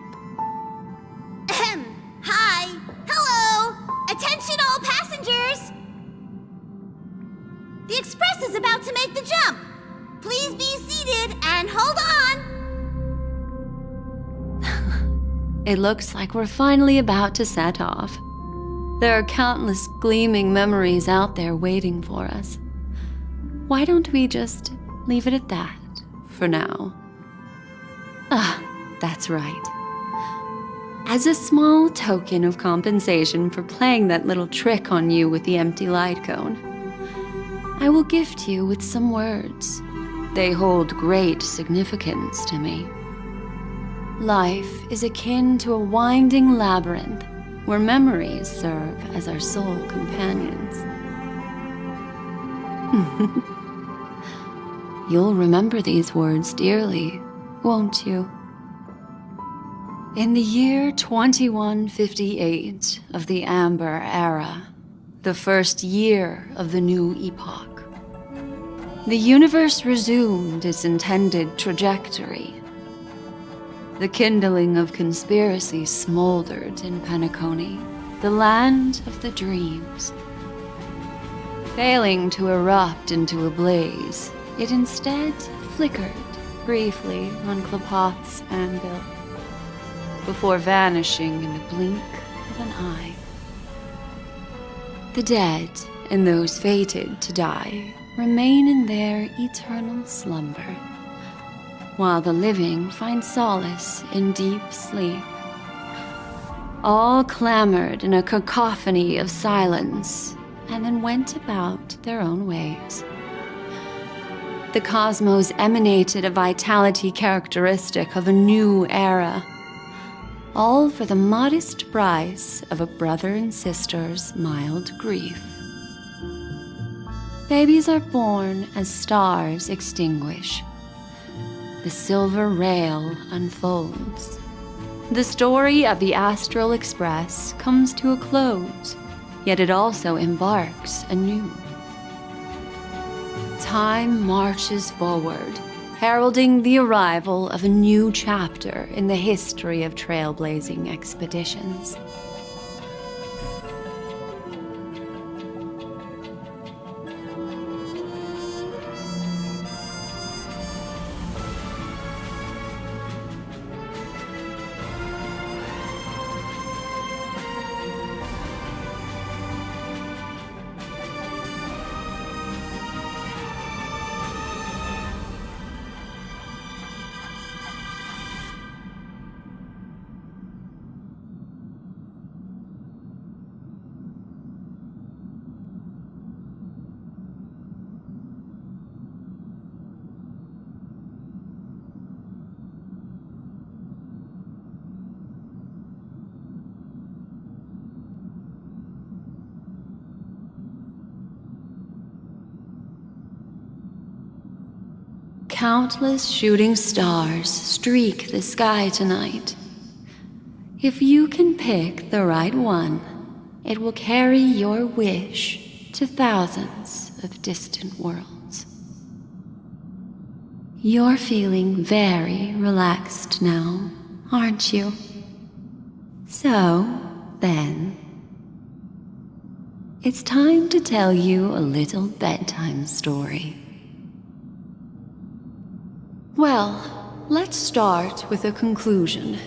Speaker 6: Hi! Hello! Attention all passengers! The express is about to make the jump. Please be seated and hold on!
Speaker 3: It looks like we're finally about to set off. There are countless gleaming memories out there waiting for us. Why don't we just leave it at that for now? That's right. As a small token of compensation for playing that little trick on you with the empty light cone, I will gift you with some words. They hold great significance to me. Life is akin to a winding labyrinth where memories serve as our soul companions. You'll remember these words dearly, won't you? In the year 2158 of the Amber Era, the first year of the new epoch, the universe resumed its intended trajectory. The kindling of conspiracy smoldered in Penacony, the land of the dreams. Failing to erupt into a blaze, it instead flickered briefly on Klapoth's anvil, before vanishing in a blink of an eye. The dead and those fated to die remain in their eternal slumber, while the living find solace in deep sleep. All clamored in a cacophony of silence, and then went about their own ways. The cosmos emanated a vitality characteristic of a new era, all for the modest price of a brother and sister's mild grief. Babies are born as stars extinguish. The silver rail unfolds. The story of the Astral Express comes to a close, yet it also embarks anew. Time marches forward, heralding the arrival of a new chapter in the history of trailblazing expeditions. Countless shooting stars streak the sky tonight. If you can pick the right one, it will carry your wish to thousands of distant worlds. You're feeling very relaxed now, aren't you? So, then, it's time to tell you a little bedtime story. Well, let's start with a conclusion.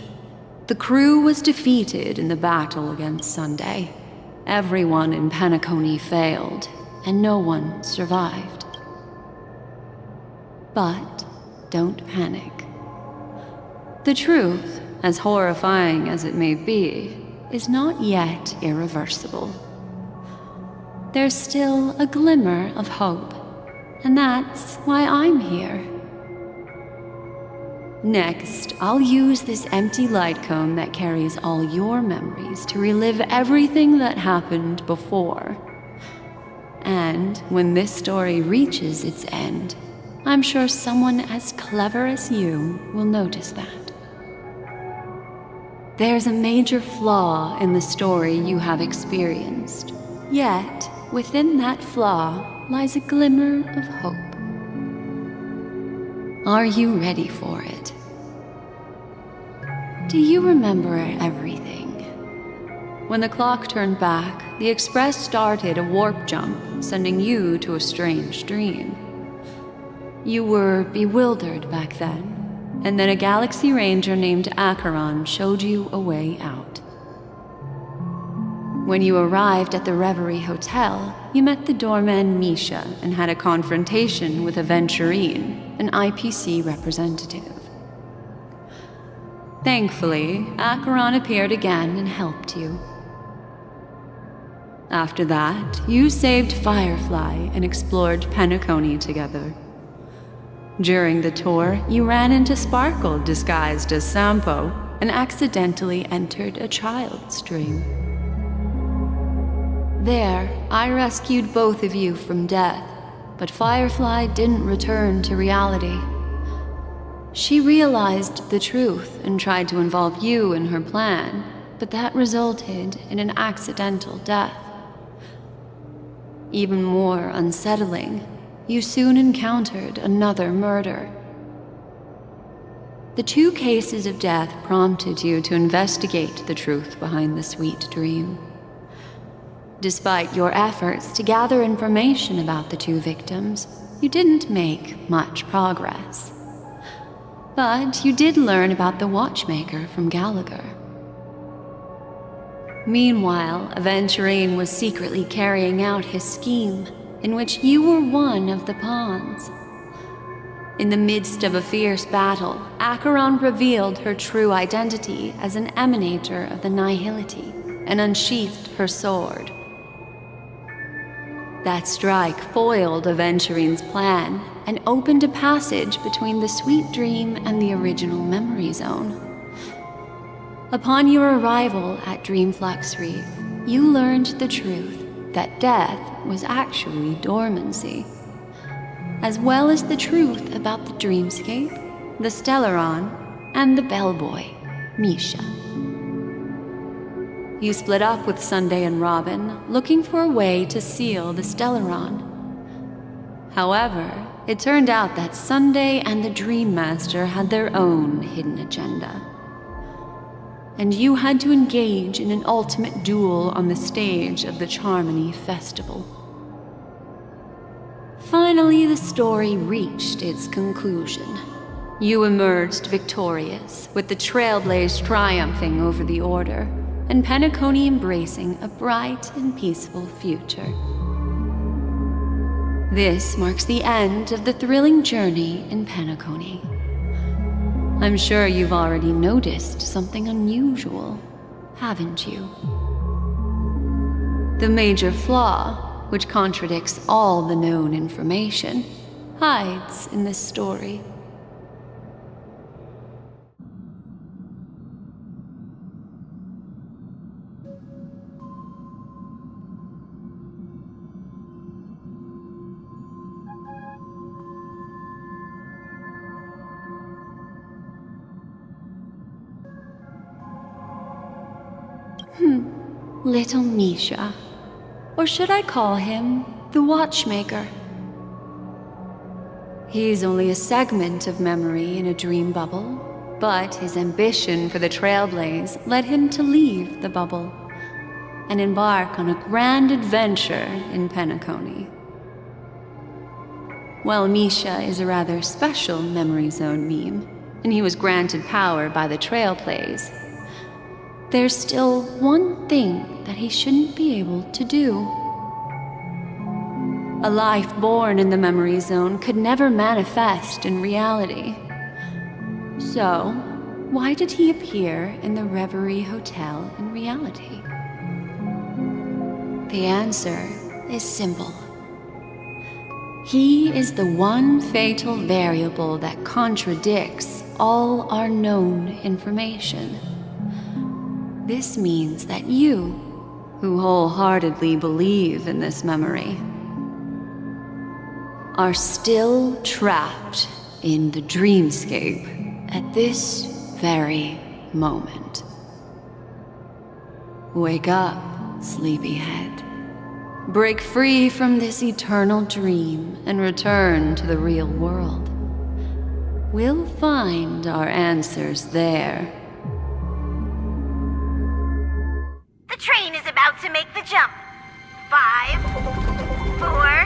Speaker 3: The crew was defeated in the battle against Sunday. Everyone in Penacony failed, and no one survived. But don't panic. The truth, as horrifying as it may be, is not yet irreversible. There's still a glimmer of hope, and that's why I'm here. Next, I'll use this empty light cone that carries all your memories to relive everything that happened before. And when this story reaches its end, I'm sure someone as clever as you will notice that. There's a major flaw in the story you have experienced, yet within that flaw lies a glimmer of hope. Are you ready for it? Do you remember everything? When the clock turned back, the Express started a warp jump, sending you to a strange dream. You were bewildered back then, and then a Galaxy Ranger named Acheron showed you a way out. When you arrived at the Reverie Hotel, you met the doorman Misha and had a confrontation with Aventurine, an IPC representative. Thankfully, Acheron appeared again and helped you. After that, you saved Firefly and explored Penacony together. During the tour, you ran into Sparkle disguised as Sampo and accidentally entered a child's dream. There, I rescued both of you from death, but Firefly didn't return to reality. She realized the truth and tried to involve you in her plan, but that resulted in an accidental death. Even more unsettling, you soon encountered another murder. The 2 cases of death prompted you to investigate the truth behind the sweet dream. Despite your efforts to gather information about the 2 victims, you didn't make much progress. But you did learn about the watchmaker from Gallagher. Meanwhile, Aventurine was secretly carrying out his scheme, in which you were one of the pawns. In the midst of a fierce battle, Acheron revealed her true identity as an emanator of the nihility and unsheathed her sword. That strike foiled Aventurine's plan and opened a passage between the sweet dream and the original memory zone. Upon your arrival at Dreamflux Reef, you learned the truth that death was actually dormancy, as well as the truth about the dreamscape, the Stellaron, and the bellboy, Misha. You split up with Sunday and Robin, looking for a way to seal the Stellaron. However, it turned out that Sunday and the Dream Master had their own hidden agenda. And you had to engage in an ultimate duel on the stage of the Charmony Festival. Finally, the story reached its conclusion. You emerged victorious, with the Trailblaze triumphing over the Order, and Penacony embracing a bright and peaceful future. This marks the end of the thrilling journey in Penacony. I'm sure you've already noticed something unusual, haven't you? The major flaw, which contradicts all the known information, hides in this story. Little Misha. Or should I call him the Watchmaker? He's only a segment of memory in a dream bubble, but his ambition for the Trailblaze led him to leave the bubble and embark on a grand adventure in Penacony. While Misha is a rather special memory zone meme, and he was granted power by the Trailblaze, there's still one thing that he shouldn't be able to do. A life born in the memory zone could never manifest in reality. So, why did he appear in the Reverie Hotel in reality? The answer is simple. He is the one fatal variable that contradicts all our known information. This means that you, who wholeheartedly believe in this memory, are still trapped in the dreamscape at this very moment. Wake up, sleepyhead. Break free from this eternal dream and return to the real world. We'll find our answers there.
Speaker 6: The train is about to make the jump. 5, 4,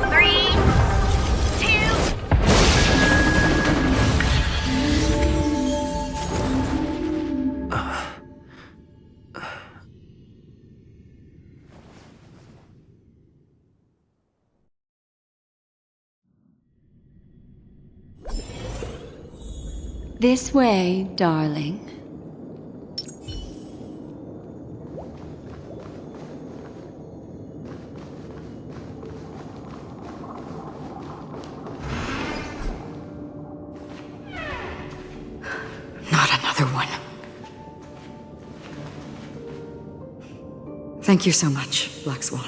Speaker 6: 3, 2...
Speaker 3: This way, darling.
Speaker 7: Thank you so much, Black Swan.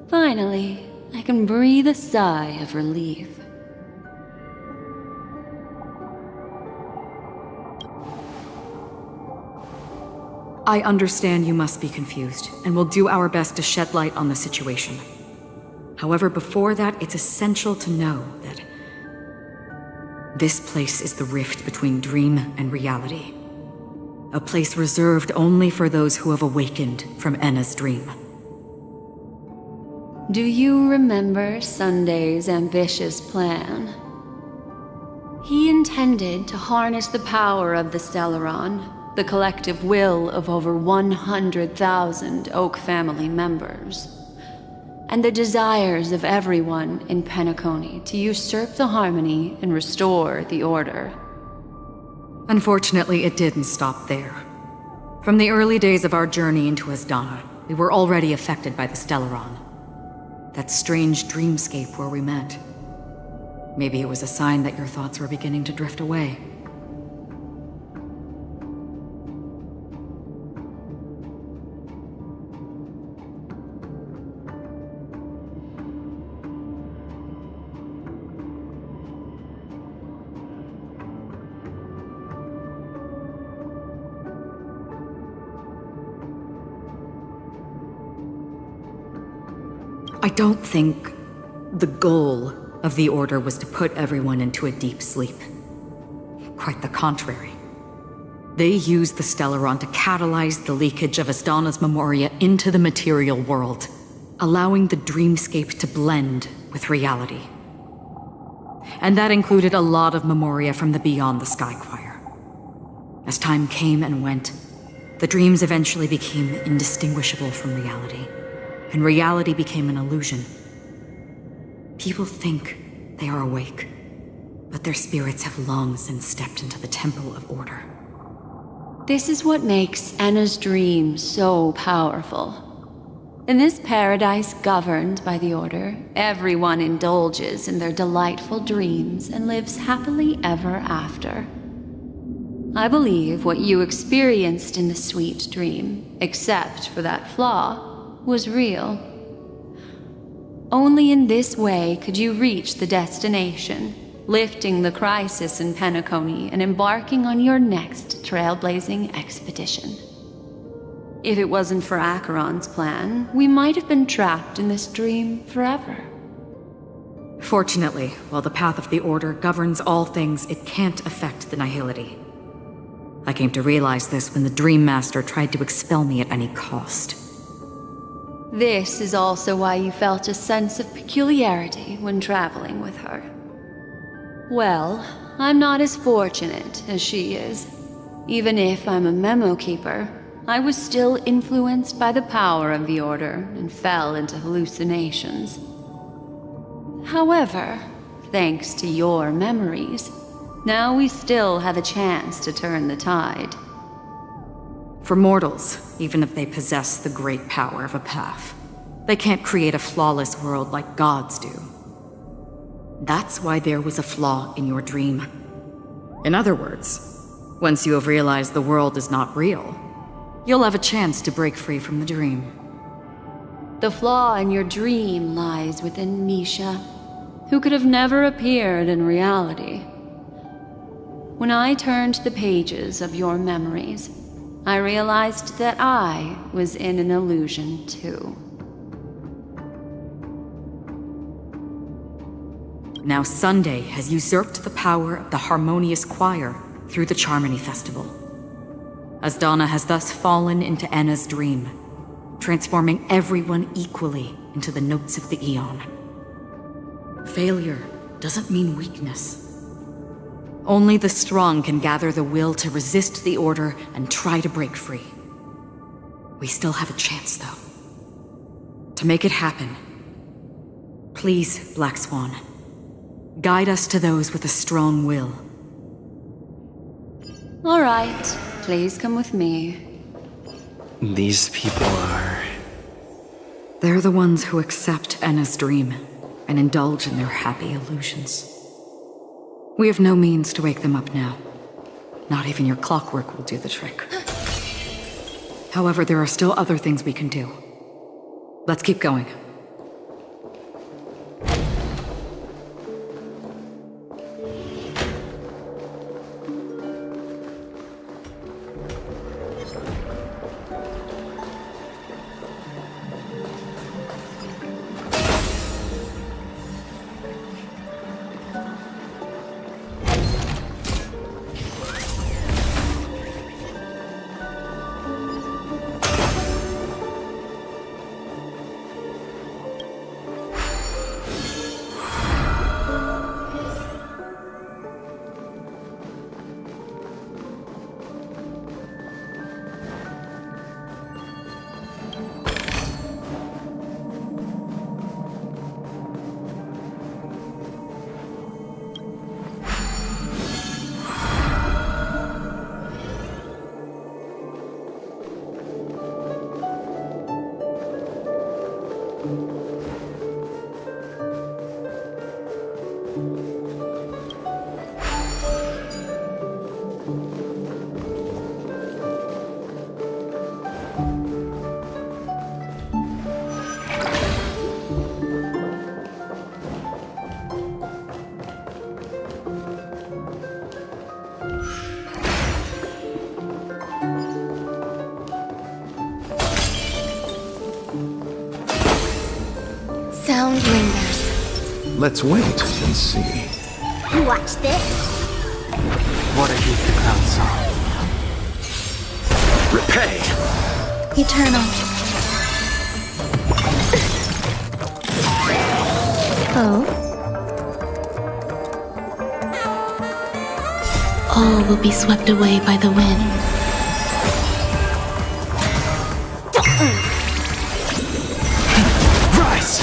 Speaker 3: Finally, I can breathe a sigh of relief.
Speaker 7: I understand you must be confused, and will do our best to shed light on the situation. However, before that, it's essential to know that this place is the rift between dream and reality. A place reserved only for those who have awakened from Enna's dream.
Speaker 3: Do you remember Sunday's ambitious plan? He intended to harness the power of the Stellaron, the collective will of over 100,000 Oak family members, and the desires of everyone in Penacony to usurp the harmony and restore the order.
Speaker 7: Unfortunately, it didn't stop there. From the early days of our journey into Asdana, we were already affected by the Stellaron. That strange dreamscape where we met. Maybe it was a sign that your thoughts were beginning to drift away. I don't think the goal of the Order was to put everyone into a deep sleep. Quite the contrary. They used the Stellaron to catalyze the leakage of Asdana's memoria into the material world, allowing the dreamscape to blend with reality. And that included a lot of memoria from the Beyond the Sky Choir. As time came and went, the dreams eventually became indistinguishable from reality, and reality became an illusion. People think they are awake, but their spirits have long since stepped into the Temple of Order.
Speaker 3: This is what makes Anna's dream so powerful. In this paradise governed by the Order, everyone indulges in their delightful dreams and lives happily ever after. I believe what you experienced in the sweet dream, except for that flaw, was real. Only in this way could you reach the destination, lifting the crisis in Penacony and embarking on your next trailblazing expedition. If it wasn't for Acheron's plan, we might have been trapped in this dream forever.
Speaker 7: Fortunately, while the path of the Order governs all things, it can't affect the Nihility. I came to realize this when the Dream Master tried to expel me at any cost.
Speaker 3: This is also why you felt a sense of peculiarity when traveling with her. Well, I'm not as fortunate as she is. Even if I'm a memo keeper, I was still influenced by the power of the Order and fell into hallucinations. However, thanks to your memories, now we still have a chance to turn the tide.
Speaker 7: For mortals, even if they possess the great power of a path, they can't create a flawless world like gods do. That's why there was a flaw in your dream. In other words, once you have realized the world is not real, you'll have a chance to break free from the dream.
Speaker 3: The flaw in your dream lies within Misha, who could have never appeared in reality. When I turned the pages of your memories, I realized that I was in an illusion too.
Speaker 7: Now Sunday has usurped the power of the Harmonious Choir through the Charmony Festival. Asdana has thus fallen into Anna's dream, transforming everyone equally into the notes of the Aeon. Failure doesn't mean weakness. Only the strong can gather the will to resist the Order and try to break free. We still have a chance, though. To make it happen, please, Black Swan, guide us to those with a strong will.
Speaker 3: All right, please come with me.
Speaker 18: These people are...
Speaker 7: They're the ones who accept Anna's dream and indulge in their happy illusions. We have no means to wake them up now. Not even your clockwork will do the trick. However, there are still other things we can do. Let's keep going.
Speaker 6: Sound lingers.
Speaker 14: Let's wait and see.
Speaker 6: Watch this.
Speaker 2: What a gift the crowd saw.
Speaker 17: Repay!
Speaker 6: Eternal. Oh. All will be swept away by the wind.
Speaker 17: Rise!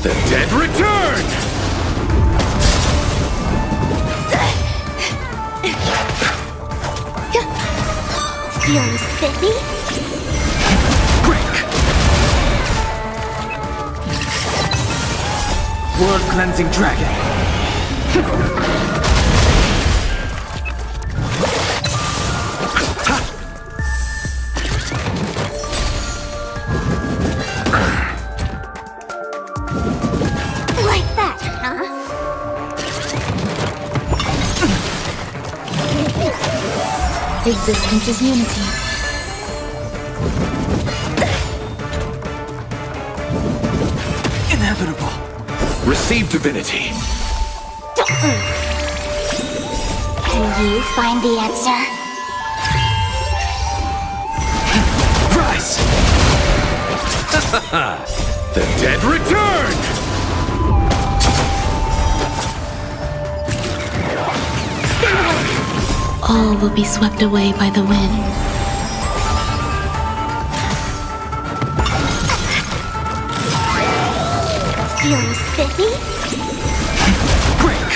Speaker 17: The dead return!
Speaker 6: Feeling spiffy?
Speaker 17: Break!
Speaker 2: World cleansing dragon.
Speaker 6: Like that, huh? Existence is unity.
Speaker 2: Inevitable.
Speaker 17: Receive divinity.
Speaker 6: Can you find the answer?
Speaker 17: Rise! The dead return!
Speaker 6: All will be swept away by the wind. Feeling spiffy?
Speaker 17: Break!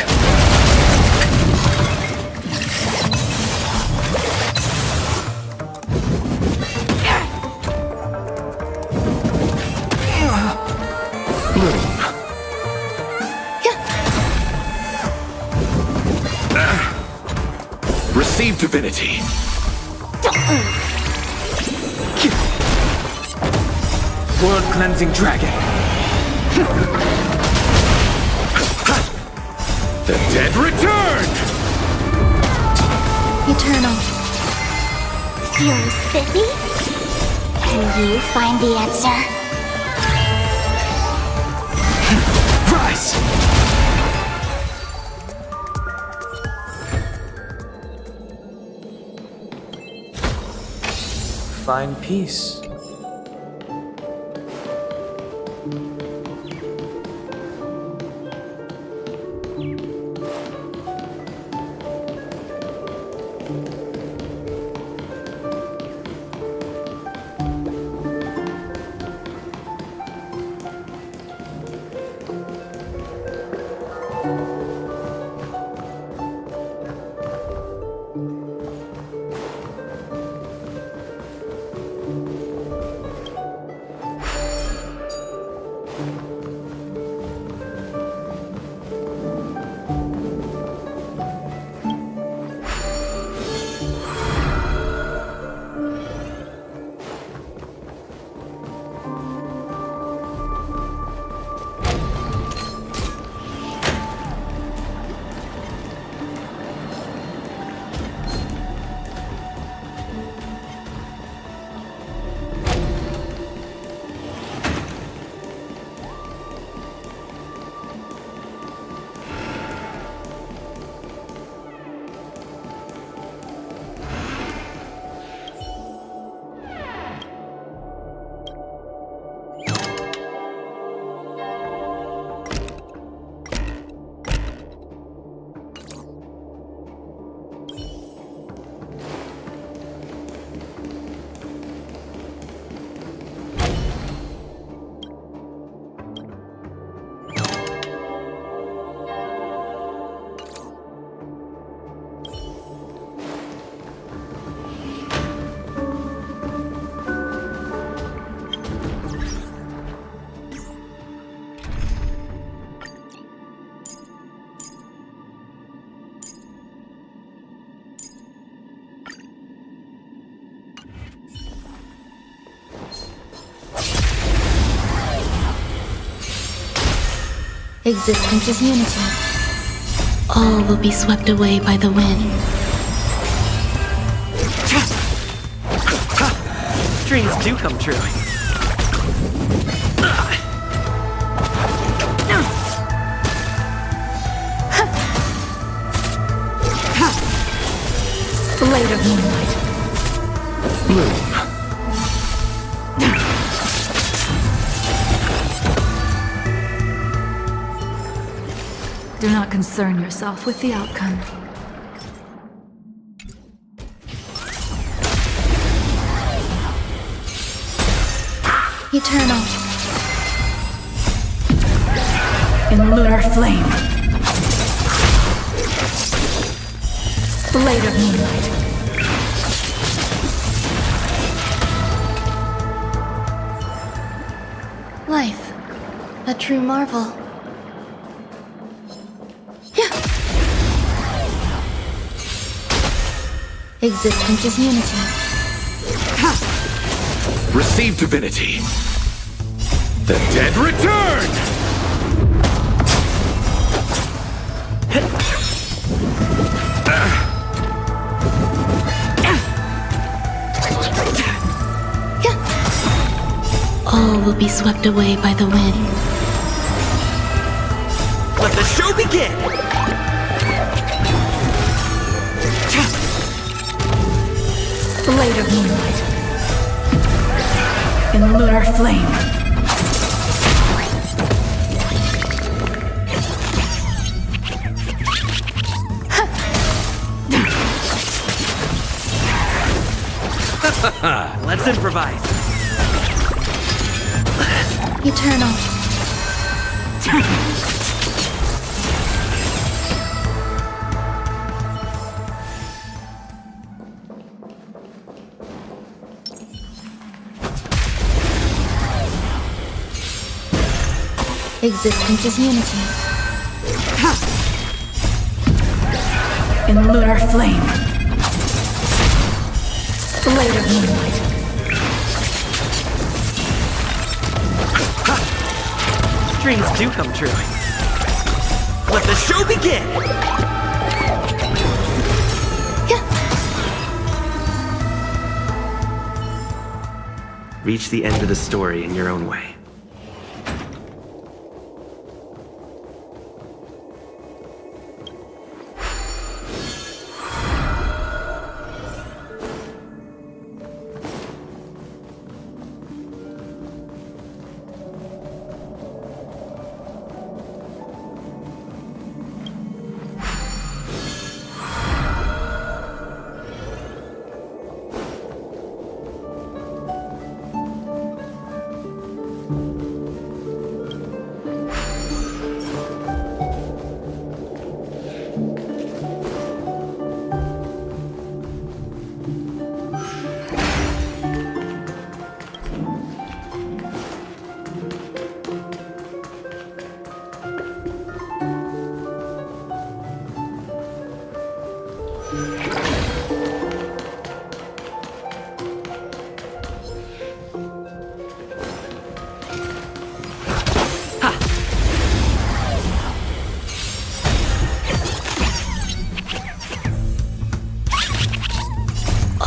Speaker 17: Bloom. Receive divinity.
Speaker 2: World cleansing dragon.
Speaker 17: The dead return!
Speaker 6: Eternal. Feeling spiffy? Can you find the answer?
Speaker 17: Rise!
Speaker 4: Find peace.
Speaker 8: Existence is unity. All will be swept away by the wind.
Speaker 18: Dreams do come true.
Speaker 8: Blade of moonlight.
Speaker 21: Bloom.
Speaker 7: Do not concern yourself with the outcome.
Speaker 8: Eternal.
Speaker 7: In lunar flame. Blade of moonlight.
Speaker 8: Life. A true marvel. Existence is unity.
Speaker 14: Receive divinity. The dead return!
Speaker 8: All will be swept away by the wind.
Speaker 18: Let the show begin!
Speaker 7: Blade of moonlight. In lunar flame.
Speaker 18: Let's improvise.
Speaker 8: Eternal. Existence is unity.
Speaker 7: In lunar flame. Blade of moonlight.
Speaker 18: Dreams do come true. Let the show begin! Reach the end of the story in your own way.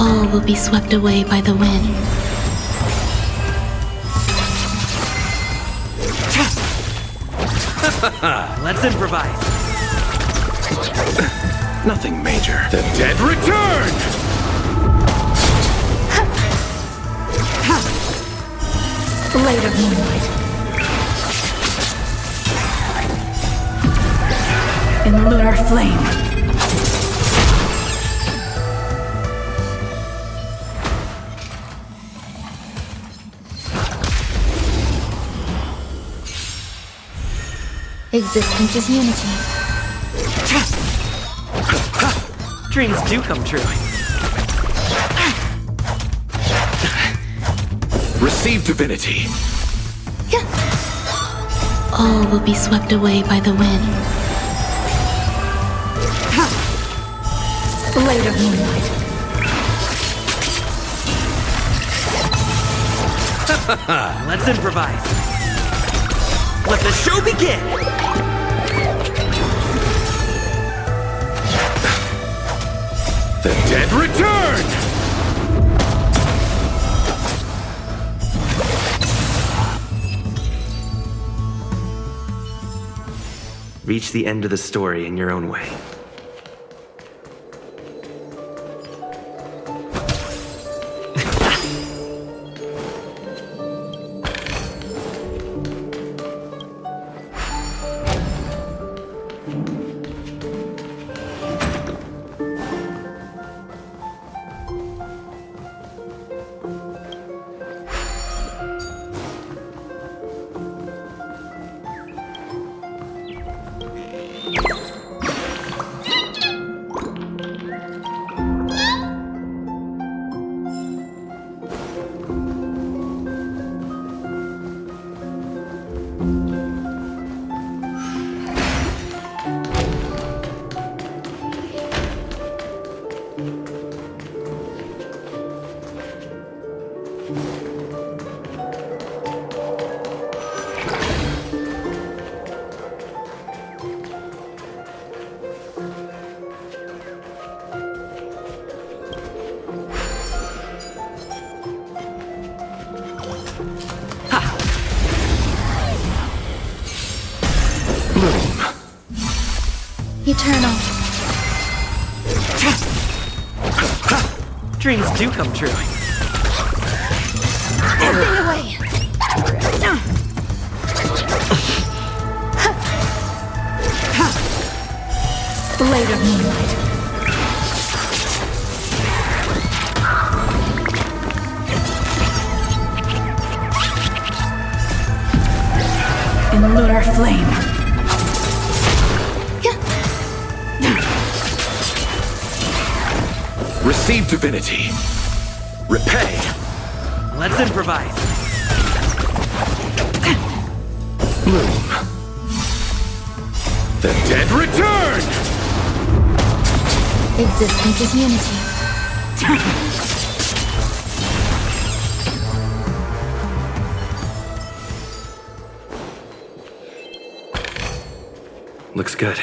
Speaker 8: All will be swept away by the wind.
Speaker 18: Let's improvise.
Speaker 14: Nothing major. The dead return!
Speaker 7: Blade of moonlight. In lunar flame.
Speaker 8: Existence is unity.
Speaker 18: Dreams do come true.
Speaker 14: Receive divinity.
Speaker 8: All will be swept away by the wind.
Speaker 7: Blade of moonlight.
Speaker 18: Let's improvise. Let the show begin!
Speaker 14: The dead return!
Speaker 18: Reach the end of the story in your own way.
Speaker 6: Eternal.
Speaker 18: Dreams do come true.
Speaker 6: Stay away. Blade of moonlight. In lunar flame.
Speaker 14: Receive divinity. Repay.
Speaker 18: Let's improvise.
Speaker 14: Bloom. The dead return!
Speaker 6: Existence is unity.
Speaker 18: Looks good.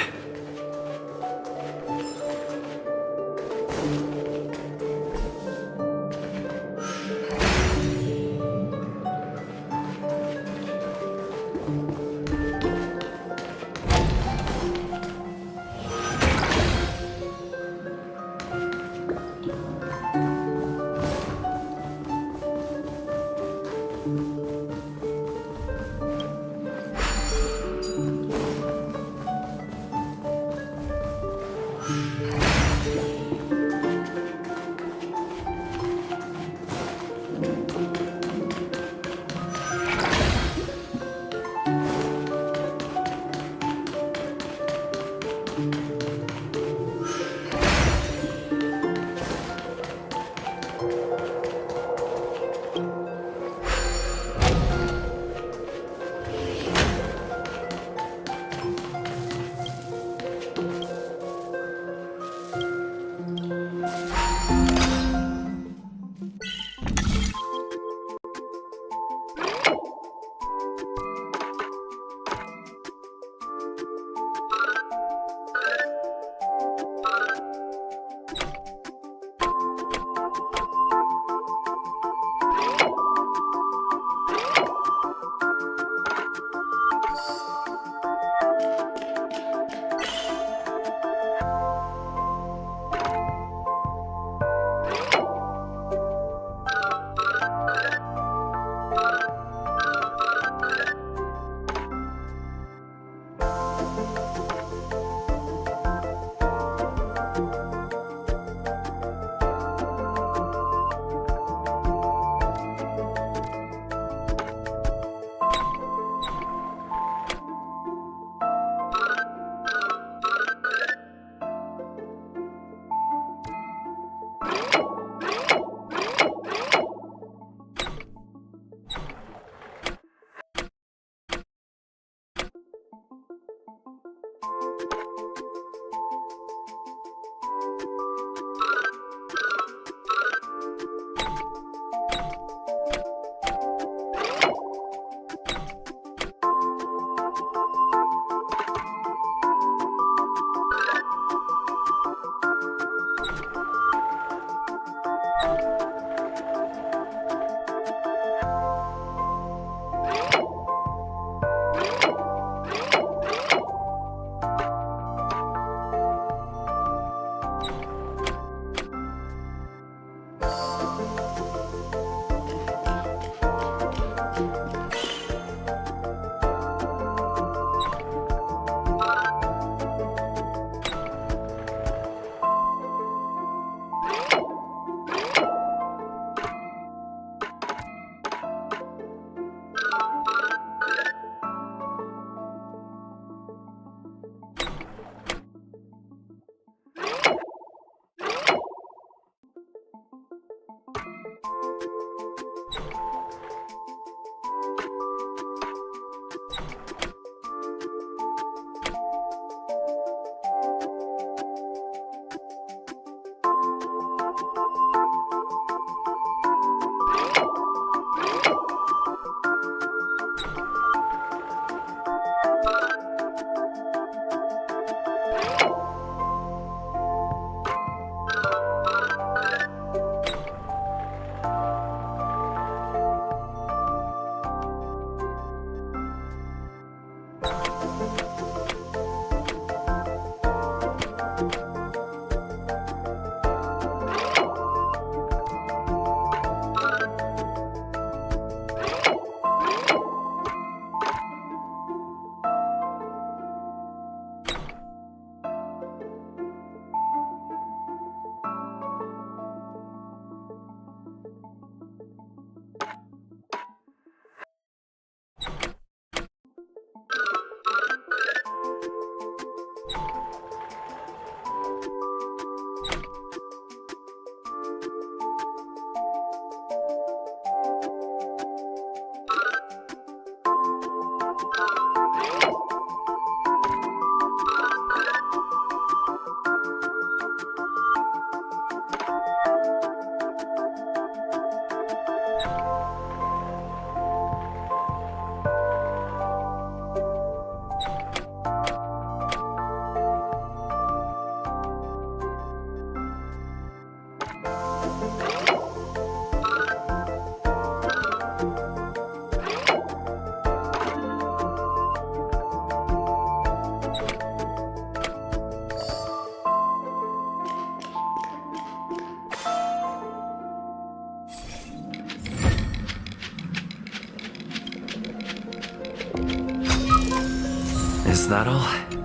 Speaker 18: Is that all?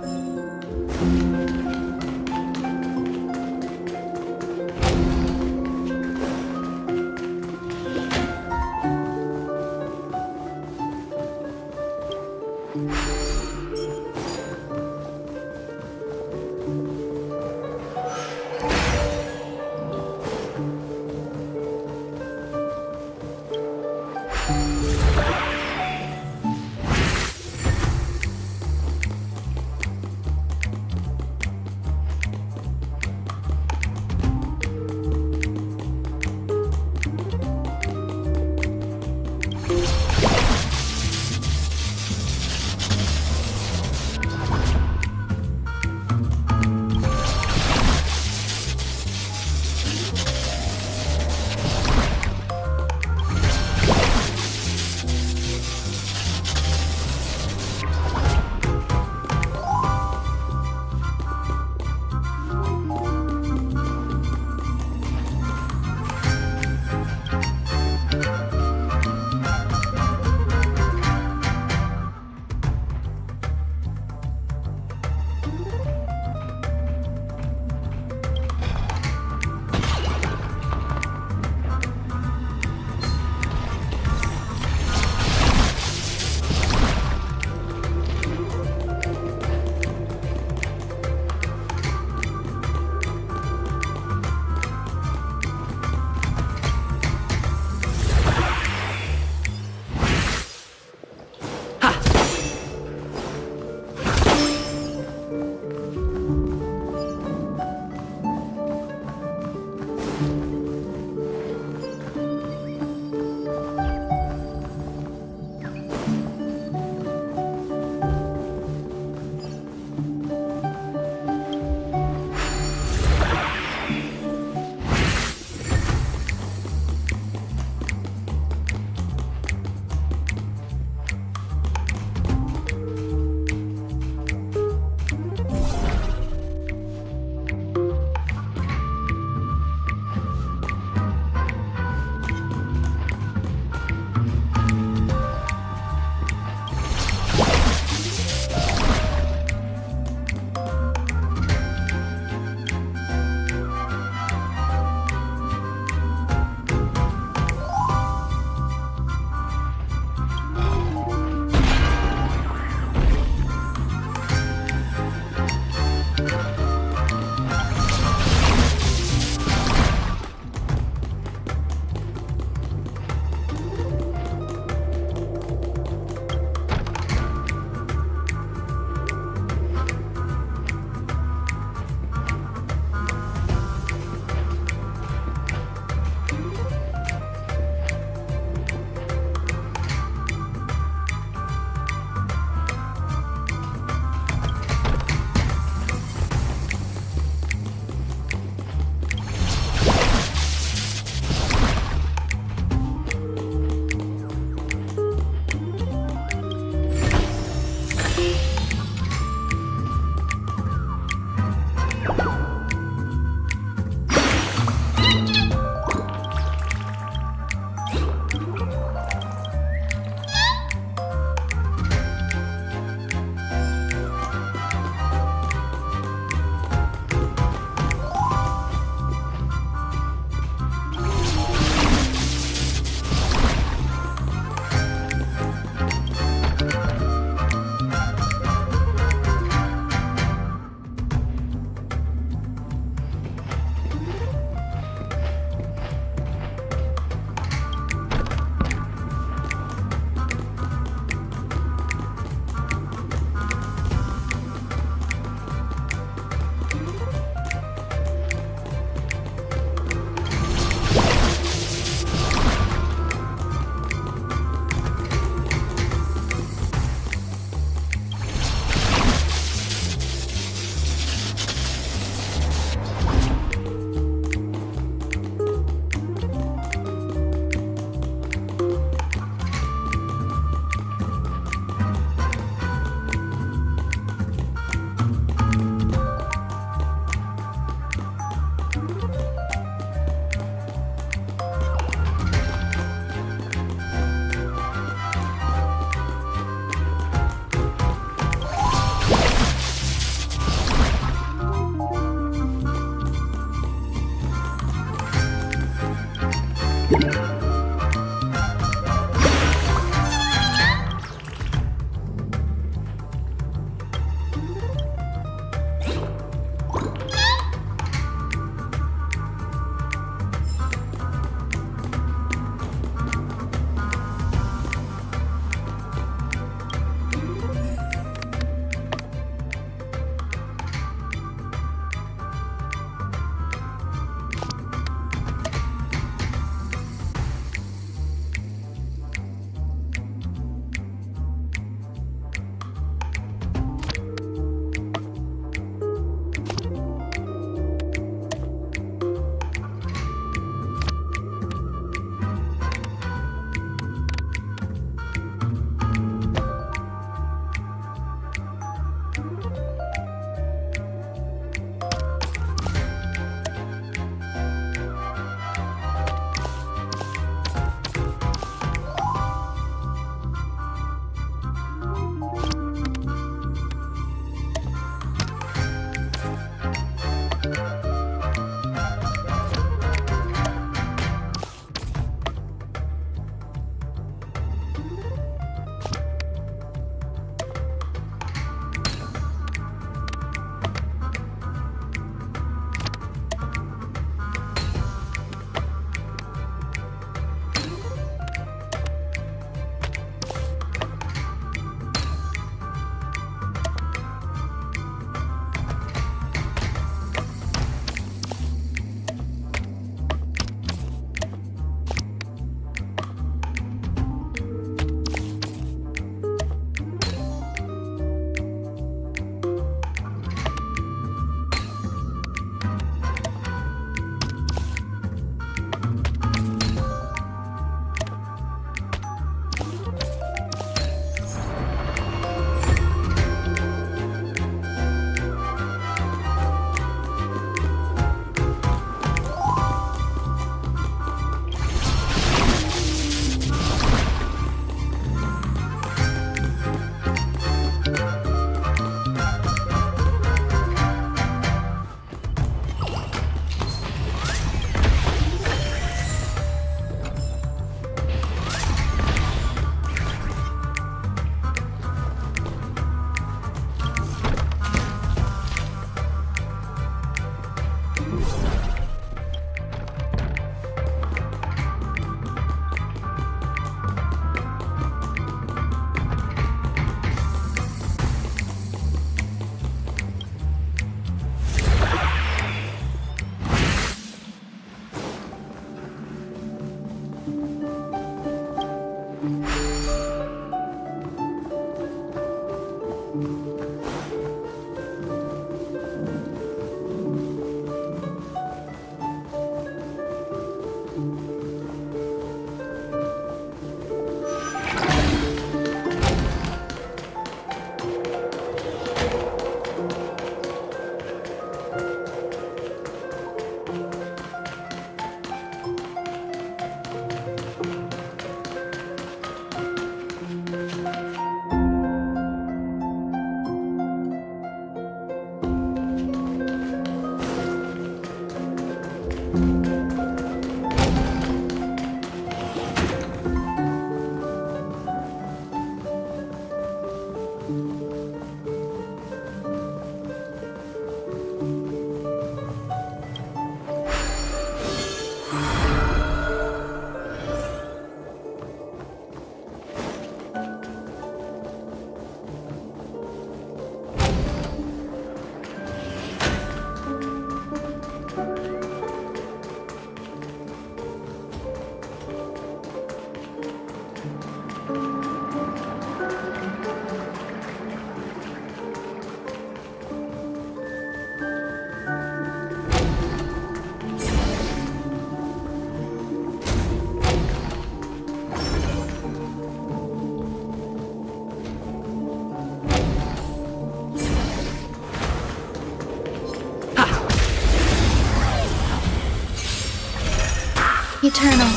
Speaker 10: Eternal.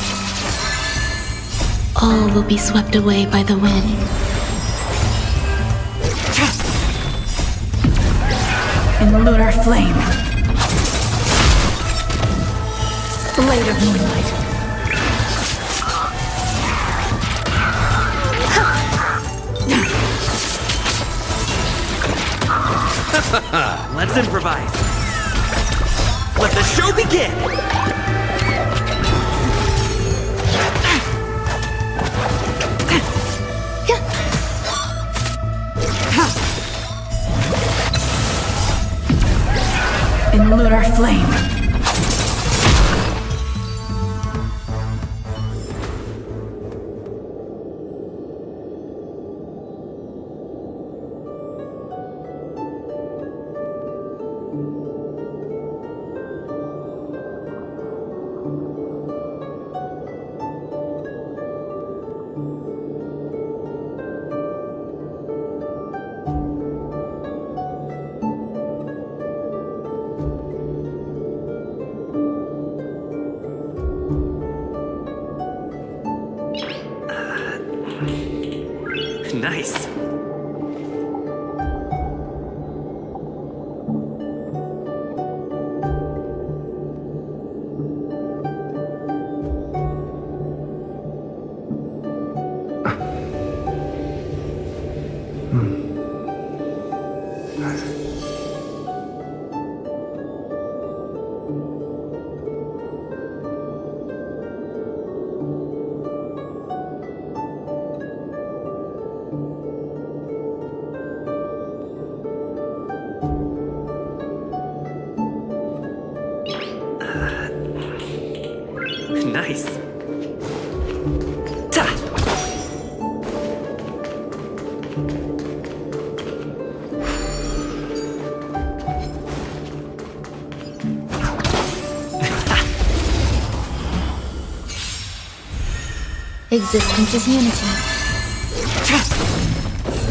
Speaker 10: All will be swept away by the wind.
Speaker 12: In the lunar flame. Blade of moonlight.
Speaker 1: Let's improvise. Let the show begin!
Speaker 12: In lunar flame.
Speaker 1: Nice. Nice. Ta!
Speaker 10: Existence is unity.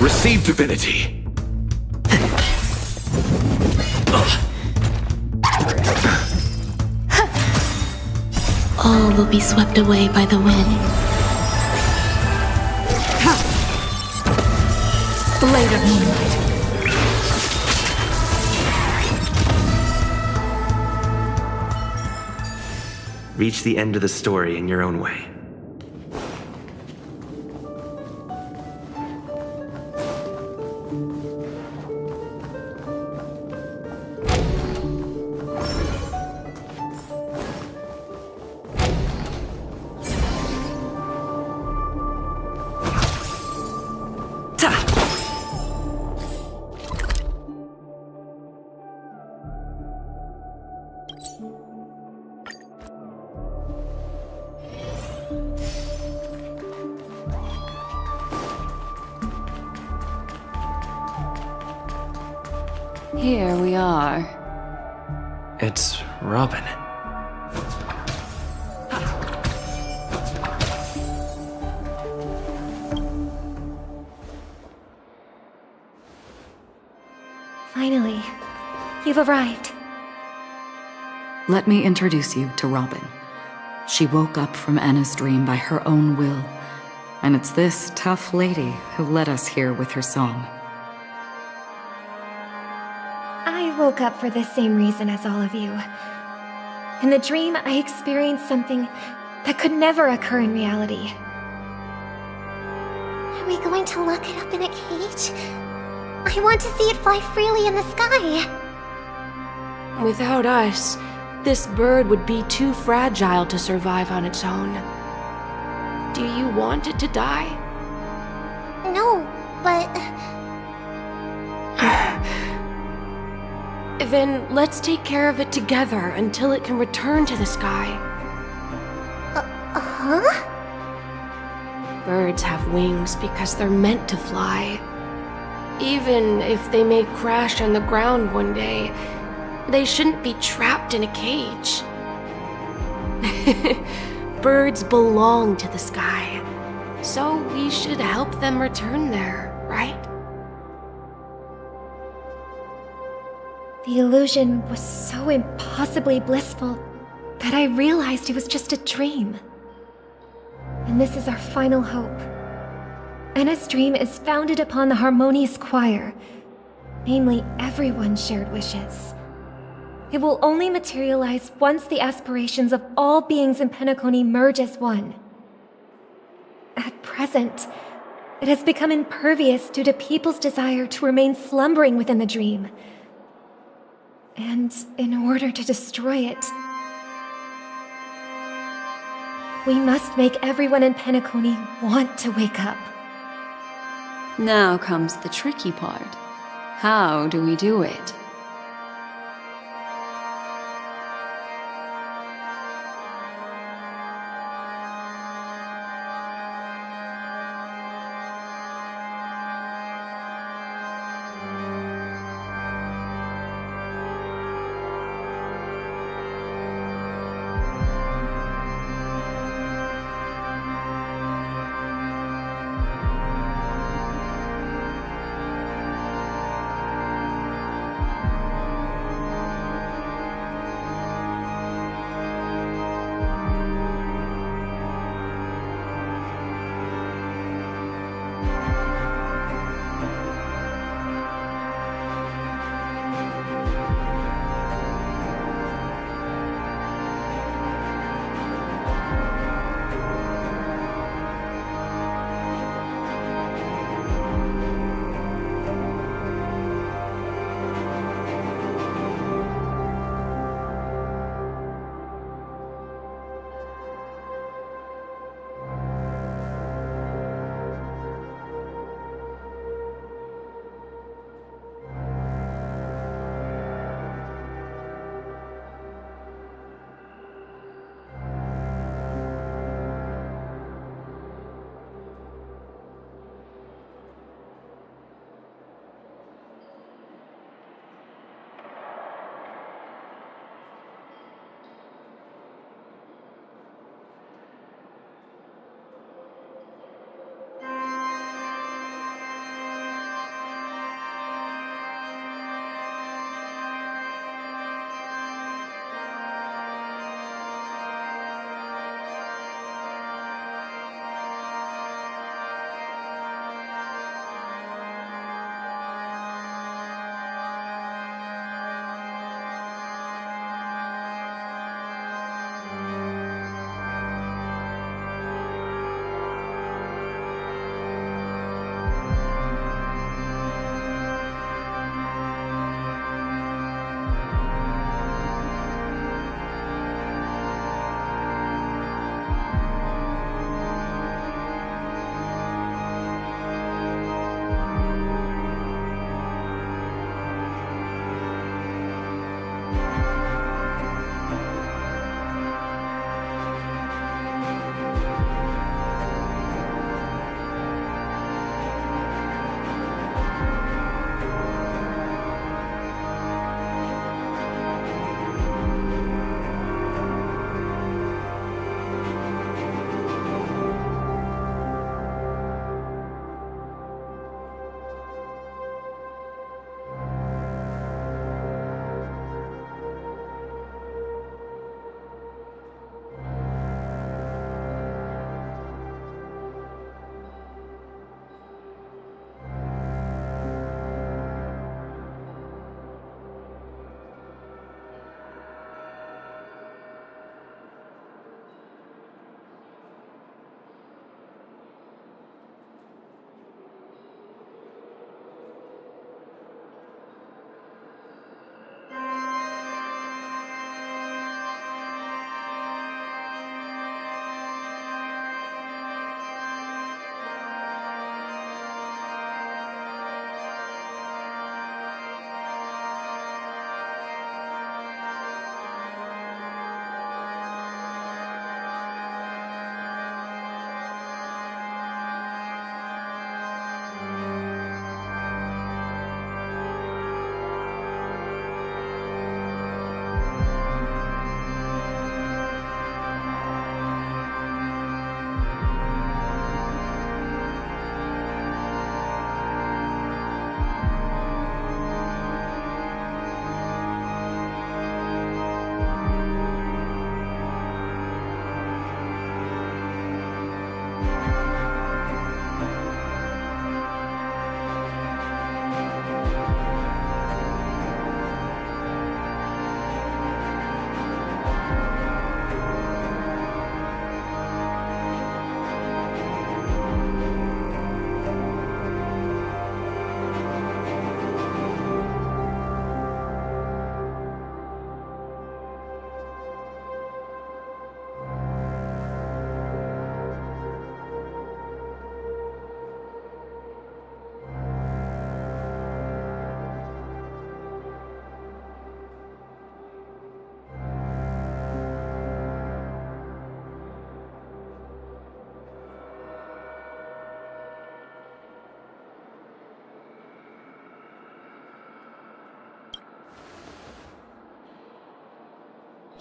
Speaker 17: Receive divinity.
Speaker 10: All will be swept away by the wind.
Speaker 12: Blade of moonlight.
Speaker 18: Reach the end of the story in your own way.
Speaker 3: Here we are.
Speaker 18: It's Robin.
Speaker 11: Finally, you've arrived.
Speaker 7: Let me introduce you to Robin. She woke up from Anna's dream by her own will, and it's this tough lady who led us here with her song.
Speaker 11: I woke up for the same reason as all of you. In the dream, I experienced something that could never occur in reality.
Speaker 9: Are we going to lock it up in a cage? I want to see it fly freely in the sky.
Speaker 13: Without us, this bird would be too fragile to survive on its own. Do you want it to die?
Speaker 9: No, but...
Speaker 13: Then let's take care of it together until it can return to the sky.
Speaker 9: Huh?
Speaker 13: Birds have wings because they're meant to fly. Even if they may crash on the ground one day, they shouldn't be trapped in a cage. Birds belong to the sky, so we should help them return there, right?
Speaker 11: The illusion was so impossibly blissful that I realized it was just a dream. And this is our final hope. Anna's dream is founded upon the harmonious choir, namely everyone's shared wishes. It will only materialize once the aspirations of all beings in Penacony merge as one. At present, it has become impervious due to people's desire to remain slumbering within the dream, And in order to destroy it, we must make everyone in Penacony want to wake up.
Speaker 3: Now comes the tricky part. How do we do it?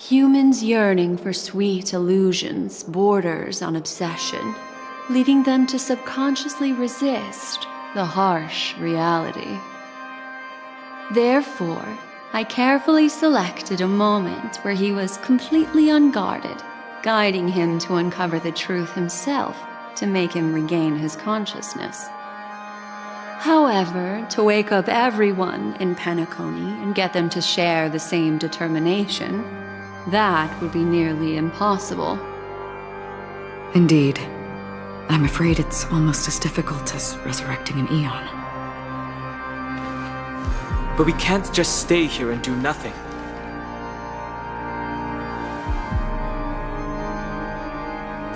Speaker 3: Humans yearning for sweet illusions borders on obsession, leading them to subconsciously resist the harsh reality. Therefore, I carefully selected a moment where he was completely unguarded, guiding him to uncover the truth himself to make him regain his consciousness. However, to wake up everyone in Penacony and get them to share the same determination, that would be nearly impossible.
Speaker 7: Indeed. I'm afraid it's almost as difficult as resurrecting an Eon.
Speaker 4: But we can't just stay here and do nothing.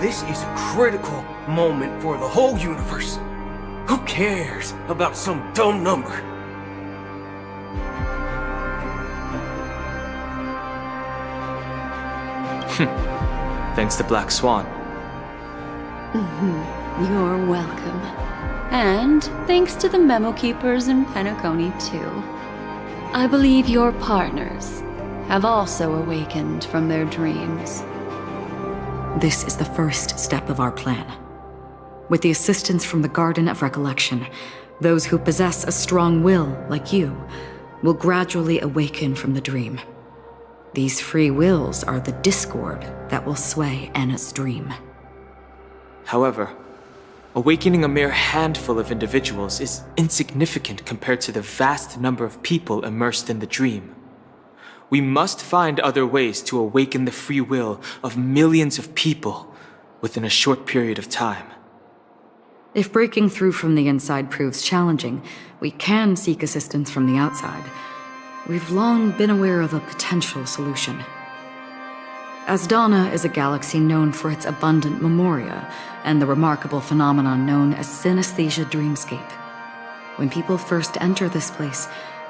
Speaker 5: This is a critical moment for the whole universe. Who cares about some dumb number?
Speaker 4: Thanks to Black Swan.
Speaker 3: You're welcome. And thanks to the memo keepers in Penacony, too. I believe your partners have also awakened from their dreams.
Speaker 7: This is the first step of our plan. With the assistance from the Garden of Recollection, those who possess a strong will, like you, will gradually awaken from the dream. These free wills are the discord that will sway Anna's dream.
Speaker 4: However, awakening a mere handful of individuals is insignificant compared to the vast number of people immersed in the dream. We must find other ways to awaken the free will of millions of people within a short period of time.
Speaker 7: If breaking through from the inside proves challenging, we can seek assistance from the outside. We've long been aware of a potential solution. Asdana is a galaxy known for its abundant memoria and the remarkable phenomenon known as synesthesia dreamscape. When people first enter this place,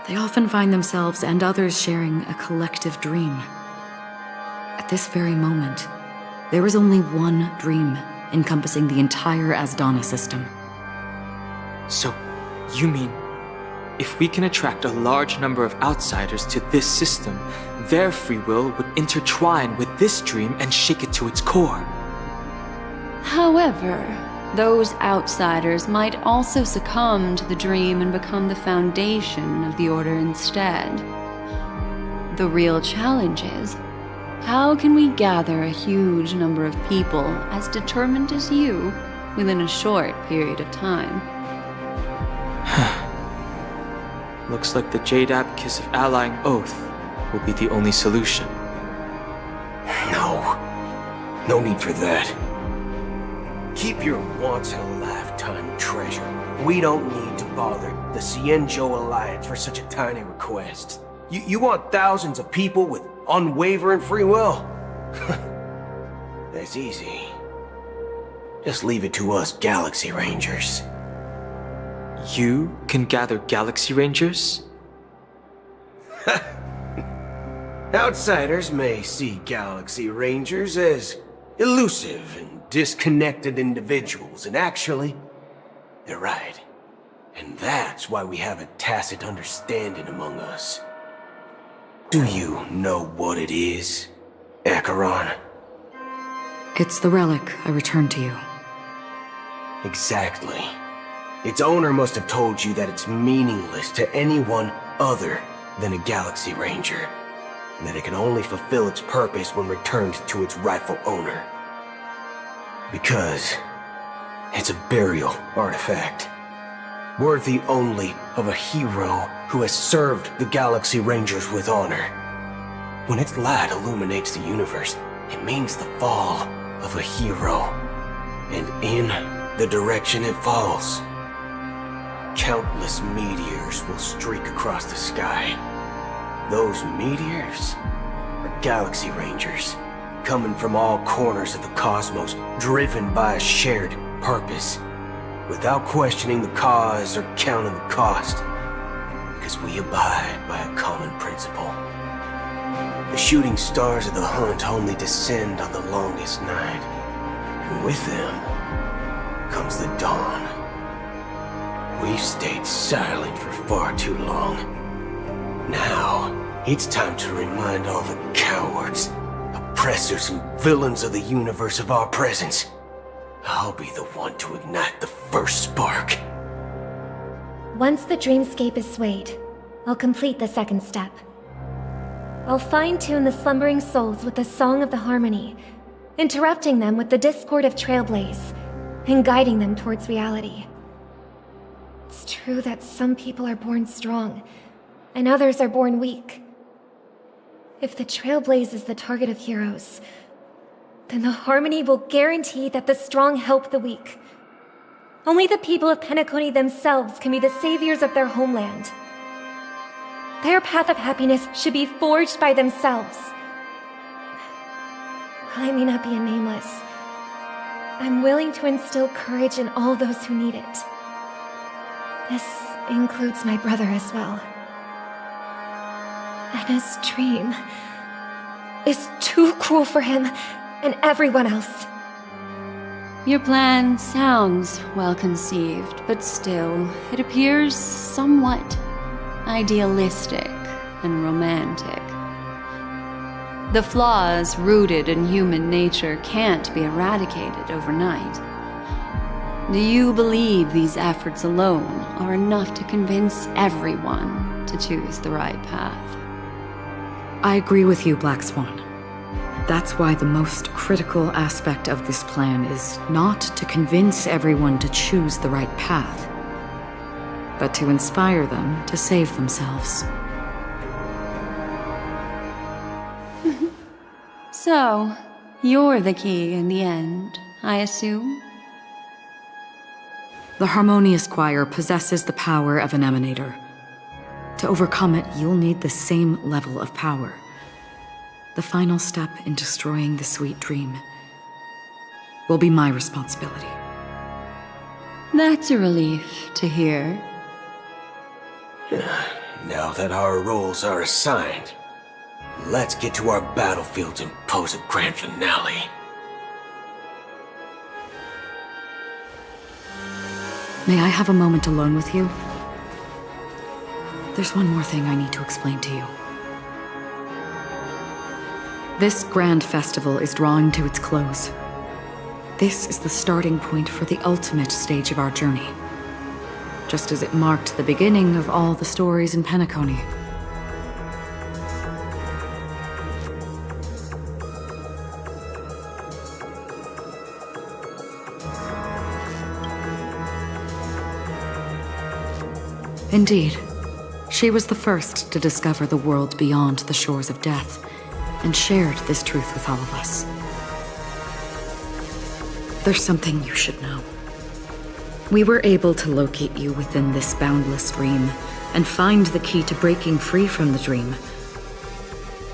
Speaker 7: they often find themselves and others sharing a collective dream. At this very moment, there is only one dream encompassing the entire Asdana system.
Speaker 4: So, you mean, if we can attract a large number of outsiders to this system, their free will would intertwine with this dream and shake it to its core.
Speaker 3: However, those outsiders might also succumb to the dream and become the foundation of the Order instead. The real challenge is, how can we gather a huge number of people as determined as you within a short period of time?
Speaker 4: Looks like the Jade Abacus of Allying Oath will be the only solution.
Speaker 5: No need for that. Keep your once-in-a-lifetime treasure. We don't need to bother the Cienjo Alliance for such a tiny request. You want thousands of people with unwavering free will? That's easy. Just leave it to us Galaxy Rangers.
Speaker 4: You can gather Galaxy Rangers?
Speaker 5: Outsiders may see Galaxy Rangers as elusive and disconnected individuals, and actually, they're right. And that's why we have a tacit understanding among us. Do you know what it is, Acheron?
Speaker 7: It's the relic I returned to you.
Speaker 5: Exactly. Its owner must have told you that it's meaningless to anyone other than a Galaxy Ranger, and that it can only fulfill its purpose when returned to its rightful owner. Because it's a burial artifact, worthy only of a hero who has served the Galaxy Rangers with honor. When its light illuminates the universe, it means the fall of a hero, and in the direction it falls, countless meteors will streak across the sky. Those meteors are Galaxy Rangers, coming from all corners of the cosmos, driven by a shared purpose, without questioning the cause or counting the cost, because we abide by a common principle. The shooting stars of the hunt only descend on the longest night, and with them comes the dawn. We've stayed silent for far too long. Now, it's time to remind all the cowards oppressors and villains of the universe of our presence, I'll be the one to ignite the first spark.
Speaker 11: Once the dreamscape is swayed, I'll complete the second step. I'll fine-tune the slumbering souls with the Song of the Harmony, interrupting them with the discord of Trailblaze, and guiding them towards reality. It's true that some people are born strong, and others are born weak. If the Trailblaze is the target of heroes, then the Harmony will guarantee that the strong help the weak. Only the people of Penacony themselves can be the saviors of their homeland. Their path of happiness should be forged by themselves. While I may not be a nameless, I'm willing to instill courage in all those who need it. This includes my brother as well. Anna's dream is too cruel for him and everyone else.
Speaker 3: Your plan sounds well conceived, but still, it appears somewhat idealistic and romantic. The flaws rooted in human nature can't be eradicated overnight. Do you believe these efforts alone are enough to convince everyone to choose the right path?
Speaker 7: I agree with you, Black Swan. That's why the most critical aspect of this plan is not to convince everyone to choose the right path, but to inspire them to save themselves.
Speaker 3: So, you're the key in the end, I assume?
Speaker 7: The Harmonious Choir possesses the power of an emanator. To overcome it, you'll need the same level of power. The final step in destroying the sweet dream will be my responsibility.
Speaker 3: That's a relief to hear.
Speaker 5: Now that our roles are assigned, let's get to our battlefields and pose a grand finale.
Speaker 7: May I have a moment alone with you? There's one more thing I need to explain to you. This grand festival is drawing to its close. This is the starting point for the ultimate stage of our journey, just as it marked the beginning of all the stories in Penacony. Indeed, she was the first to discover the world beyond the shores of death, and shared this truth with all of us. There's something you should know. We were able to locate you within this boundless dream, and find the key to breaking free from the dream,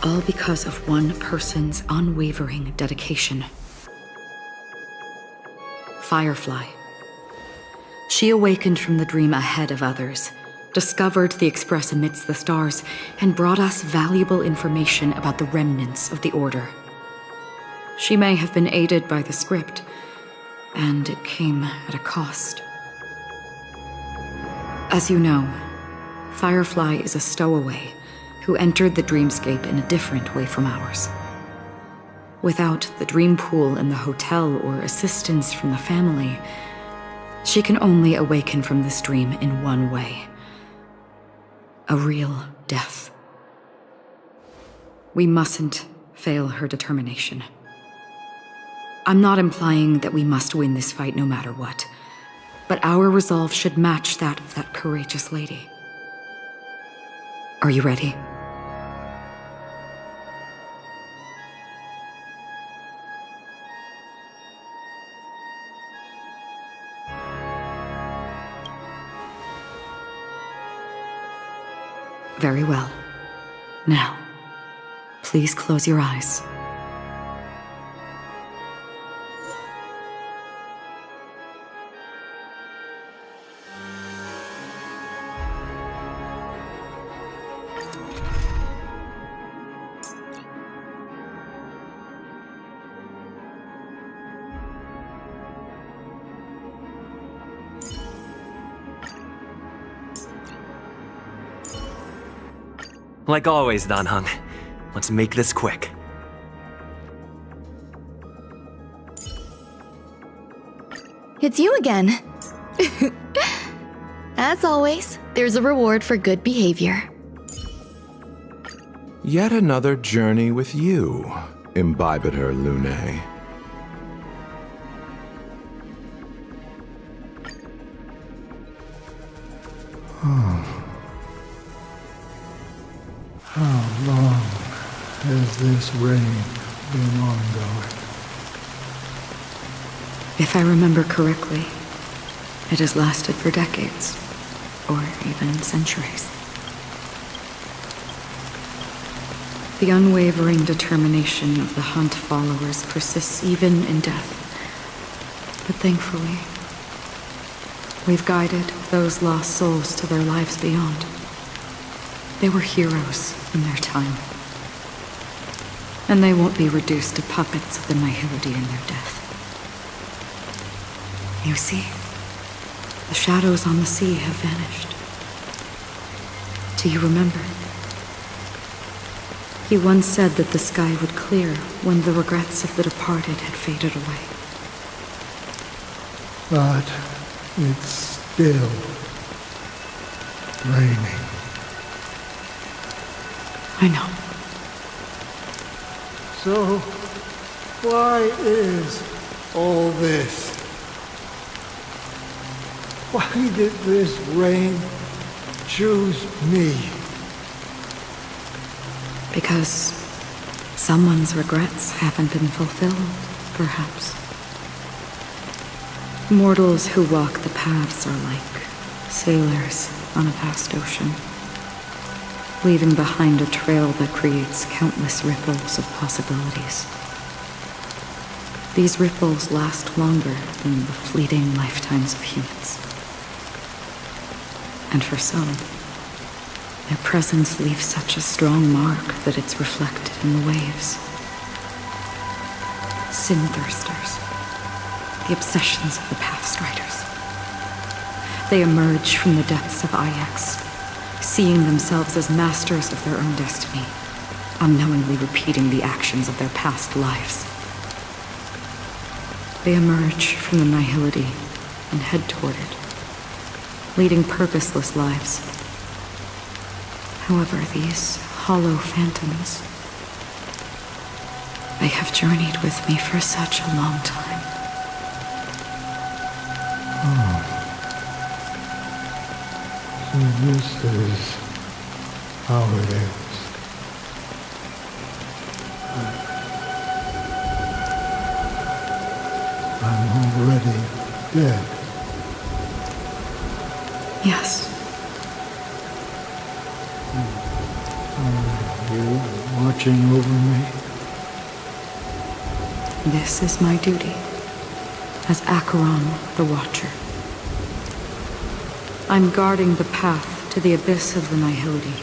Speaker 7: all because of one person's unwavering dedication. Firefly. She awakened from the dream ahead of others, discovered the Express amidst the stars, and brought us valuable information about the remnants of the Order. She may have been aided by the script, and it came at a cost. As you know, Firefly is a stowaway who entered the dreamscape in a different way from ours. Without the dream pool in the hotel or assistance from the family, she can only awaken from this dream in one way. A real death. We mustn't fail her determination. I'm not implying that we must win this fight no matter what, but our resolve should match that of that courageous lady. Are you ready? Very well. Now, please close your eyes.
Speaker 18: Like always, Dan Heng. Let's make this quick.
Speaker 10: it's you again. As always, there's a reward for good behavior.
Speaker 17: Yet another journey with you, Imbibiter Lunae.
Speaker 15: How long has this reign been ongoing?
Speaker 7: If I remember correctly, it has lasted for decades, or even centuries. The unwavering determination of the Hunt followers persists even in death. But thankfully, we've guided those lost souls to their lives beyond. They were heroes in their time. And they won't be reduced to puppets of the nihility in their death. You see, the shadows on the sea have vanished. Do you remember? He once said that the sky would clear when the regrets of the departed had faded away.
Speaker 15: But it's still raining.
Speaker 7: I know.
Speaker 15: So, why is all this? Why did this rain choose me?
Speaker 7: Because someone's regrets haven't been fulfilled, perhaps. Mortals who walk the paths are like sailors on a vast ocean, leaving behind a trail that creates countless ripples of possibilities. These ripples last longer than the fleeting lifetimes of humans. And for some, their presence leaves such a strong mark that it's reflected in the waves. Sin-thirsters, the obsessions of the Pathstriders. They emerge from the depths of Ix, seeing themselves as masters of their own destiny, unknowingly repeating the actions of their past lives. They emerge from the nihility and head toward it, leading purposeless lives. However, these hollow phantoms, they have journeyed with me for such a long time.
Speaker 15: So this is how it is. I'm already dead.
Speaker 7: Yes.
Speaker 15: Are you watching over me?
Speaker 7: This is my duty as Acheron the Watcher. I'm guarding the path to the abyss of the nihility,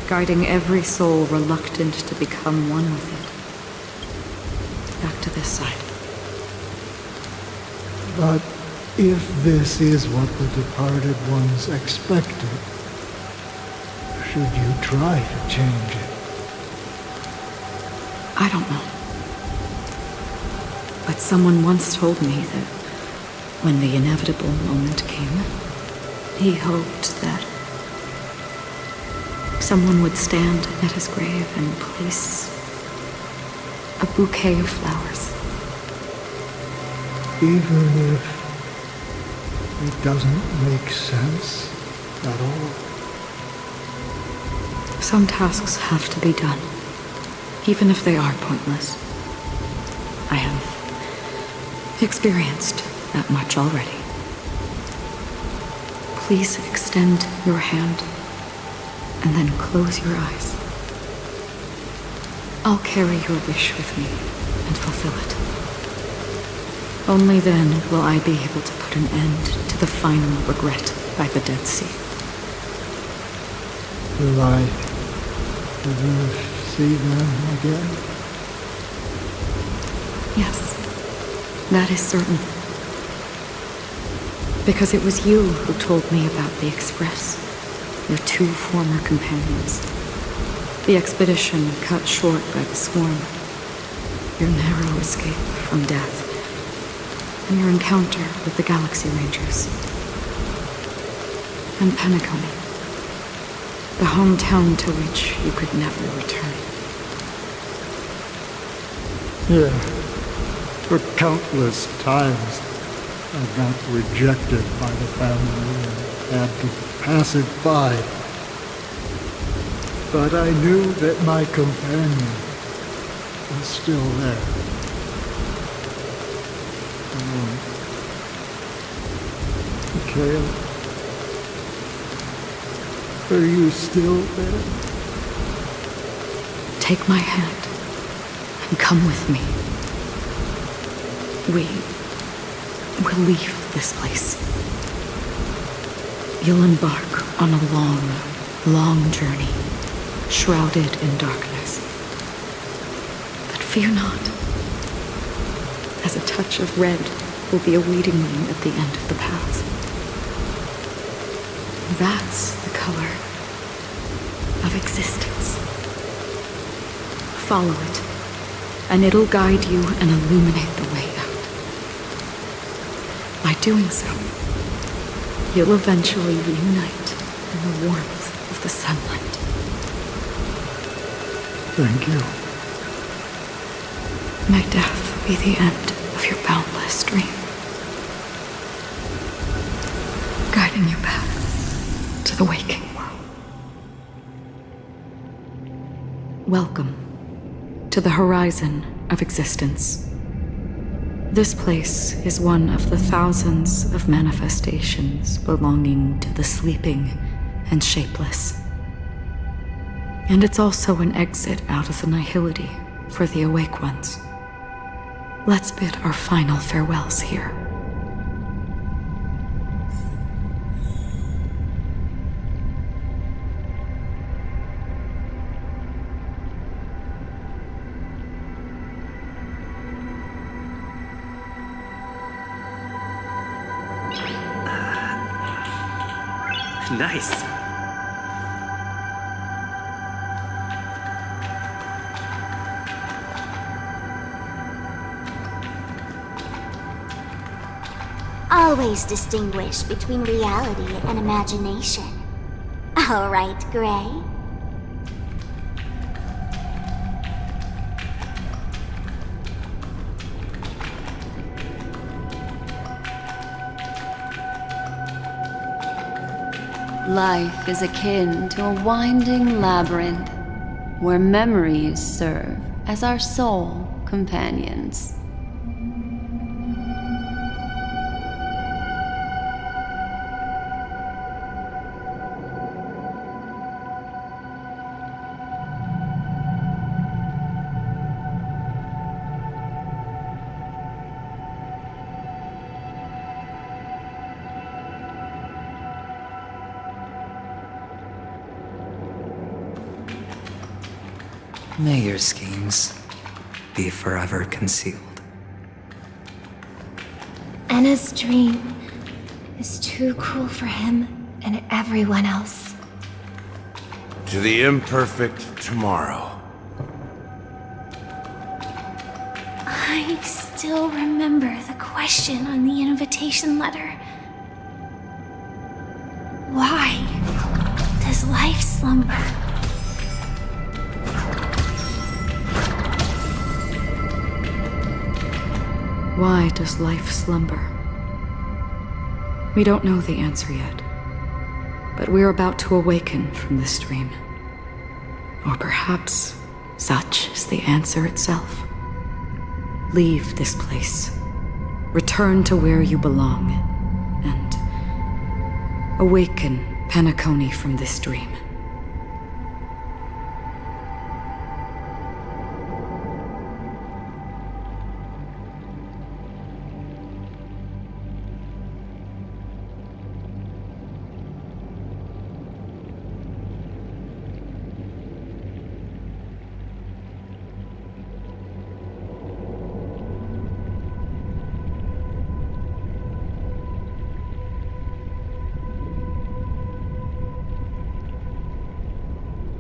Speaker 7: guiding every soul reluctant to become one with it. Back to this side.
Speaker 15: But if this is what the departed ones expected, should you try to change it?
Speaker 7: I don't know. But someone once told me that when the inevitable moment came, he hoped that someone would stand at his grave and place a bouquet of flowers.
Speaker 15: Even if it doesn't make sense at all?
Speaker 7: Some tasks have to be done, even if they are pointless. I have experienced that much already. Please extend your hand and then close your eyes. I'll carry your wish with me and fulfill it. Only then will I be able to put an end to the final regret by the Dead Sea.
Speaker 15: Will I ever see them again?
Speaker 7: Yes, that is certain. Because it was you who told me about the Express, your two former companions. The expedition cut short by the swarm. Your narrow escape from death. and your encounter with the Galaxy Rangers. And Penacony, the hometown to which you could never return.
Speaker 15: Yeah. For countless times, I got rejected by the family and had to pass it by. But I knew that my companion was still there. Mikhail, are you still there?
Speaker 7: Take my hand and come with me. We'll leave this place. You'll embark on a long, long journey, shrouded in darkness. But fear not, as a touch of red will be awaiting you at the end of the path. That's the color of existence. Follow it, and it'll guide you and illuminate the way out. By doing so, you'll eventually reunite in the warmth of the sunlight.
Speaker 15: Thank you.
Speaker 7: May death be the end of your boundless dream, guiding you back to the waking world. Welcome to the horizon of existence. This place is one of the thousands of manifestations belonging to the sleeping and shapeless. And it's also an exit out of the nihility for the awake ones. Let's bid our final farewells here.
Speaker 18: Nice.
Speaker 6: Always distinguish between reality and imagination. All right, Gray?
Speaker 3: Life is akin to a winding labyrinth, where memories serve as our sole companions.
Speaker 1: May your schemes be forever concealed.
Speaker 11: Anna's dream is too cruel for him and everyone else.
Speaker 14: To the imperfect tomorrow.
Speaker 9: I still remember the question on the invitation letter. Why does life slumber?
Speaker 7: Why does life slumber? We don't know the answer yet, but we're about to awaken from this dream. Or perhaps such is the answer itself. Leave this place, return to where you belong, and awaken Penacony from this dream.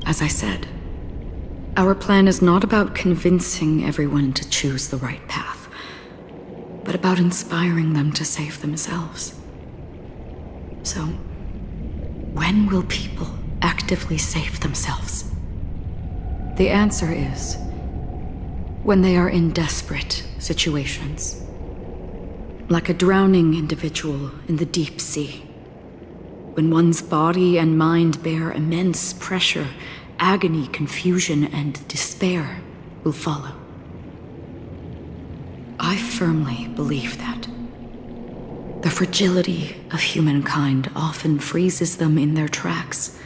Speaker 7: As I said, our plan is not about convincing everyone to choose the right path. but about inspiring them to save themselves. So, when will people actively save themselves? The answer is when they are in desperate situations. Like a drowning individual in the deep sea. When one's body and mind bear immense pressure, agony, confusion, and despair will follow. I firmly believe that. The fragility of humankind often freezes them in their tracks.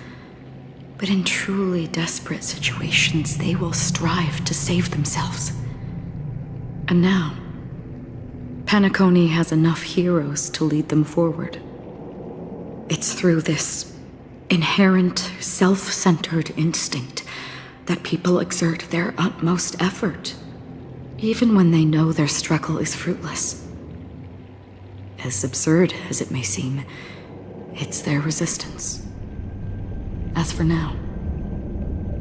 Speaker 7: But in truly desperate situations, they will strive to save themselves. And now, Penacony has enough heroes to lead them forward. It's through this inherent, self-centered instinct that people exert their utmost effort, even when they know their struggle is fruitless. As absurd as it may seem, it's their resistance. As for now,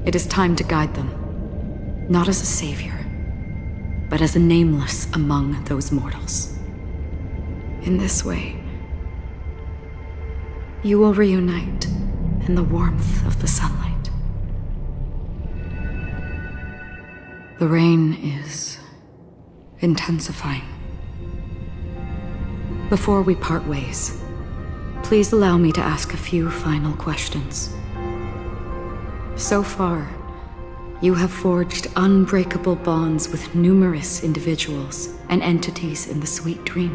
Speaker 7: it is time to guide them, not as a savior, but as a nameless among those mortals. In this way, you will reunite in the warmth of the sunlight. The rain is intensifying. Before we part ways, please allow me to ask a few final questions. So far, you have forged unbreakable bonds with numerous individuals and entities in the Sweet Dream.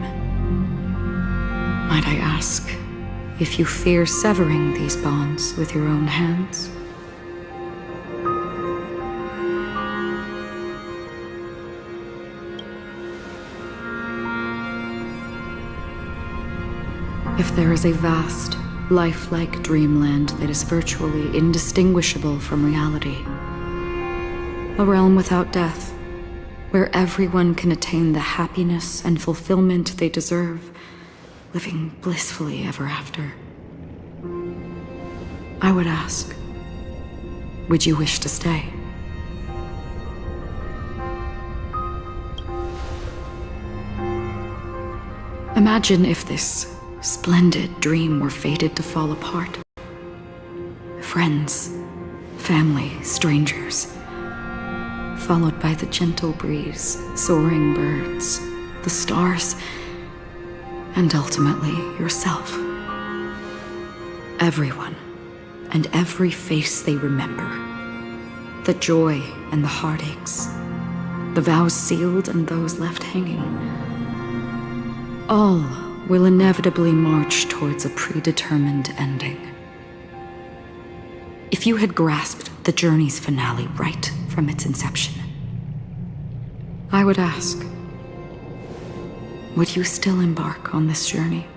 Speaker 7: Might I ask if you fear severing these bonds with your own hands? If there is a vast, lifelike dreamland that is virtually indistinguishable from reality, a realm without death, where everyone can attain the happiness and fulfillment they deserve, living blissfully ever after, I would ask, would you wish to stay? Imagine if this splendid dream were fated to fall apart. Friends, family, strangers, followed by the gentle breeze, soaring birds, the stars, and ultimately yourself. Everyone, and every face they remember. The joy and the heartaches, the vows sealed and those left hanging. All will inevitably march towards a predetermined ending. If you had grasped the journey's finale right from its inception, I would ask, would you still embark on this journey?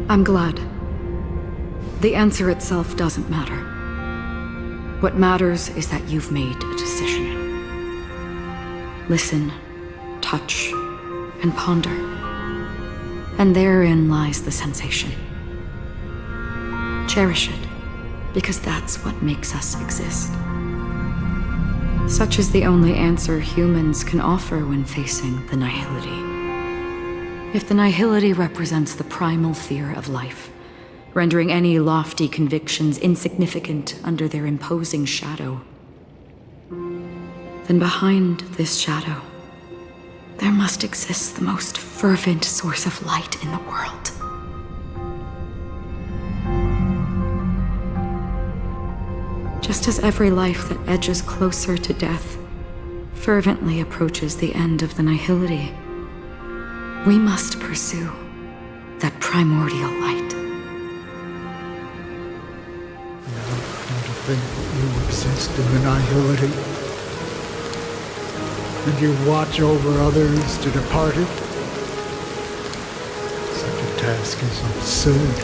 Speaker 7: I'm glad. The answer itself doesn't matter. What matters is that you've made a decision. Listen, touch, and ponder. And therein lies the sensation. Cherish it, because that's what makes us exist. Such is the only answer humans can offer when facing the nihility. If the nihility represents the primal fear of life, rendering any lofty convictions insignificant under their imposing shadow, then behind this shadow, there must exist the most fervent source of light in the world. Just as every life that edges closer to death fervently approaches the end of the nihility, we must pursue that primordial light.
Speaker 15: To think that you exist in the nihility, and you watch over others to depart it. Such a task is absurd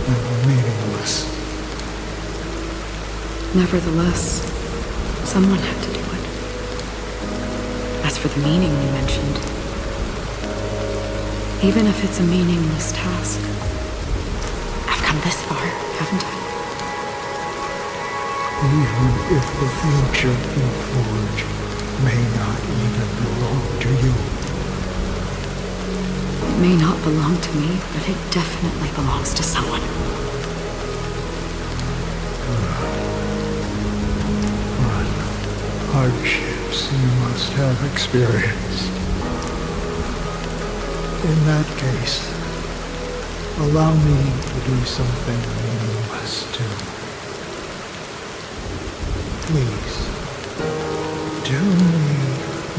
Speaker 15: and meaningless.
Speaker 7: Nevertheless, someone had to do it. As for the meaning you mentioned, even if it's a meaningless task, come this far, haven't I?
Speaker 15: Even if the future you forge may not even belong to you.
Speaker 7: It may not belong to me, but it definitely belongs to someone.
Speaker 15: What hardships you must have experienced. In that case, allow me to do something you must do. Please, do me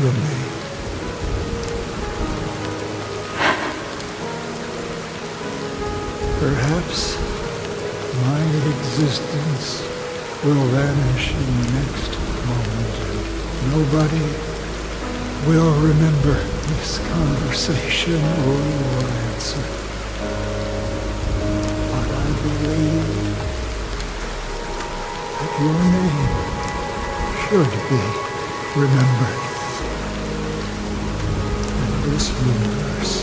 Speaker 15: remain. Perhaps my existence will vanish in the next moment, and nobody will remember this conversation or your answer. But I believe that your name should be remembered. And this universe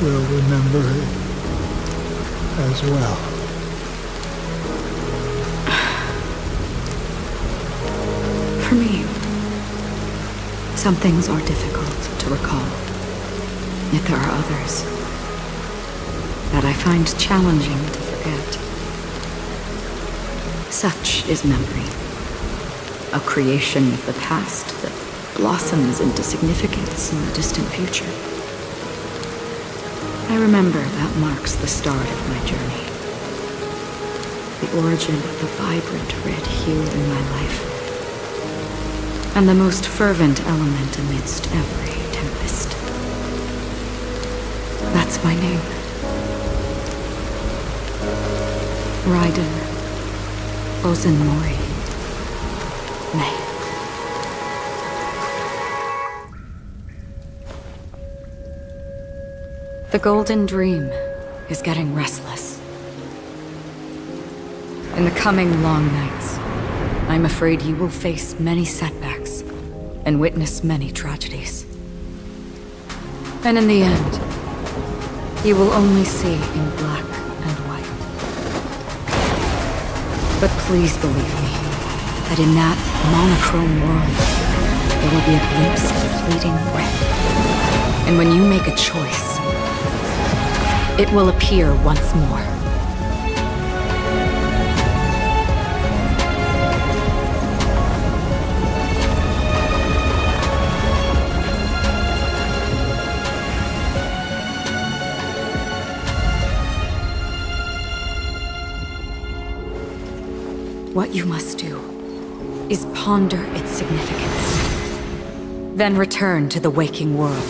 Speaker 15: will remember it as well.
Speaker 7: For me, some things are difficult to recall. Yet there are others that I find challenging to forget. Such is memory, a creation of the past that blossoms into significance in the distant future. I remember that marks the start of my journey, the origin of the vibrant red hue in my life, and the most fervent element amidst every tempest. That's my name. Raiden Ozenmori May. The Golden Dream is getting restless. In the coming long nights, I'm afraid you will face many setbacks and witness many tragedies. And in the end, you will only see in black and white. But please believe me, that in that monochrome world, there will be a glimpse of fleeting red. And when you make a choice, it will appear once more. What you must do is ponder its significance, then return to the waking world.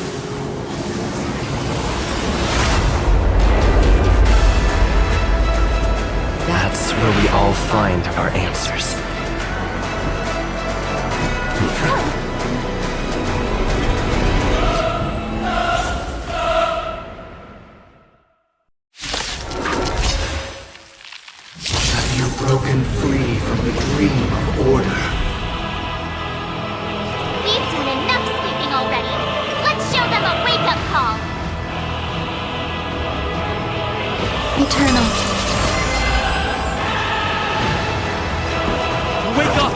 Speaker 18: That's where we all find our answers.
Speaker 5: Have you broken free from the dream of order?
Speaker 9: We've done enough sleeping already. Let's show them a wake-up call.
Speaker 10: Eternal.
Speaker 2: Wake up!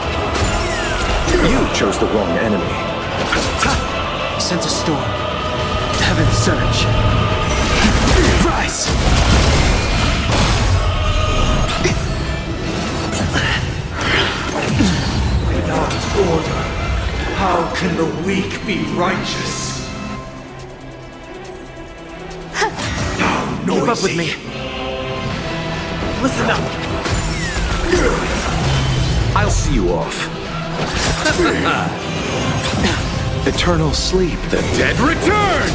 Speaker 5: You chose the wrong enemy.
Speaker 2: He sent a storm. Heaven's surge. Rise!
Speaker 5: Without order, how can the weak be righteous? How noisy.
Speaker 2: Keep up with me. Listen up.
Speaker 5: I'll see you off. Eternal sleep.
Speaker 14: The dead return!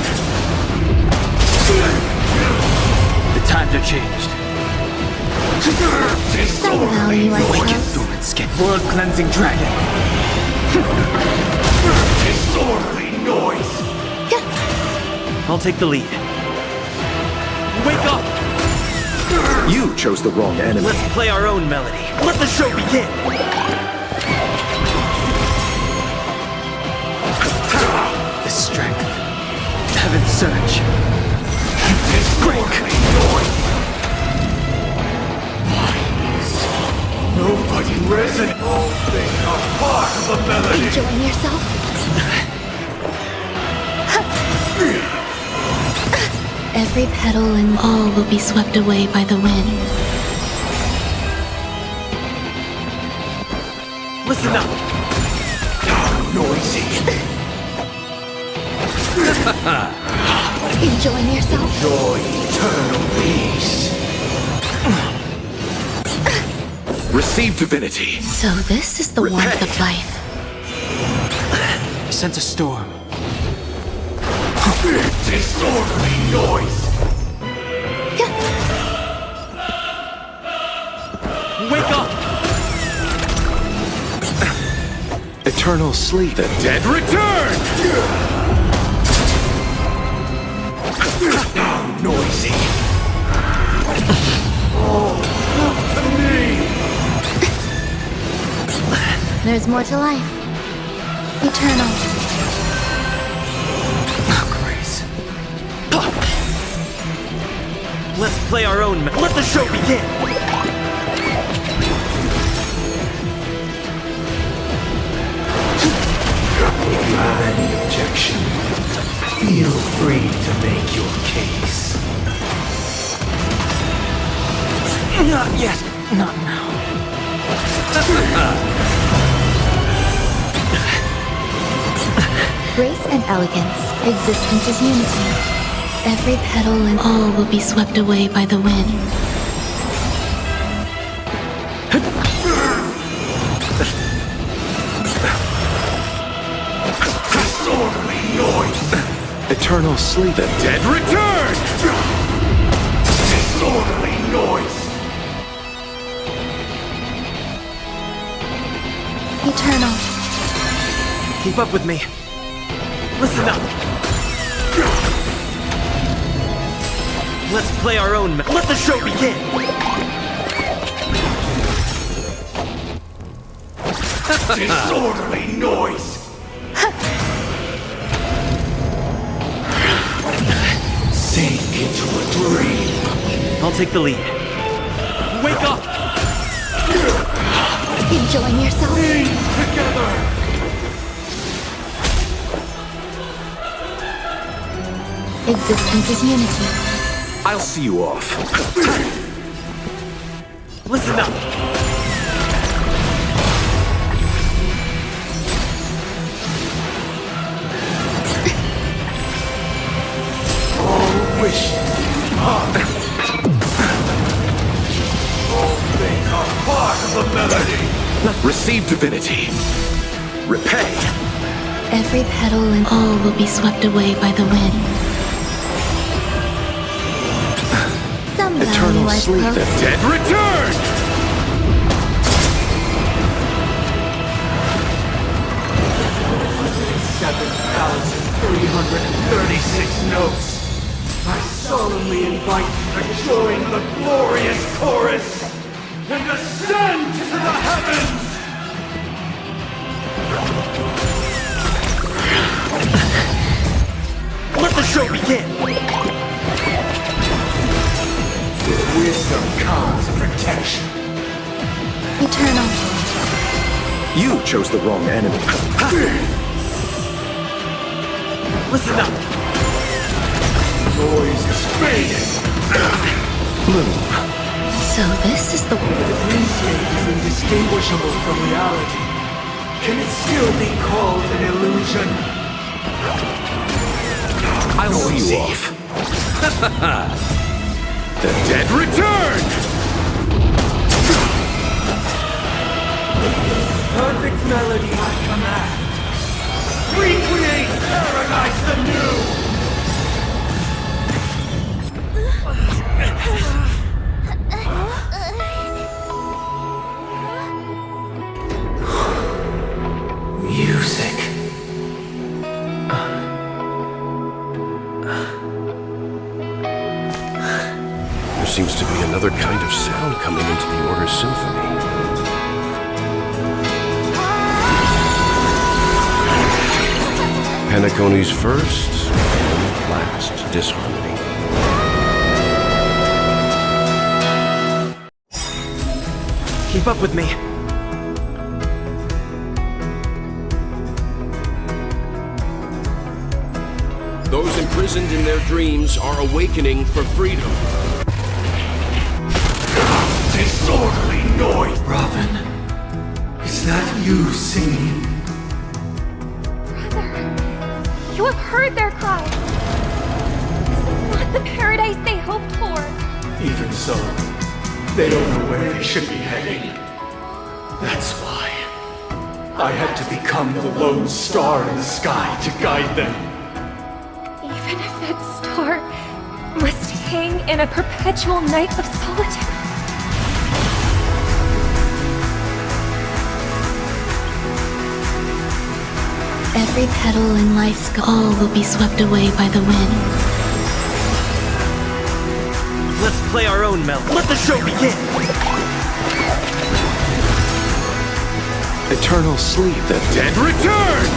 Speaker 2: The times are changed.
Speaker 10: Somehow you are close.
Speaker 2: Dormant skin. World cleansing dragon.
Speaker 5: Disorderly noise.
Speaker 2: I'll take the lead. Wake up!
Speaker 5: You chose the wrong enemy.
Speaker 2: Let's play our own melody. Let the show begin! The strength. Heaven's surge. Break! risen. All things are part of the melody.
Speaker 11: Enjoying yourself?
Speaker 10: Every petal and all will be swept away by the wind.
Speaker 2: Listen up. Noisy.
Speaker 11: Enjoying yourself?
Speaker 2: Enjoy eternal peace. Receive divinity.
Speaker 10: So this is the warmth of life.
Speaker 4: I sense a storm.
Speaker 2: Disorderly noise.
Speaker 4: Wake up! Eternal sleep.
Speaker 2: The dead return. Noisy. Oh, look to me.
Speaker 10: There's more to life. Eternal.
Speaker 4: Let's play our own. Let the show begin.
Speaker 2: If you have any objection, feel free to make your case.
Speaker 4: Not yet. Not now.
Speaker 10: Grace and elegance. Existence is unity. Every petal and all will be swept away by the wind.
Speaker 2: Disorderly noise.
Speaker 4: Eternal sleep.
Speaker 2: The dead return. Disorderly noise.
Speaker 10: Eternal.
Speaker 4: Keep up with me. Listen up. Let's play our own. Let the show begin.
Speaker 2: Disorderly noise. Sink into a dream.
Speaker 4: I'll take the lead. Wake up!
Speaker 11: Enjoying yourself?
Speaker 2: Sing together.
Speaker 10: Existence is unity.
Speaker 2: I'll see you off.
Speaker 4: Listen up.
Speaker 2: All wishes are. All things are part of the melody. Receive divinity. Repay.
Speaker 10: Every petal and all will be swept away by the wind.
Speaker 2: Eternal sleep. The dead return. 7,336 notes. I solemnly invite you to join the glorious chorus and ascend to the heavens.
Speaker 4: Let the show begin.
Speaker 2: Wisdom comes protection.
Speaker 10: Eternal.
Speaker 2: You chose the wrong enemy.
Speaker 4: Listen up.
Speaker 2: Noise is fading.
Speaker 10: So this is the...
Speaker 2: If the dreamscape is indistinguishable from reality, can it still be called an illusion?
Speaker 4: I'll see you off.
Speaker 2: The dead return! Perfect melody I command. Recreate paradise anew! Music.
Speaker 21: There seems to be another kind of sound coming into the Order's symphony. Penacony's first and last disharmony.
Speaker 4: Keep up with me.
Speaker 21: Those imprisoned in their dreams are awakening for freedom.
Speaker 2: Disorderly noise! Robin, is that you singing?
Speaker 11: You have heard their cries. This is not the paradise they hoped for.
Speaker 2: Even so, they don't know where they should be heading. That's why I had to become the lone star in the sky to guide them.
Speaker 11: Even if that star must hang in a perpetual night of solitude.
Speaker 10: Every petal in life's all will be swept away by the wind.
Speaker 18: Let's play our own melody. Let the show begin!
Speaker 14: Eternal sleep.
Speaker 21: The dead return!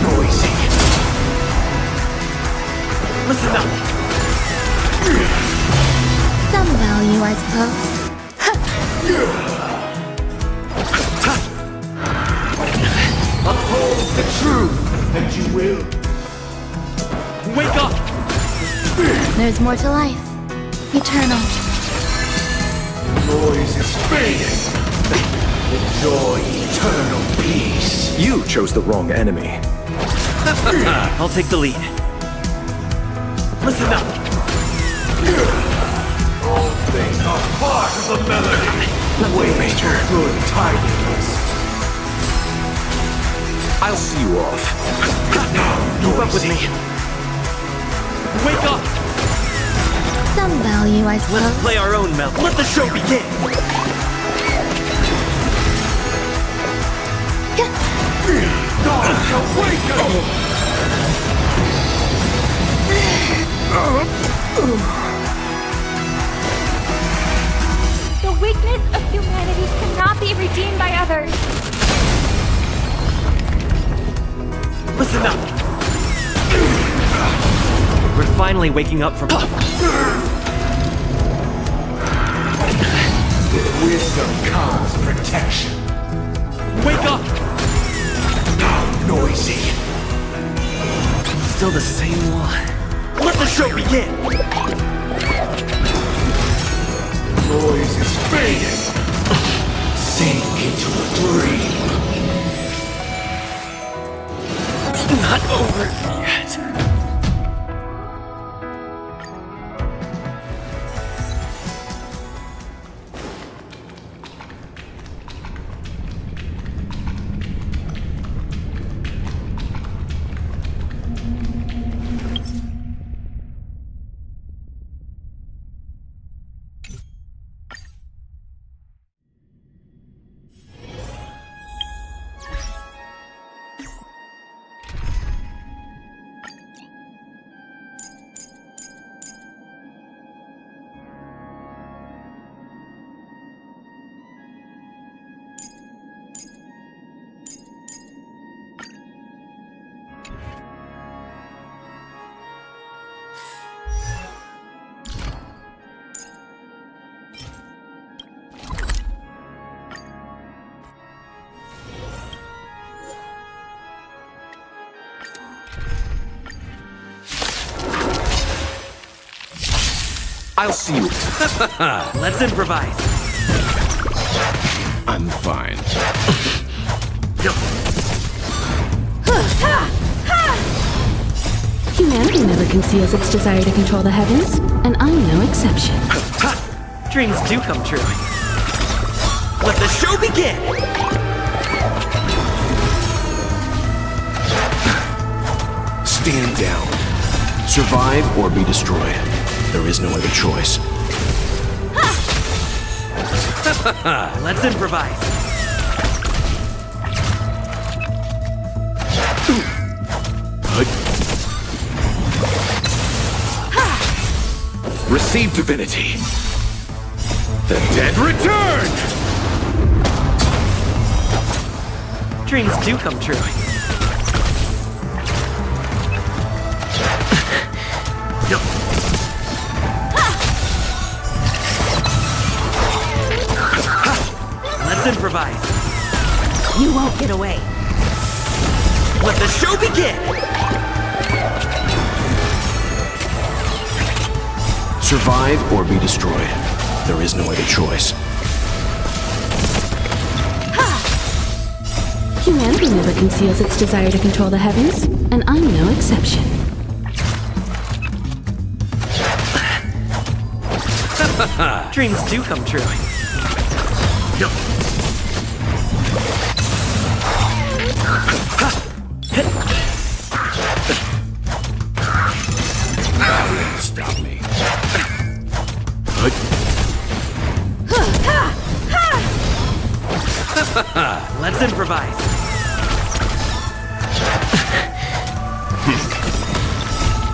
Speaker 2: Noisy.
Speaker 18: Listen up!
Speaker 10: Some value, I suppose.
Speaker 2: Uphold the truth, and you will.
Speaker 18: Wake up!
Speaker 10: There's more to life. Eternal.
Speaker 2: Noise is fading. Enjoy eternal peace.
Speaker 14: You chose the wrong enemy.
Speaker 18: I'll take the lead. Listen up!
Speaker 2: All things are part of the melody. Wait, Major. Good tidings.
Speaker 14: I'll see you off.
Speaker 18: Keep up with me. Wake up!
Speaker 10: Some value, I suppose.
Speaker 18: Let's play our own melody. Let the show begin!
Speaker 2: Gods awaken!
Speaker 11: The weakness of humanity cannot be redeemed by others.
Speaker 18: Listen up! We're finally waking up from...
Speaker 2: With wisdom comes protection.
Speaker 18: Wake up!
Speaker 2: Noisy.
Speaker 18: Still the same one. Let the show begin!
Speaker 2: Noise is fading. Sink into a dream.
Speaker 18: Not over yet.
Speaker 14: I'll see you.
Speaker 18: Let's improvise.
Speaker 21: I'm fine.
Speaker 8: Humanity never conceals its desire to control the heavens, and I'm no exception.
Speaker 18: Dreams do come true. Let the show begin!
Speaker 21: Stand down. Survive or be destroyed. There is no other choice.
Speaker 18: Let's improvise.
Speaker 14: Receive divinity.
Speaker 21: The dead return!
Speaker 18: Dreams do come true. Let's improvise.
Speaker 12: You won't get away.
Speaker 18: Let the show begin!
Speaker 5: Survive or be destroyed. There is no other choice.
Speaker 8: Humanity never conceals its desire to control the heavens, and I'm no exception.
Speaker 18: Dreams do come true.
Speaker 21: Stop me.
Speaker 18: Let's improvise.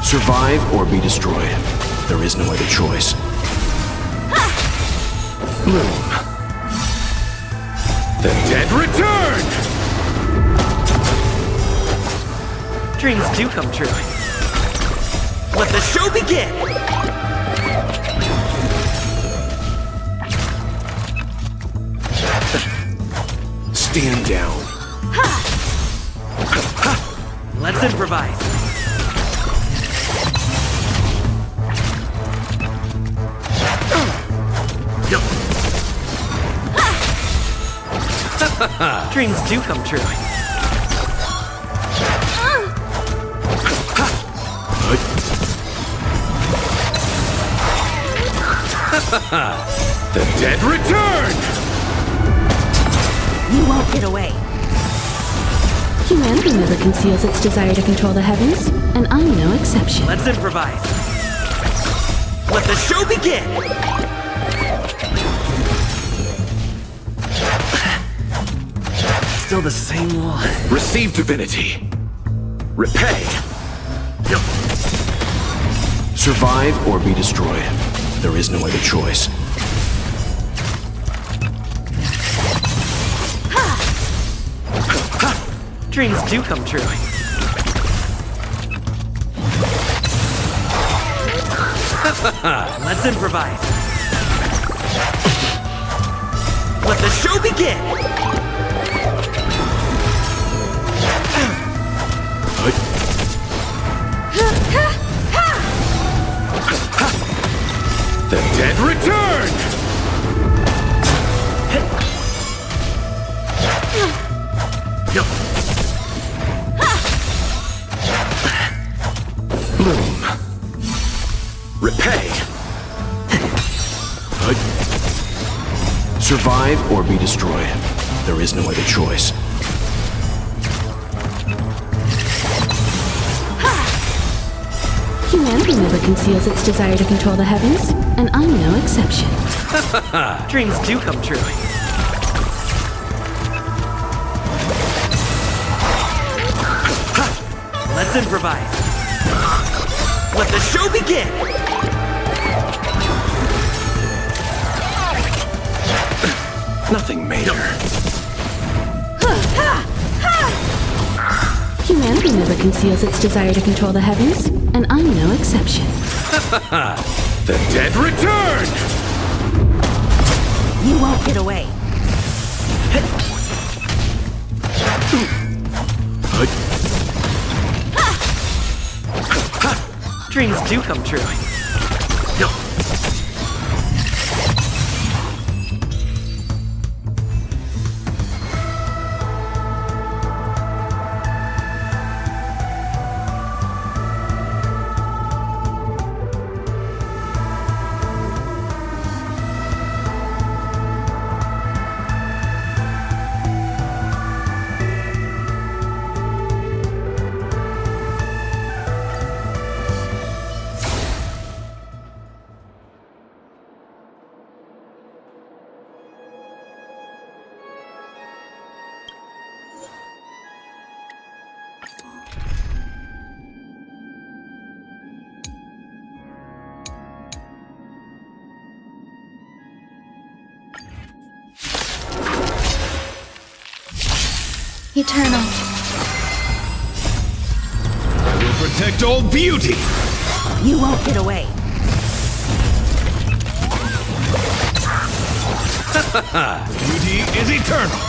Speaker 5: Survive or be destroyed. There is no other choice.
Speaker 21: Bloom. The dead return!
Speaker 18: Dreams do come true. Let the show begin!
Speaker 5: Stand down.
Speaker 18: Let's improvise. Dreams do come true.
Speaker 21: The dead return!
Speaker 12: You won't get away.
Speaker 8: Humanity never conceals its desire to control the heavens, and I'm no exception.
Speaker 18: Let's improvise. Let the show begin! Still the same one.
Speaker 21: Receive divinity. Repay.
Speaker 5: Survive or be destroyed. There is no other choice.
Speaker 18: Dreams do come true. Let's improvise. Let the show begin!
Speaker 21: The dead return! Bloom. Repay.
Speaker 5: Survive or be destroyed. There is no other choice.
Speaker 8: Humanity never conceals its desire to control the heavens, and I'm no exception.
Speaker 18: Dreams do come true. Let's improvise. Let the show begin!
Speaker 21: Nothing major.
Speaker 8: Humanity never conceals its desire to control the heavens, and I'm no exception.
Speaker 21: The dead return!
Speaker 12: You won't get away.
Speaker 18: Dreams do come true.
Speaker 10: Eternal.
Speaker 14: I will protect all beauty!
Speaker 12: You won't get away.
Speaker 14: Beauty is eternal!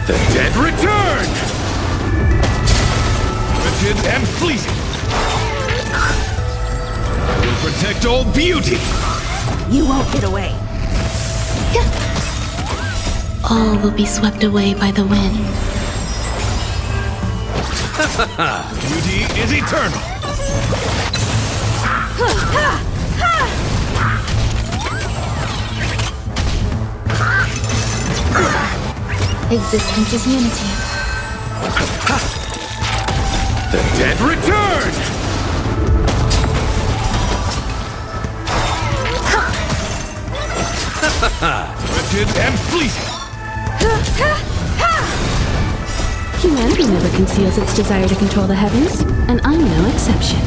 Speaker 14: The dead return! Rigid and fleeting. I will protect all beauty.
Speaker 12: You won't get away.
Speaker 10: All will be swept away by the wind.
Speaker 14: Beauty is eternal.
Speaker 10: Existence is unity.
Speaker 14: The dead return! Rigid and fleeting.
Speaker 8: Humanity never conceals its desire to control the heavens, and I'm no exception.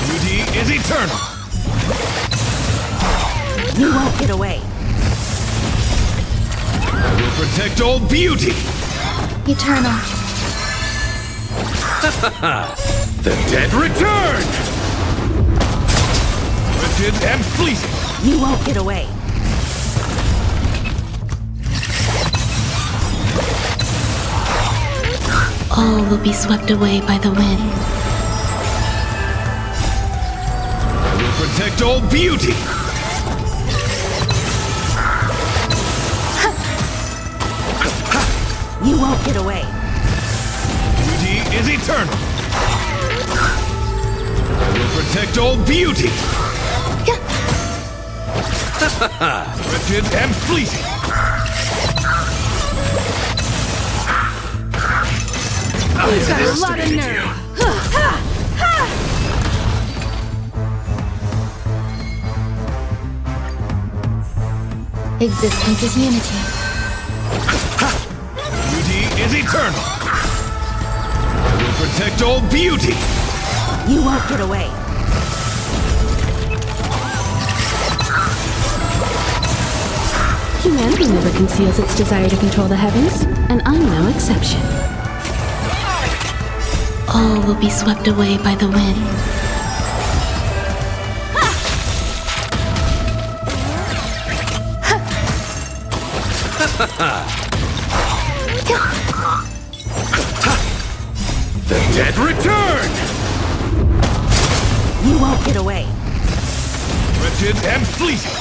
Speaker 14: Beauty is eternal.
Speaker 12: You won't get away.
Speaker 14: I will protect all beauty.
Speaker 10: Eternal.
Speaker 14: The dead return! Rigid and fleeting.
Speaker 12: You won't get away.
Speaker 10: All will be swept away by the wind.
Speaker 14: I will protect all beauty.
Speaker 12: You won't get away.
Speaker 14: Beauty is eternal. I will protect all beauty. Rigid and fleeting.
Speaker 13: He's got a lot of nerve.
Speaker 10: Existence is unity.
Speaker 14: Beauty is eternal. I will protect all beauty.
Speaker 12: You won't get away.
Speaker 8: Humanity never conceals its desire to control the heavens, and I'm no exception.
Speaker 10: All will be swept away by the wind.
Speaker 14: The dead return!
Speaker 12: You won't get away.
Speaker 14: Rigid and fleeting.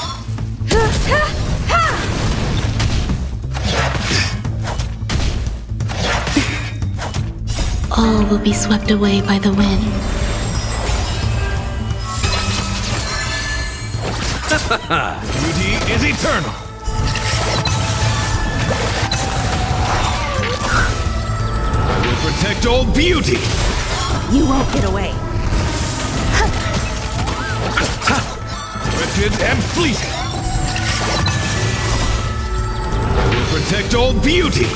Speaker 10: All will be swept away by the wind.
Speaker 14: Beauty is eternal. I will protect all beauty.
Speaker 12: You won't get away.
Speaker 14: Rigid and fleeting. I will protect all beauty.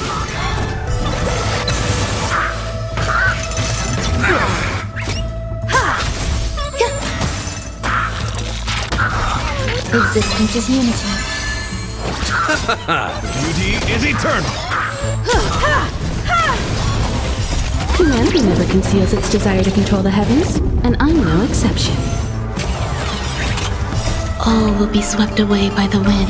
Speaker 10: Existence is unity.
Speaker 14: Beauty is eternal.
Speaker 8: Humanity never conceals its desire to control the heavens, and I'm no exception.
Speaker 10: All will be swept away by the wind.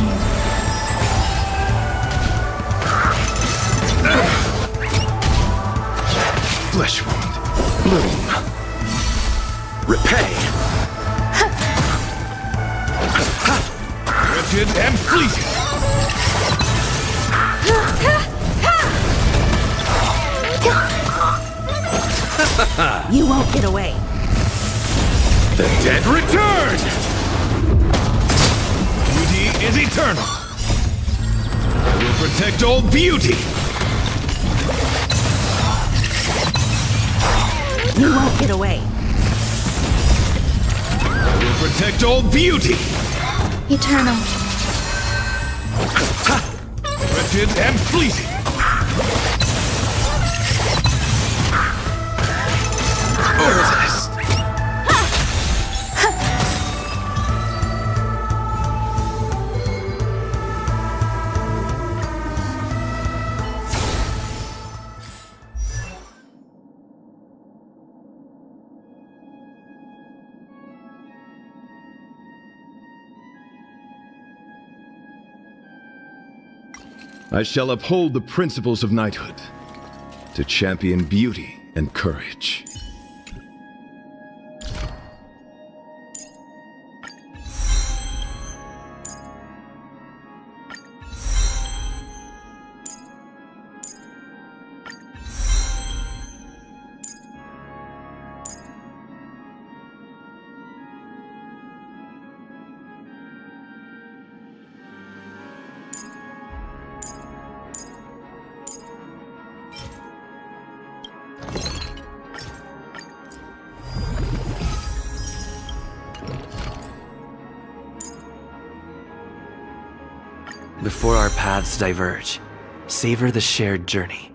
Speaker 2: Flesh wound. Bloom. Repay.
Speaker 14: Rigid and fleeting.
Speaker 12: You won't get away.
Speaker 14: The dead return! Beauty is eternal. I will protect all beauty.
Speaker 12: You won't get away.
Speaker 14: I will protect all beauty.
Speaker 10: Eternal.
Speaker 14: Rigid and fleeting.
Speaker 2: Resist.
Speaker 14: I shall uphold the principles of knighthood, to champion beauty and courage.
Speaker 18: Before our paths diverge, savor the shared journey.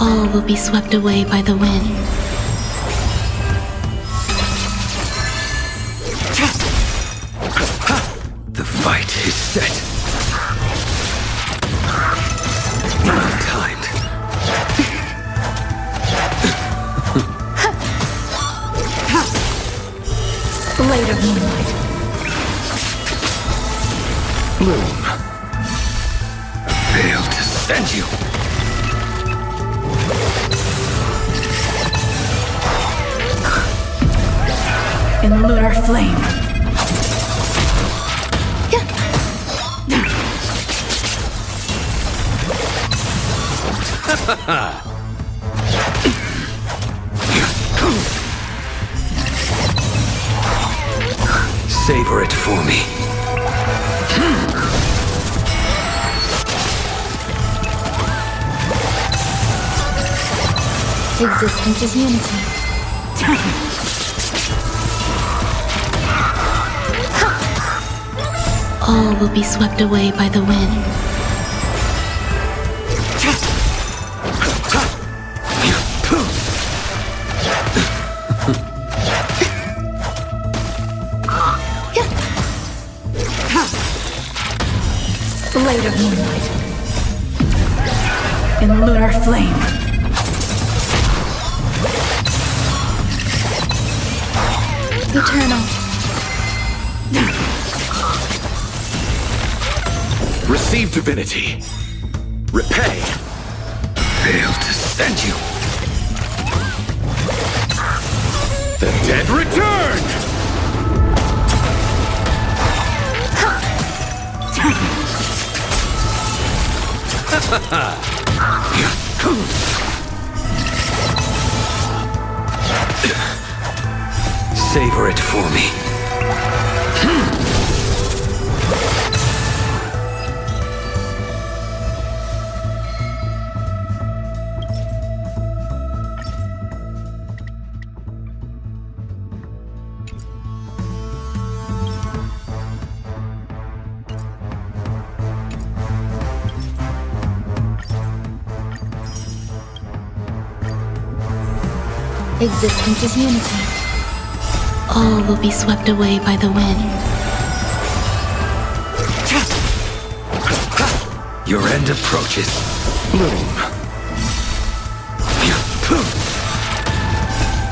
Speaker 10: All will be swept away by the wind.
Speaker 2: The fight is set. Timed.
Speaker 11: Blade of moonlight.
Speaker 2: Bloom. Failed to send you.
Speaker 11: In lunar flame.
Speaker 2: Savor it for me.
Speaker 10: Existence is unity. All will be swept away by the wind.
Speaker 11: Blade of moonlight. In lunar flame.
Speaker 10: Eternal.
Speaker 2: Receive divinity. Repay. Failed to send you. The dead return! Savor it for me.
Speaker 10: Existence is unity. All will be swept away by the wind.
Speaker 16: Your end approaches. Bloom.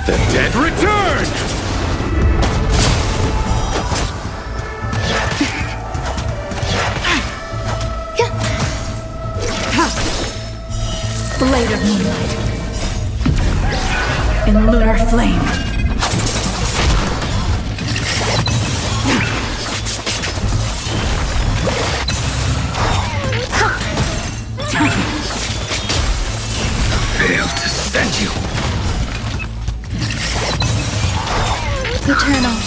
Speaker 14: The dead return!
Speaker 8: Blade of moonlight. In lunar flame.
Speaker 16: Failed to send you.
Speaker 10: Eternal.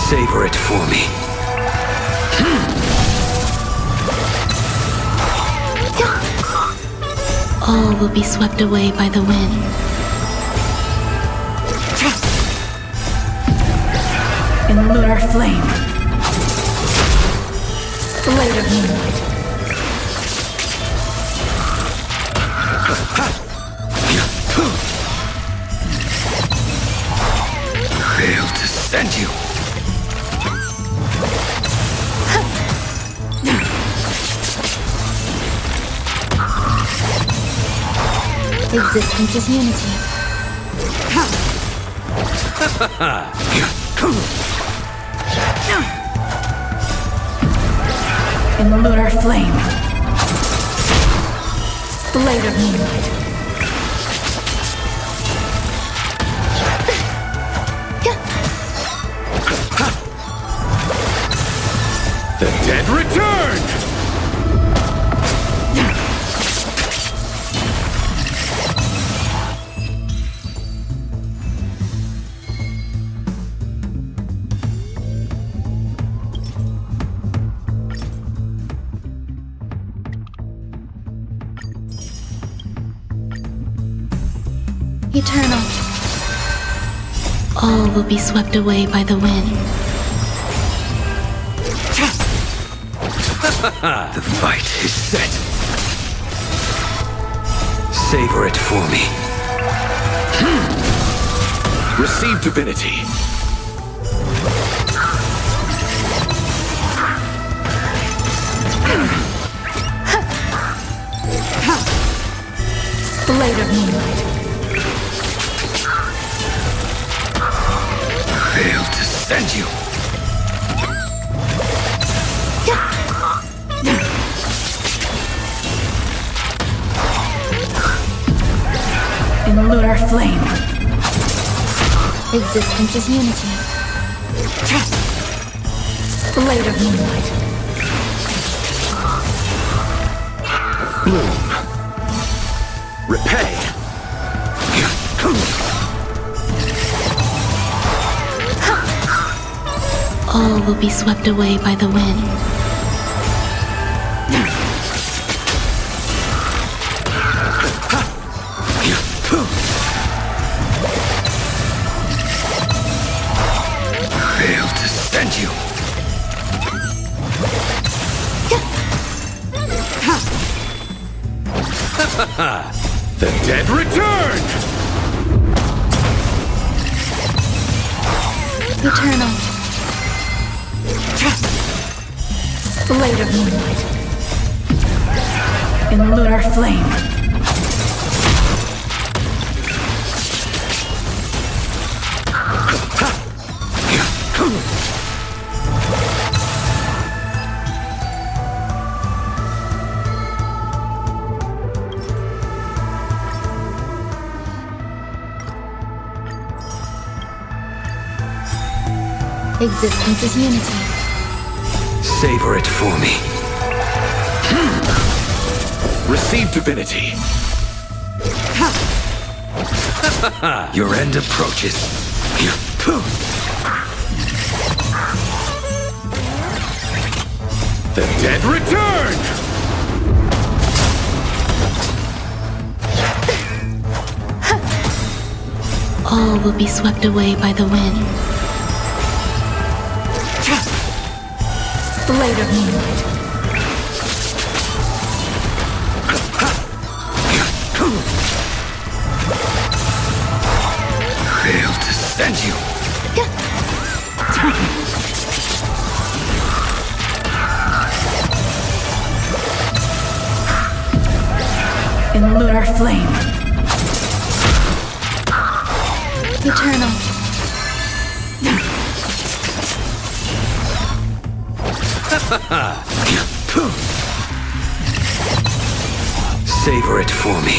Speaker 16: Savor it for me.
Speaker 10: All will be swept away by the wind.
Speaker 8: In lunar flame. Blade of moonlight.
Speaker 16: Failed to send you.
Speaker 10: Existence is unity.
Speaker 8: In lunar flame. Blade of moonlight.
Speaker 14: The dead return!
Speaker 10: Eternal. All will be swept away by the wind.
Speaker 16: The fight is set. Savor it for me.
Speaker 14: Receive divinity.
Speaker 8: Blade of moonlight.
Speaker 16: Failed to send you.
Speaker 8: In lunar flame.
Speaker 10: Existence is unity.
Speaker 8: Blade of moonlight.
Speaker 14: Bloom. Repay.
Speaker 10: All will be swept away by the wind.
Speaker 16: Failed to send you.
Speaker 14: The dead return!
Speaker 10: Eternal.
Speaker 8: Blade of moonlight. In lunar flame.
Speaker 10: Existence is unity.
Speaker 16: Savor it for me.
Speaker 14: Receive divinity.
Speaker 16: Your end approaches.
Speaker 14: The dead return!
Speaker 10: All will be swept away by the wind.
Speaker 8: Blade of moonlight.
Speaker 16: Failed to send you.
Speaker 8: In lunar flame.
Speaker 10: Eternal.
Speaker 16: Savor it for me.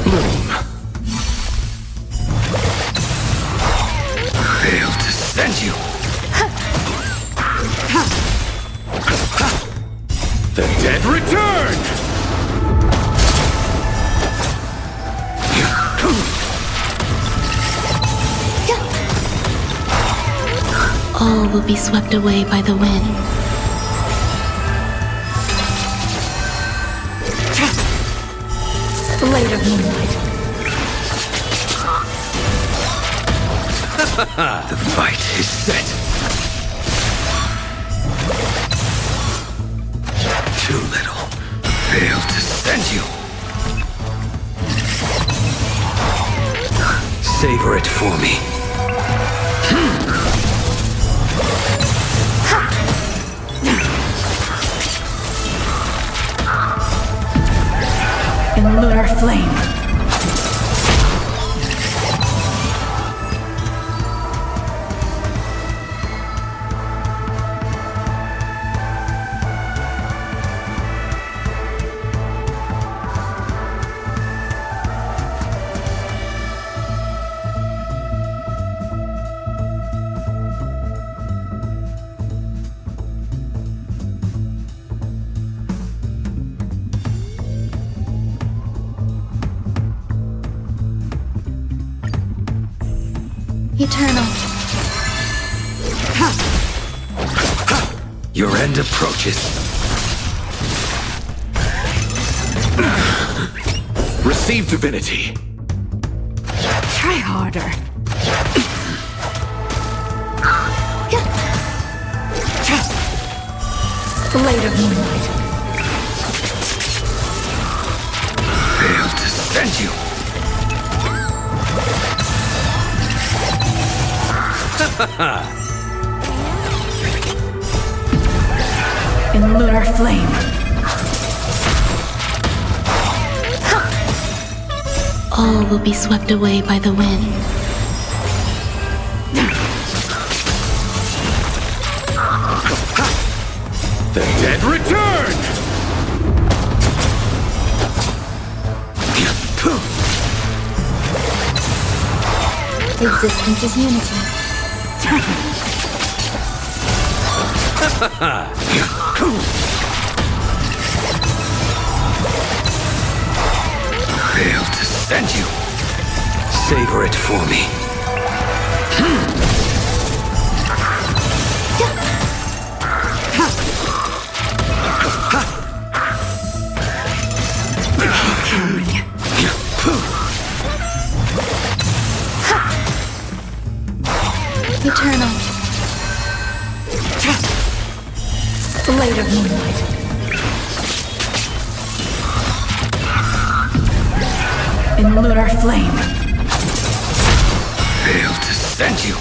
Speaker 16: Bloom. Fail to send you.
Speaker 14: The dead return!
Speaker 10: All will be swept away by the wind.
Speaker 8: Blade of moonlight.
Speaker 16: The fight is set. Too little. Fail to send you. Savor it for me.
Speaker 8: In lunar flame.
Speaker 10: Eternal.
Speaker 16: Your end approaches.
Speaker 14: Receive divinity.
Speaker 8: Try harder. Blade of moonlight.
Speaker 16: Fail to send you.
Speaker 8: In lunar flame.
Speaker 10: All will be swept away by the wind.
Speaker 14: The dead return!
Speaker 10: Existence is unity.
Speaker 16: Fail to send you. Savor it for me.
Speaker 10: Eternal.
Speaker 8: Blade of moonlight. In lunar flame.
Speaker 16: Fail to send you.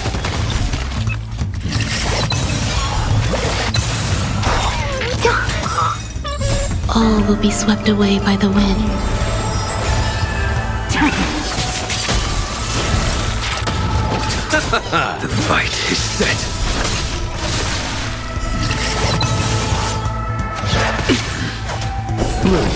Speaker 10: All will be swept away by the wind.
Speaker 16: The fight is set.
Speaker 14: Bloom.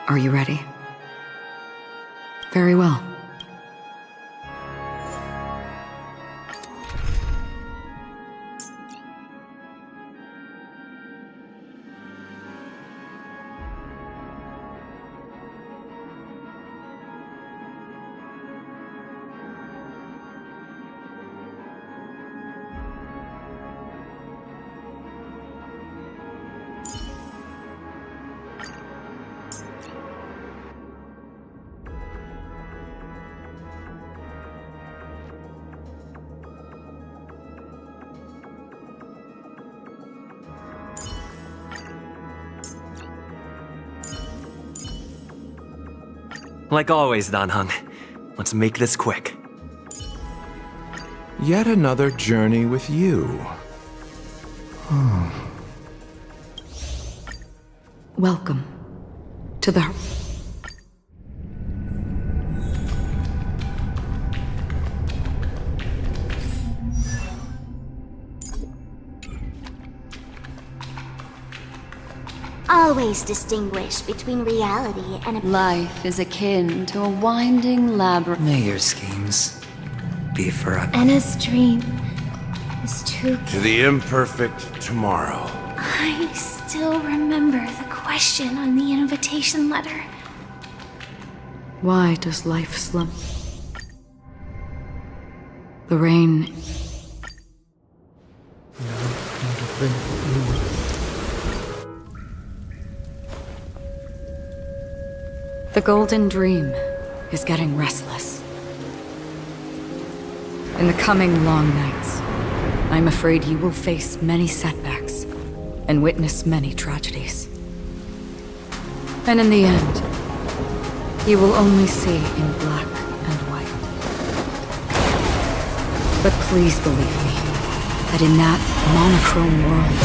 Speaker 7: Are you ready? Very well.
Speaker 18: Like always, Dan Heng. Let's make this quick.
Speaker 17: Yet another journey with you.
Speaker 7: Welcome to the...
Speaker 9: Always distinguish between reality and a...
Speaker 3: Life is akin to a winding labyrinth.
Speaker 1: May your schemes be forever.
Speaker 11: Anna's dream is too...
Speaker 14: To the imperfect tomorrow.
Speaker 9: I still remember the question on the invitation letter.
Speaker 7: Why does life slump? The rain... The golden dream is getting restless. In the coming long nights, I'm afraid you will face many setbacks and witness many tragedies. And in the end, you will only see in black and white. But please believe me, that in that monochrome world,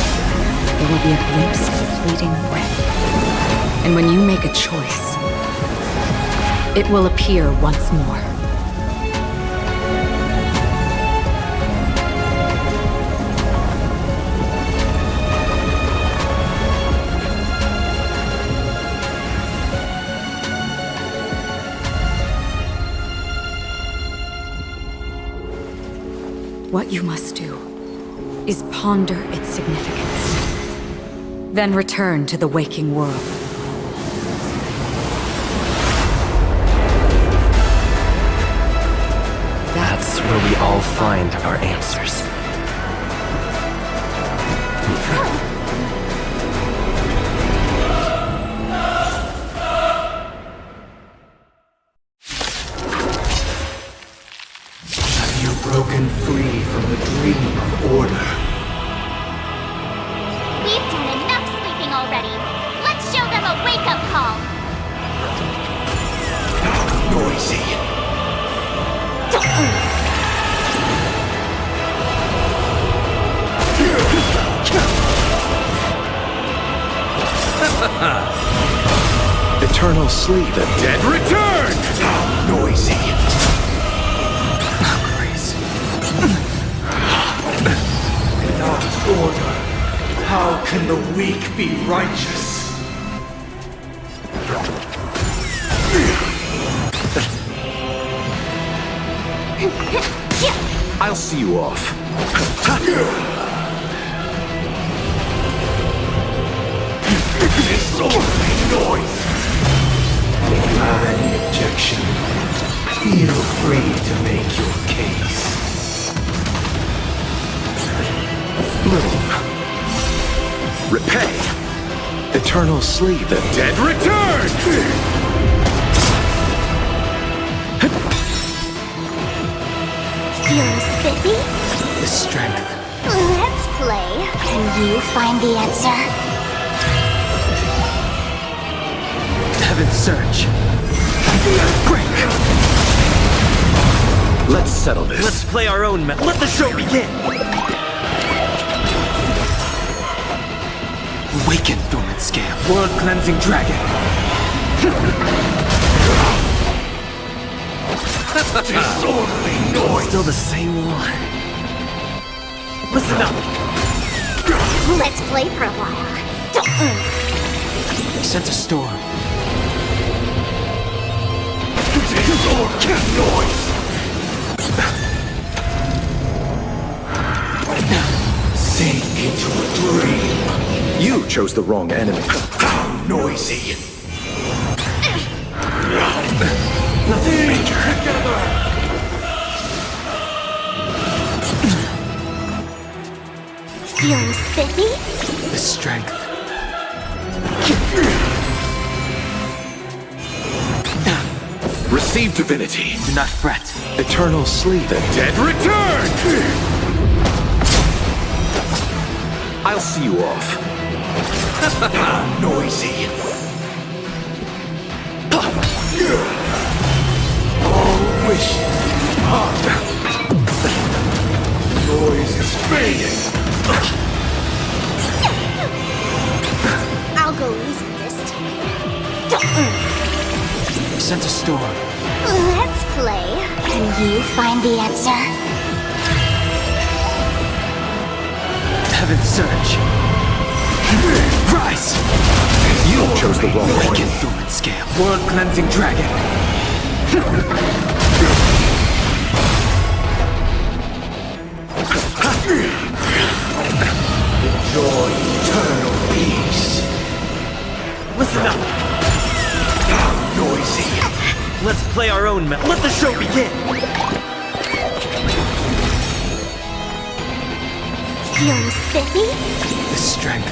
Speaker 7: there will be a glimpse of fleeting red. And when you make a choice, it will appear once more. What you must do is ponder its significance, then return to the waking world.
Speaker 18: That's where we all find our answers.
Speaker 2: Have you broken free from the dream of order?
Speaker 9: We've done enough sleeping already. Let's show them a wake-up call.
Speaker 2: Noisy.
Speaker 17: Eternal sleep.
Speaker 14: The dead return!
Speaker 2: How noisy. Without order, how can the weak be righteous?
Speaker 14: I'll see you off.
Speaker 2: Disorderly noise! If you have any objection, feel free to make your case.
Speaker 14: Repay!
Speaker 17: Eternal sleep.
Speaker 14: The dead return!
Speaker 9: You're spiffy?
Speaker 4: The strength.
Speaker 9: Let's play Can you find the answer?
Speaker 18: Heaven's Surge. Break!
Speaker 16: Let's settle this.
Speaker 18: Let's play our own Let the show begin! Awaken, Dormant Scale. World-cleansing dragon.
Speaker 2: Disorderly noise!
Speaker 18: Still the same one. Listen up!
Speaker 9: Let's play for a while.
Speaker 4: I sense a storm.
Speaker 2: Disorderly noise! Sink into a dream.
Speaker 16: You chose the wrong enemy.
Speaker 2: How noisy! Nothing major. Together!
Speaker 9: Feeling spiffy?
Speaker 4: The strength.
Speaker 16: Receive divinity.
Speaker 4: Do not fret.
Speaker 16: Eternal sleep. The dead return! I'll see you off.
Speaker 2: How noisy! All wishes depart. Noise is fading.
Speaker 9: I'll go easy this time.
Speaker 4: I sense a storm.
Speaker 9: Let's play. Can you find the answer?
Speaker 4: Heaven's Surge. Rise!
Speaker 16: You chose the wrong
Speaker 4: Awaken,
Speaker 16: enemy.
Speaker 4: Dormant Scale. World-cleansing dragon.
Speaker 2: Enjoy eternal peace.
Speaker 18: Listen up!
Speaker 2: How noisy!
Speaker 18: Let's play our own Let the show begin!
Speaker 9: Feeling spiffy?
Speaker 4: The strength.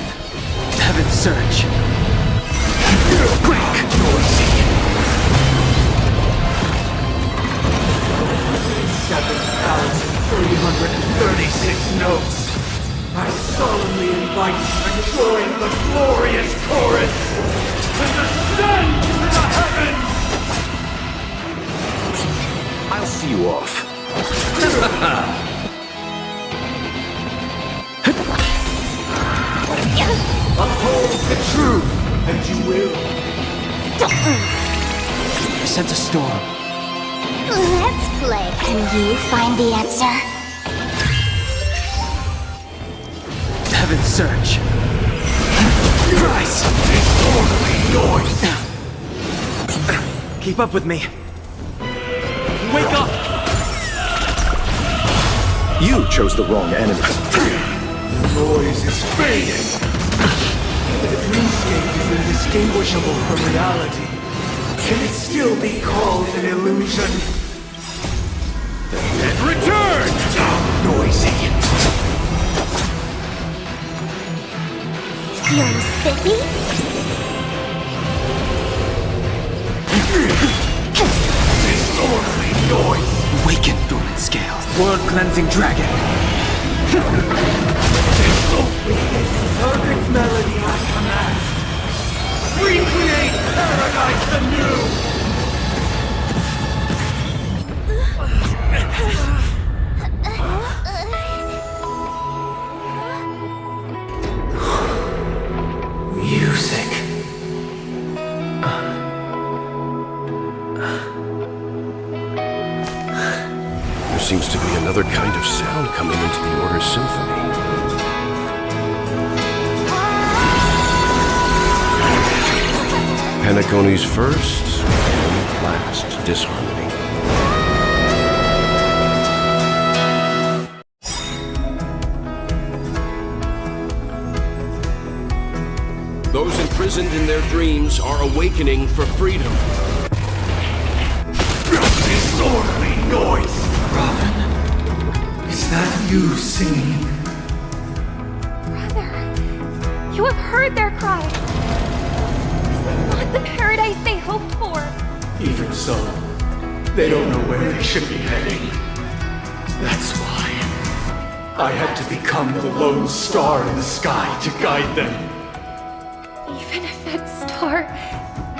Speaker 4: Heaven's Surge. Break!
Speaker 2: Noisy! 7,336 notes. I solemnly invite you to join the glorious chorus and ascend to the heavens!
Speaker 16: I'll see you off.
Speaker 2: Uphold the truth, and you will.
Speaker 4: I sense a storm.
Speaker 9: Let's play. Can you find the answer?
Speaker 4: Heaven's Surge. Rise!
Speaker 2: Disorderly noise!
Speaker 18: Keep up with me. Wake up!
Speaker 16: You chose the wrong enemy.
Speaker 2: The noise is fading. The dreamscape is indistinguishable from reality. Can it still be called an illusion? The dead return! How noisy!
Speaker 9: Feeling spiffy?
Speaker 2: Disorderly noise!
Speaker 4: Awaken, Dormant Scale. World-cleansing dragon.
Speaker 2: Disobedience, perfect melody I command. Recreate paradise anew! Music.
Speaker 21: There seems to be another kind of sound coming into the Order's symphony. Penacony's first and last disharmony. Those imprisoned in their dreams are awakening for freedom.
Speaker 2: Disorderly noise! Robin, is that you singing?
Speaker 11: Brother, you have heard their cries. This is not the paradise they hoped for.
Speaker 2: Even so, they don't know where they should be heading. That's why I had to become the lone star in the sky to guide them.
Speaker 11: Even if that star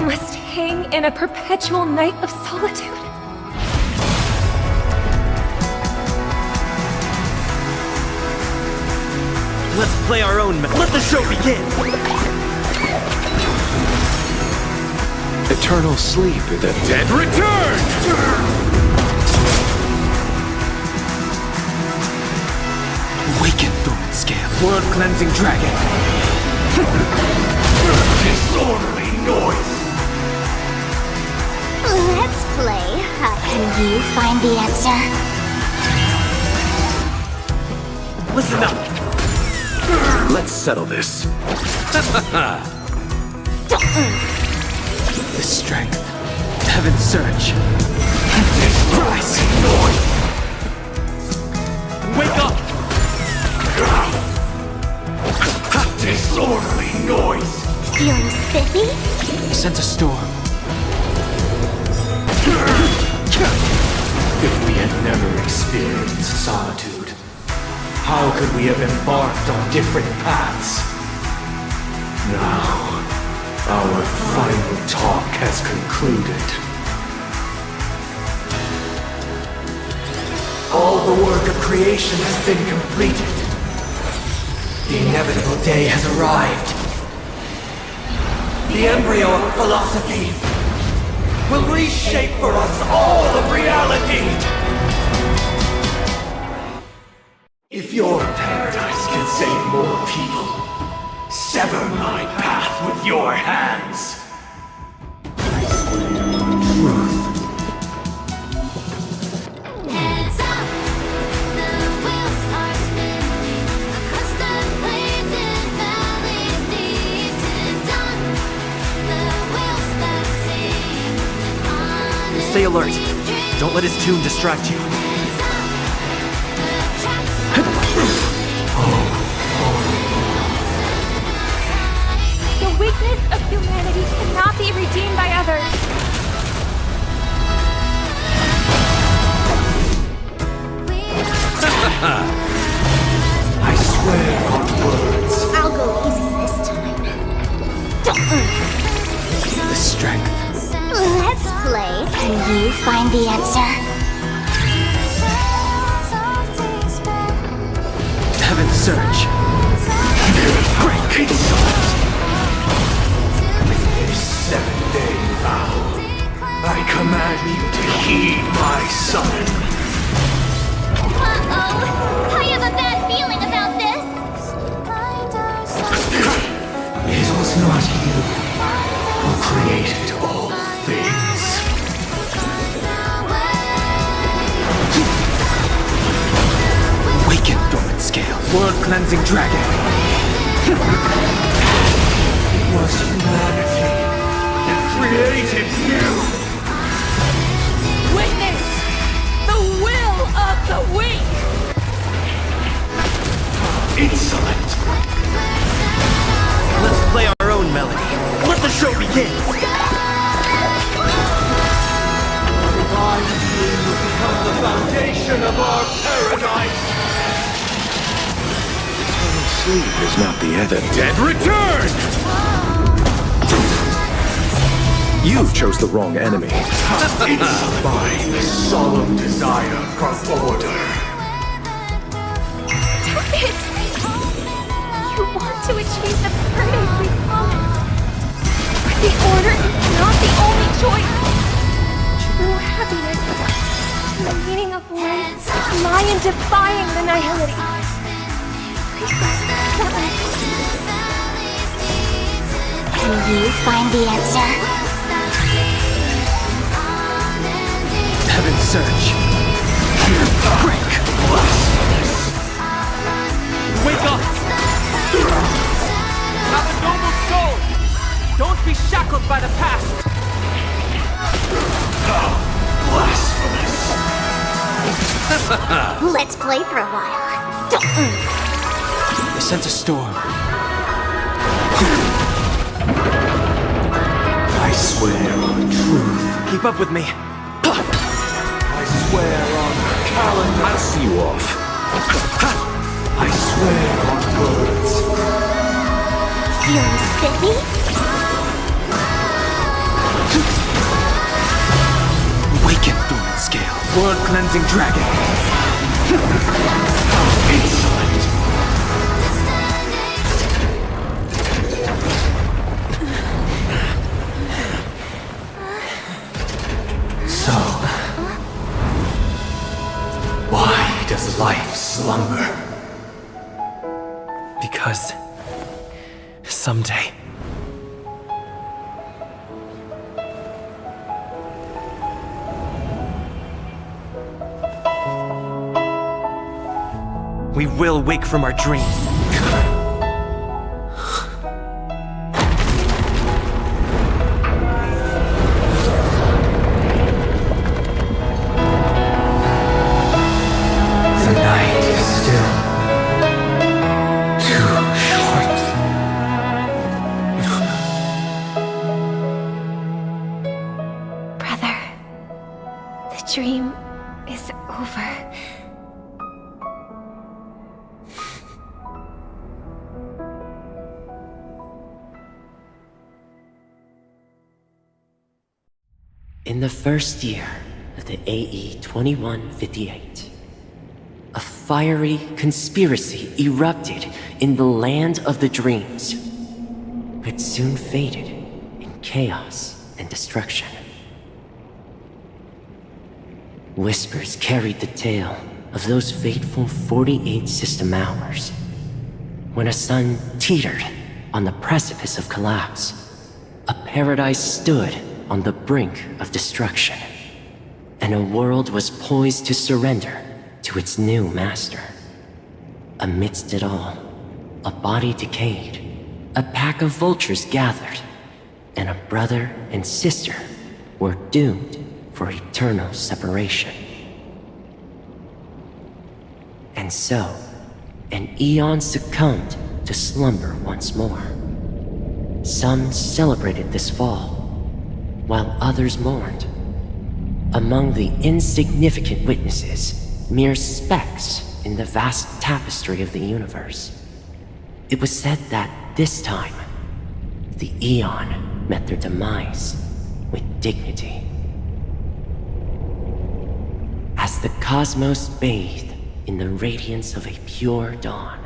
Speaker 11: must hang in a perpetual night of solitude?
Speaker 18: Let's play our own Let the show begin!
Speaker 16: Eternal sleep.
Speaker 14: The dead return!
Speaker 18: Awaken, Thorn Scale. World-cleansing dragon.
Speaker 2: Disorderly noise!
Speaker 9: Let's play. Can you find the answer?
Speaker 18: Listen up!
Speaker 16: Let's settle this.
Speaker 18: The strength. Heaven's surge. Rise! Wake up!
Speaker 2: Disorderly noise!
Speaker 9: Feeling spiffy?
Speaker 18: I sense a storm.
Speaker 2: If we had never experienced solitude, how could we have embarked on different paths? Now, our final talk has concluded. All the work of creation has been completed. The inevitable day has arrived. The embryo of philosophy will reshape for us all of reality. If your paradise can save more people, sever my path with your hands. Truth.
Speaker 9: Heads up, the wheels are spinning across the plains and valleys deep to dawn. The wheels that sing on.
Speaker 18: Stay alert. Don't let his tune distract you.
Speaker 11: The weakness of humanity cannot be redeemed by others.
Speaker 2: I swear on words.
Speaker 9: I'll go easy this time.
Speaker 18: The strength.
Speaker 9: Let's play. Can you find the answer?
Speaker 18: Heaven's surge.
Speaker 2: Great insolent! With this 7-day vow, I command you to heed my summon.
Speaker 9: Uh-oh! I have a bad feeling about this!
Speaker 2: It was not you who created all things.
Speaker 18: Awaken, Dormant Scale. World-cleansing dragon.
Speaker 2: It was humanity that created you!
Speaker 11: Witness the will of the weak!
Speaker 2: Insolent!
Speaker 18: Let's play our own melody. Let the show begin!
Speaker 2: Divine being will become the foundation of our paradise!
Speaker 16: Sleep is not the end.
Speaker 14: The dead return!
Speaker 16: You chose the wrong enemy.
Speaker 2: Insolent by the solemn desire for order.
Speaker 11: Stop it! You want to achieve the paradise we promised. But the order is not the only choice. True happiness and the meaning of life lie in defying the nihility.
Speaker 9: Can you find the answer?
Speaker 18: Heaven's surge. Break. Wake up! Have a noble soul! Don't be shackled by the past!
Speaker 2: Blasphemous!
Speaker 9: Let's play for a while.
Speaker 18: I sense a storm.
Speaker 2: I swear on truth.
Speaker 18: Keep up with me.
Speaker 2: I swear on calendar.
Speaker 16: I'll see you off.
Speaker 2: prey on birds.
Speaker 9: Feeling spiffy?
Speaker 18: Awaken, Dormant Scale. Blood-cleansing dragon. How insolent!
Speaker 2: So, why does life slumber?
Speaker 18: Because someday we will wake from our dreams.
Speaker 2: The night is still too short.
Speaker 11: Brother, the dream is over.
Speaker 19: In the first year of the AE 2158, a fiery conspiracy erupted in the land of the dreams, but soon faded in chaos and destruction. Whispers carried the tale of those fateful 48 system hours, when a sun teetered on the precipice of collapse. A paradise stood on the brink of destruction, and a world was poised to surrender to its new master. Amidst it all, a body decayed, a pack of vultures gathered, and a brother and sister were doomed for eternal separation. And so, an eon succumbed to slumber once more. Some celebrated this fall, while others mourned. Among the insignificant witnesses, mere specks in the vast tapestry of the universe, it was said that this time, the Eon met their demise with dignity. As the cosmos bathed in the radiance of a pure dawn,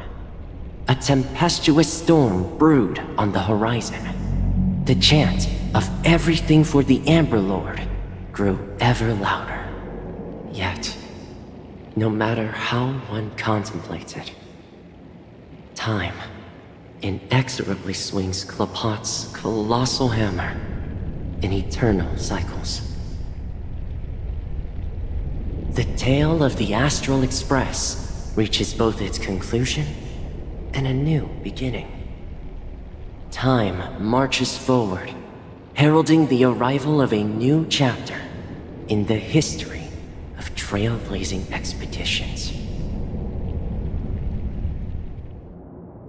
Speaker 19: a tempestuous storm brewed on the horizon. The chant of everything for the Amber Lord grew ever louder. Yet, no matter how one contemplates it, time inexorably swings Klapot's colossal hammer in eternal cycles. The tale of the Astral Express reaches both its conclusion and a new beginning. Time marches forward, heralding the arrival of a new chapter in the history of trailblazing expeditions.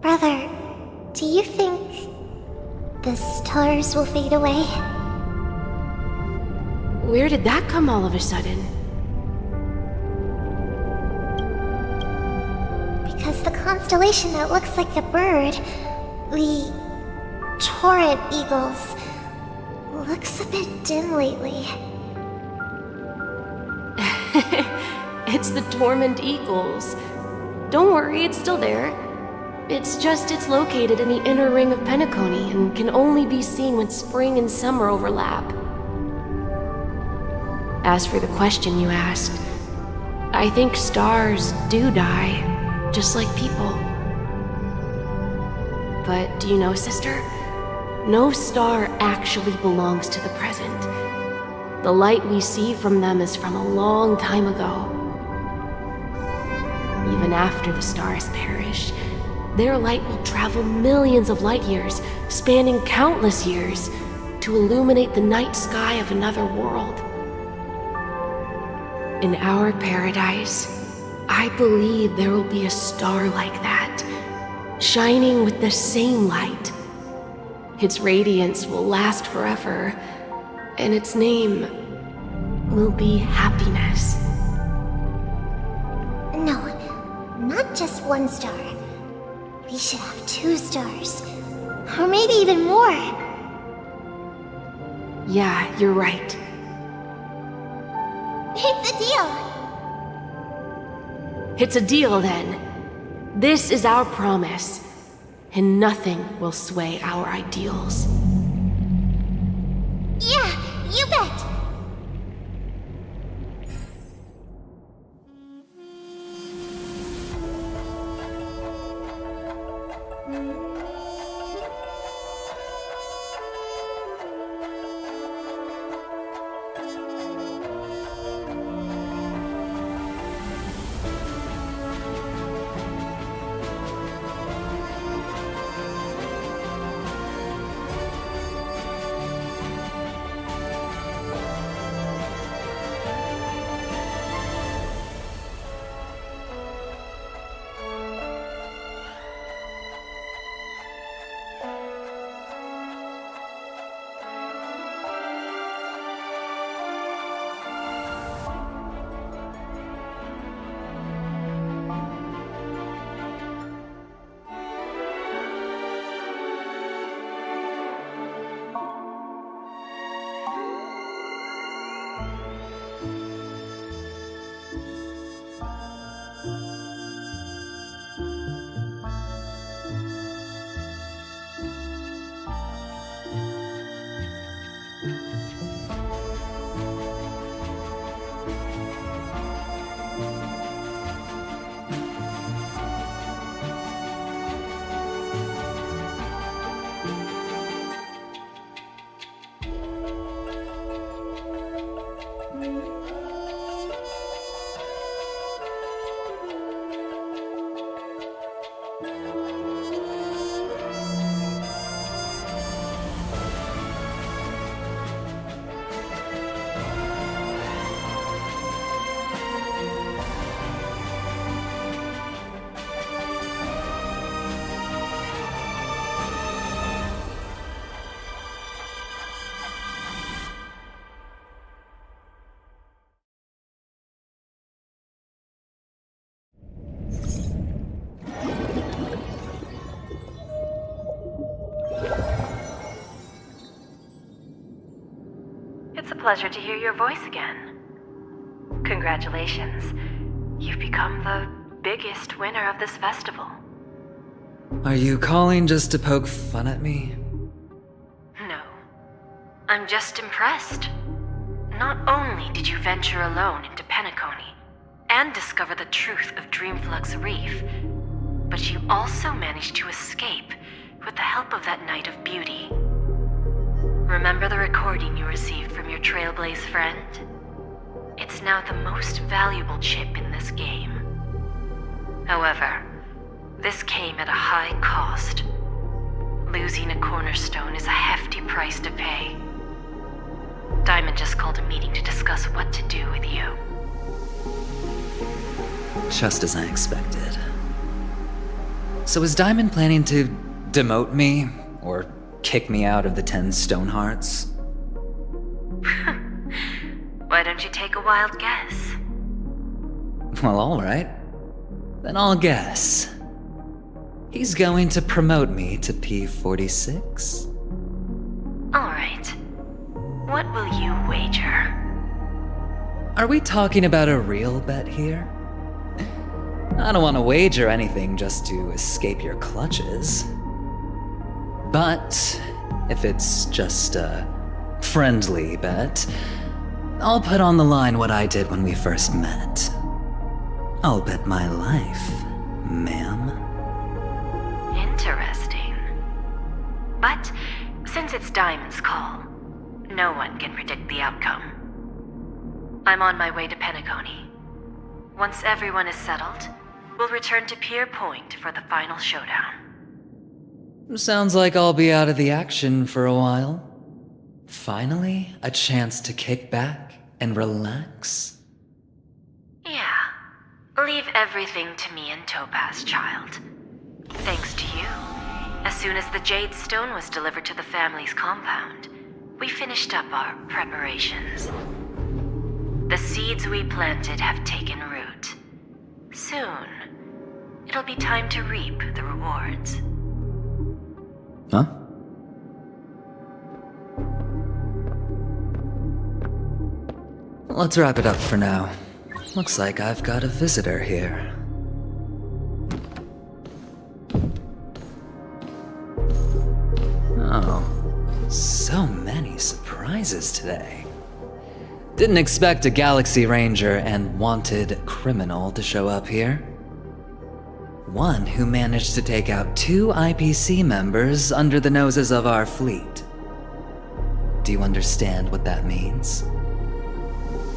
Speaker 9: Brother, do you think the stars will fade away?
Speaker 13: Where did that come all of a sudden?
Speaker 9: Because the constellation that looks like a bird, the Torrent Eagles, looks a bit dim lately.
Speaker 13: It's the Torment Eagles. Don't worry, it's still there. It's just it's located in the inner ring of Penacony and can only be seen when spring and summer overlap. As for the question you asked, I think stars do die, just like people. But do you know, sister? No star actually belongs to the present. The light we see from them is from a long time ago. Even after the stars perish, their light will travel millions of light years, spanning countless years, to illuminate the night sky of another world. In our paradise, I believe there will be a star like that, shining with the same light. Its radiance will last forever, and its name will be happiness.
Speaker 9: No, not just one star. We should have 2 stars. Or maybe even more.
Speaker 13: Yeah, you're right.
Speaker 9: It's a deal.
Speaker 13: It's a deal then. This is our promise, and nothing will sway our ideals.
Speaker 9: Yeah, you bet.
Speaker 20: It's a pleasure to hear your voice again. Congratulations. You've become the biggest winner of this festival.
Speaker 1: Are you calling just to poke fun at me?
Speaker 20: No. I'm just impressed. Not only did you venture alone into Penacony and discover the truth of Dreamflux Reef, but you also managed to escape with the help of that Knight of Beauty. Remember the recording you received from your Trailblaze friend? It's now the most valuable chip in this game. However, this came at a high cost. Losing a cornerstone is a hefty price to pay. Diamond just called a meeting to discuss what to do with you.
Speaker 1: Just as I expected. So is Diamond planning to demote me, or kick me out of the 10 Stonehearts?
Speaker 20: Why don't you take a wild guess?
Speaker 1: Well, alright. Then I'll guess. He's going to promote me to P46?
Speaker 20: Alright. What will you wager?
Speaker 1: Are we talking about a real bet here? I don't want to wager anything just to escape your clutches. But if it's just a friendly bet, I'll put on the line what I did when we first met. I'll bet my life, ma'am.
Speaker 20: Interesting. But since it's Diamond's call, no one can predict the outcome. I'm on my way to Penacony. Once everyone is settled, we'll return to Pier Point for the final showdown.
Speaker 1: Sounds like I'll be out of the action for a while. Finally, a chance to kick back and relax.
Speaker 20: Yeah. Leave everything to me and Topaz, child. Thanks to you, as soon as the Jade Stone was delivered to the family's compound, we finished up our preparations. The seeds we planted have taken root. Soon, it'll be time to reap the rewards.
Speaker 1: Huh? Let's wrap it up for now. Looks like I've got a visitor here. Oh, so many surprises today. Didn't expect a Galaxy Ranger and wanted criminal to show up here. One who managed to take out 2 IPC members under the noses of our fleet. Do you understand what that means?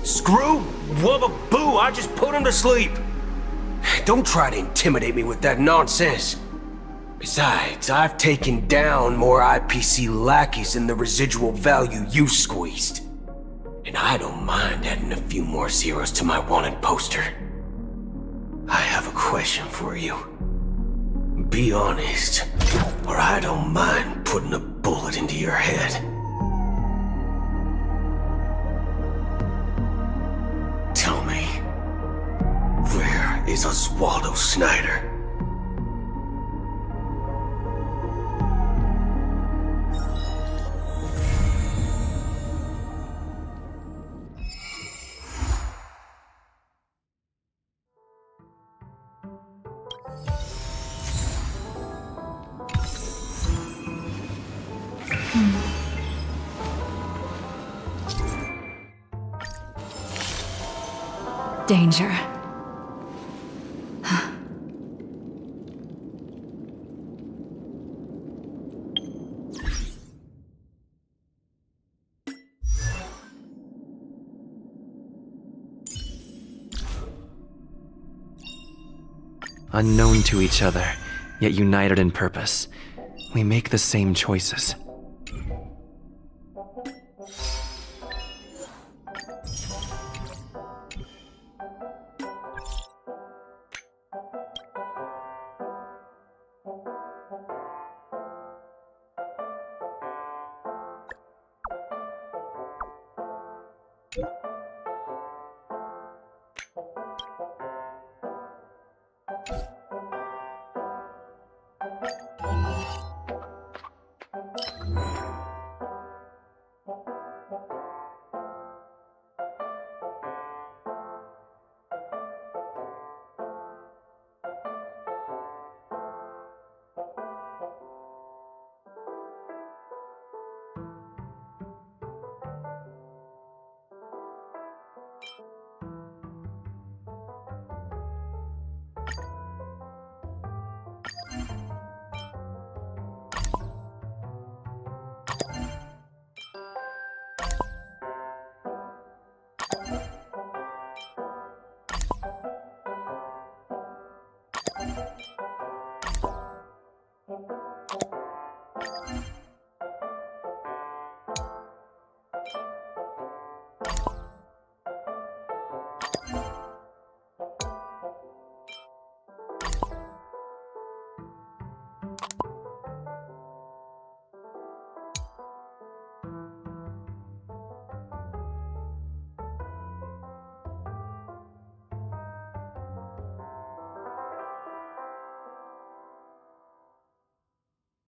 Speaker 5: Screw wubba boo, I just put him to sleep. Don't try to intimidate me with that nonsense. Besides, I've taken down more IPC lackeys than the residual value you squeezed. And I don't mind adding a few more zeros to my wanted poster. I have a question for you. Be honest, or I don't mind putting a bullet into your head. Tell me, where is Oswaldo Snyder?
Speaker 7: Danger.
Speaker 18: Unknown to each other, yet united in purpose, we make the same choices.
Speaker 5: You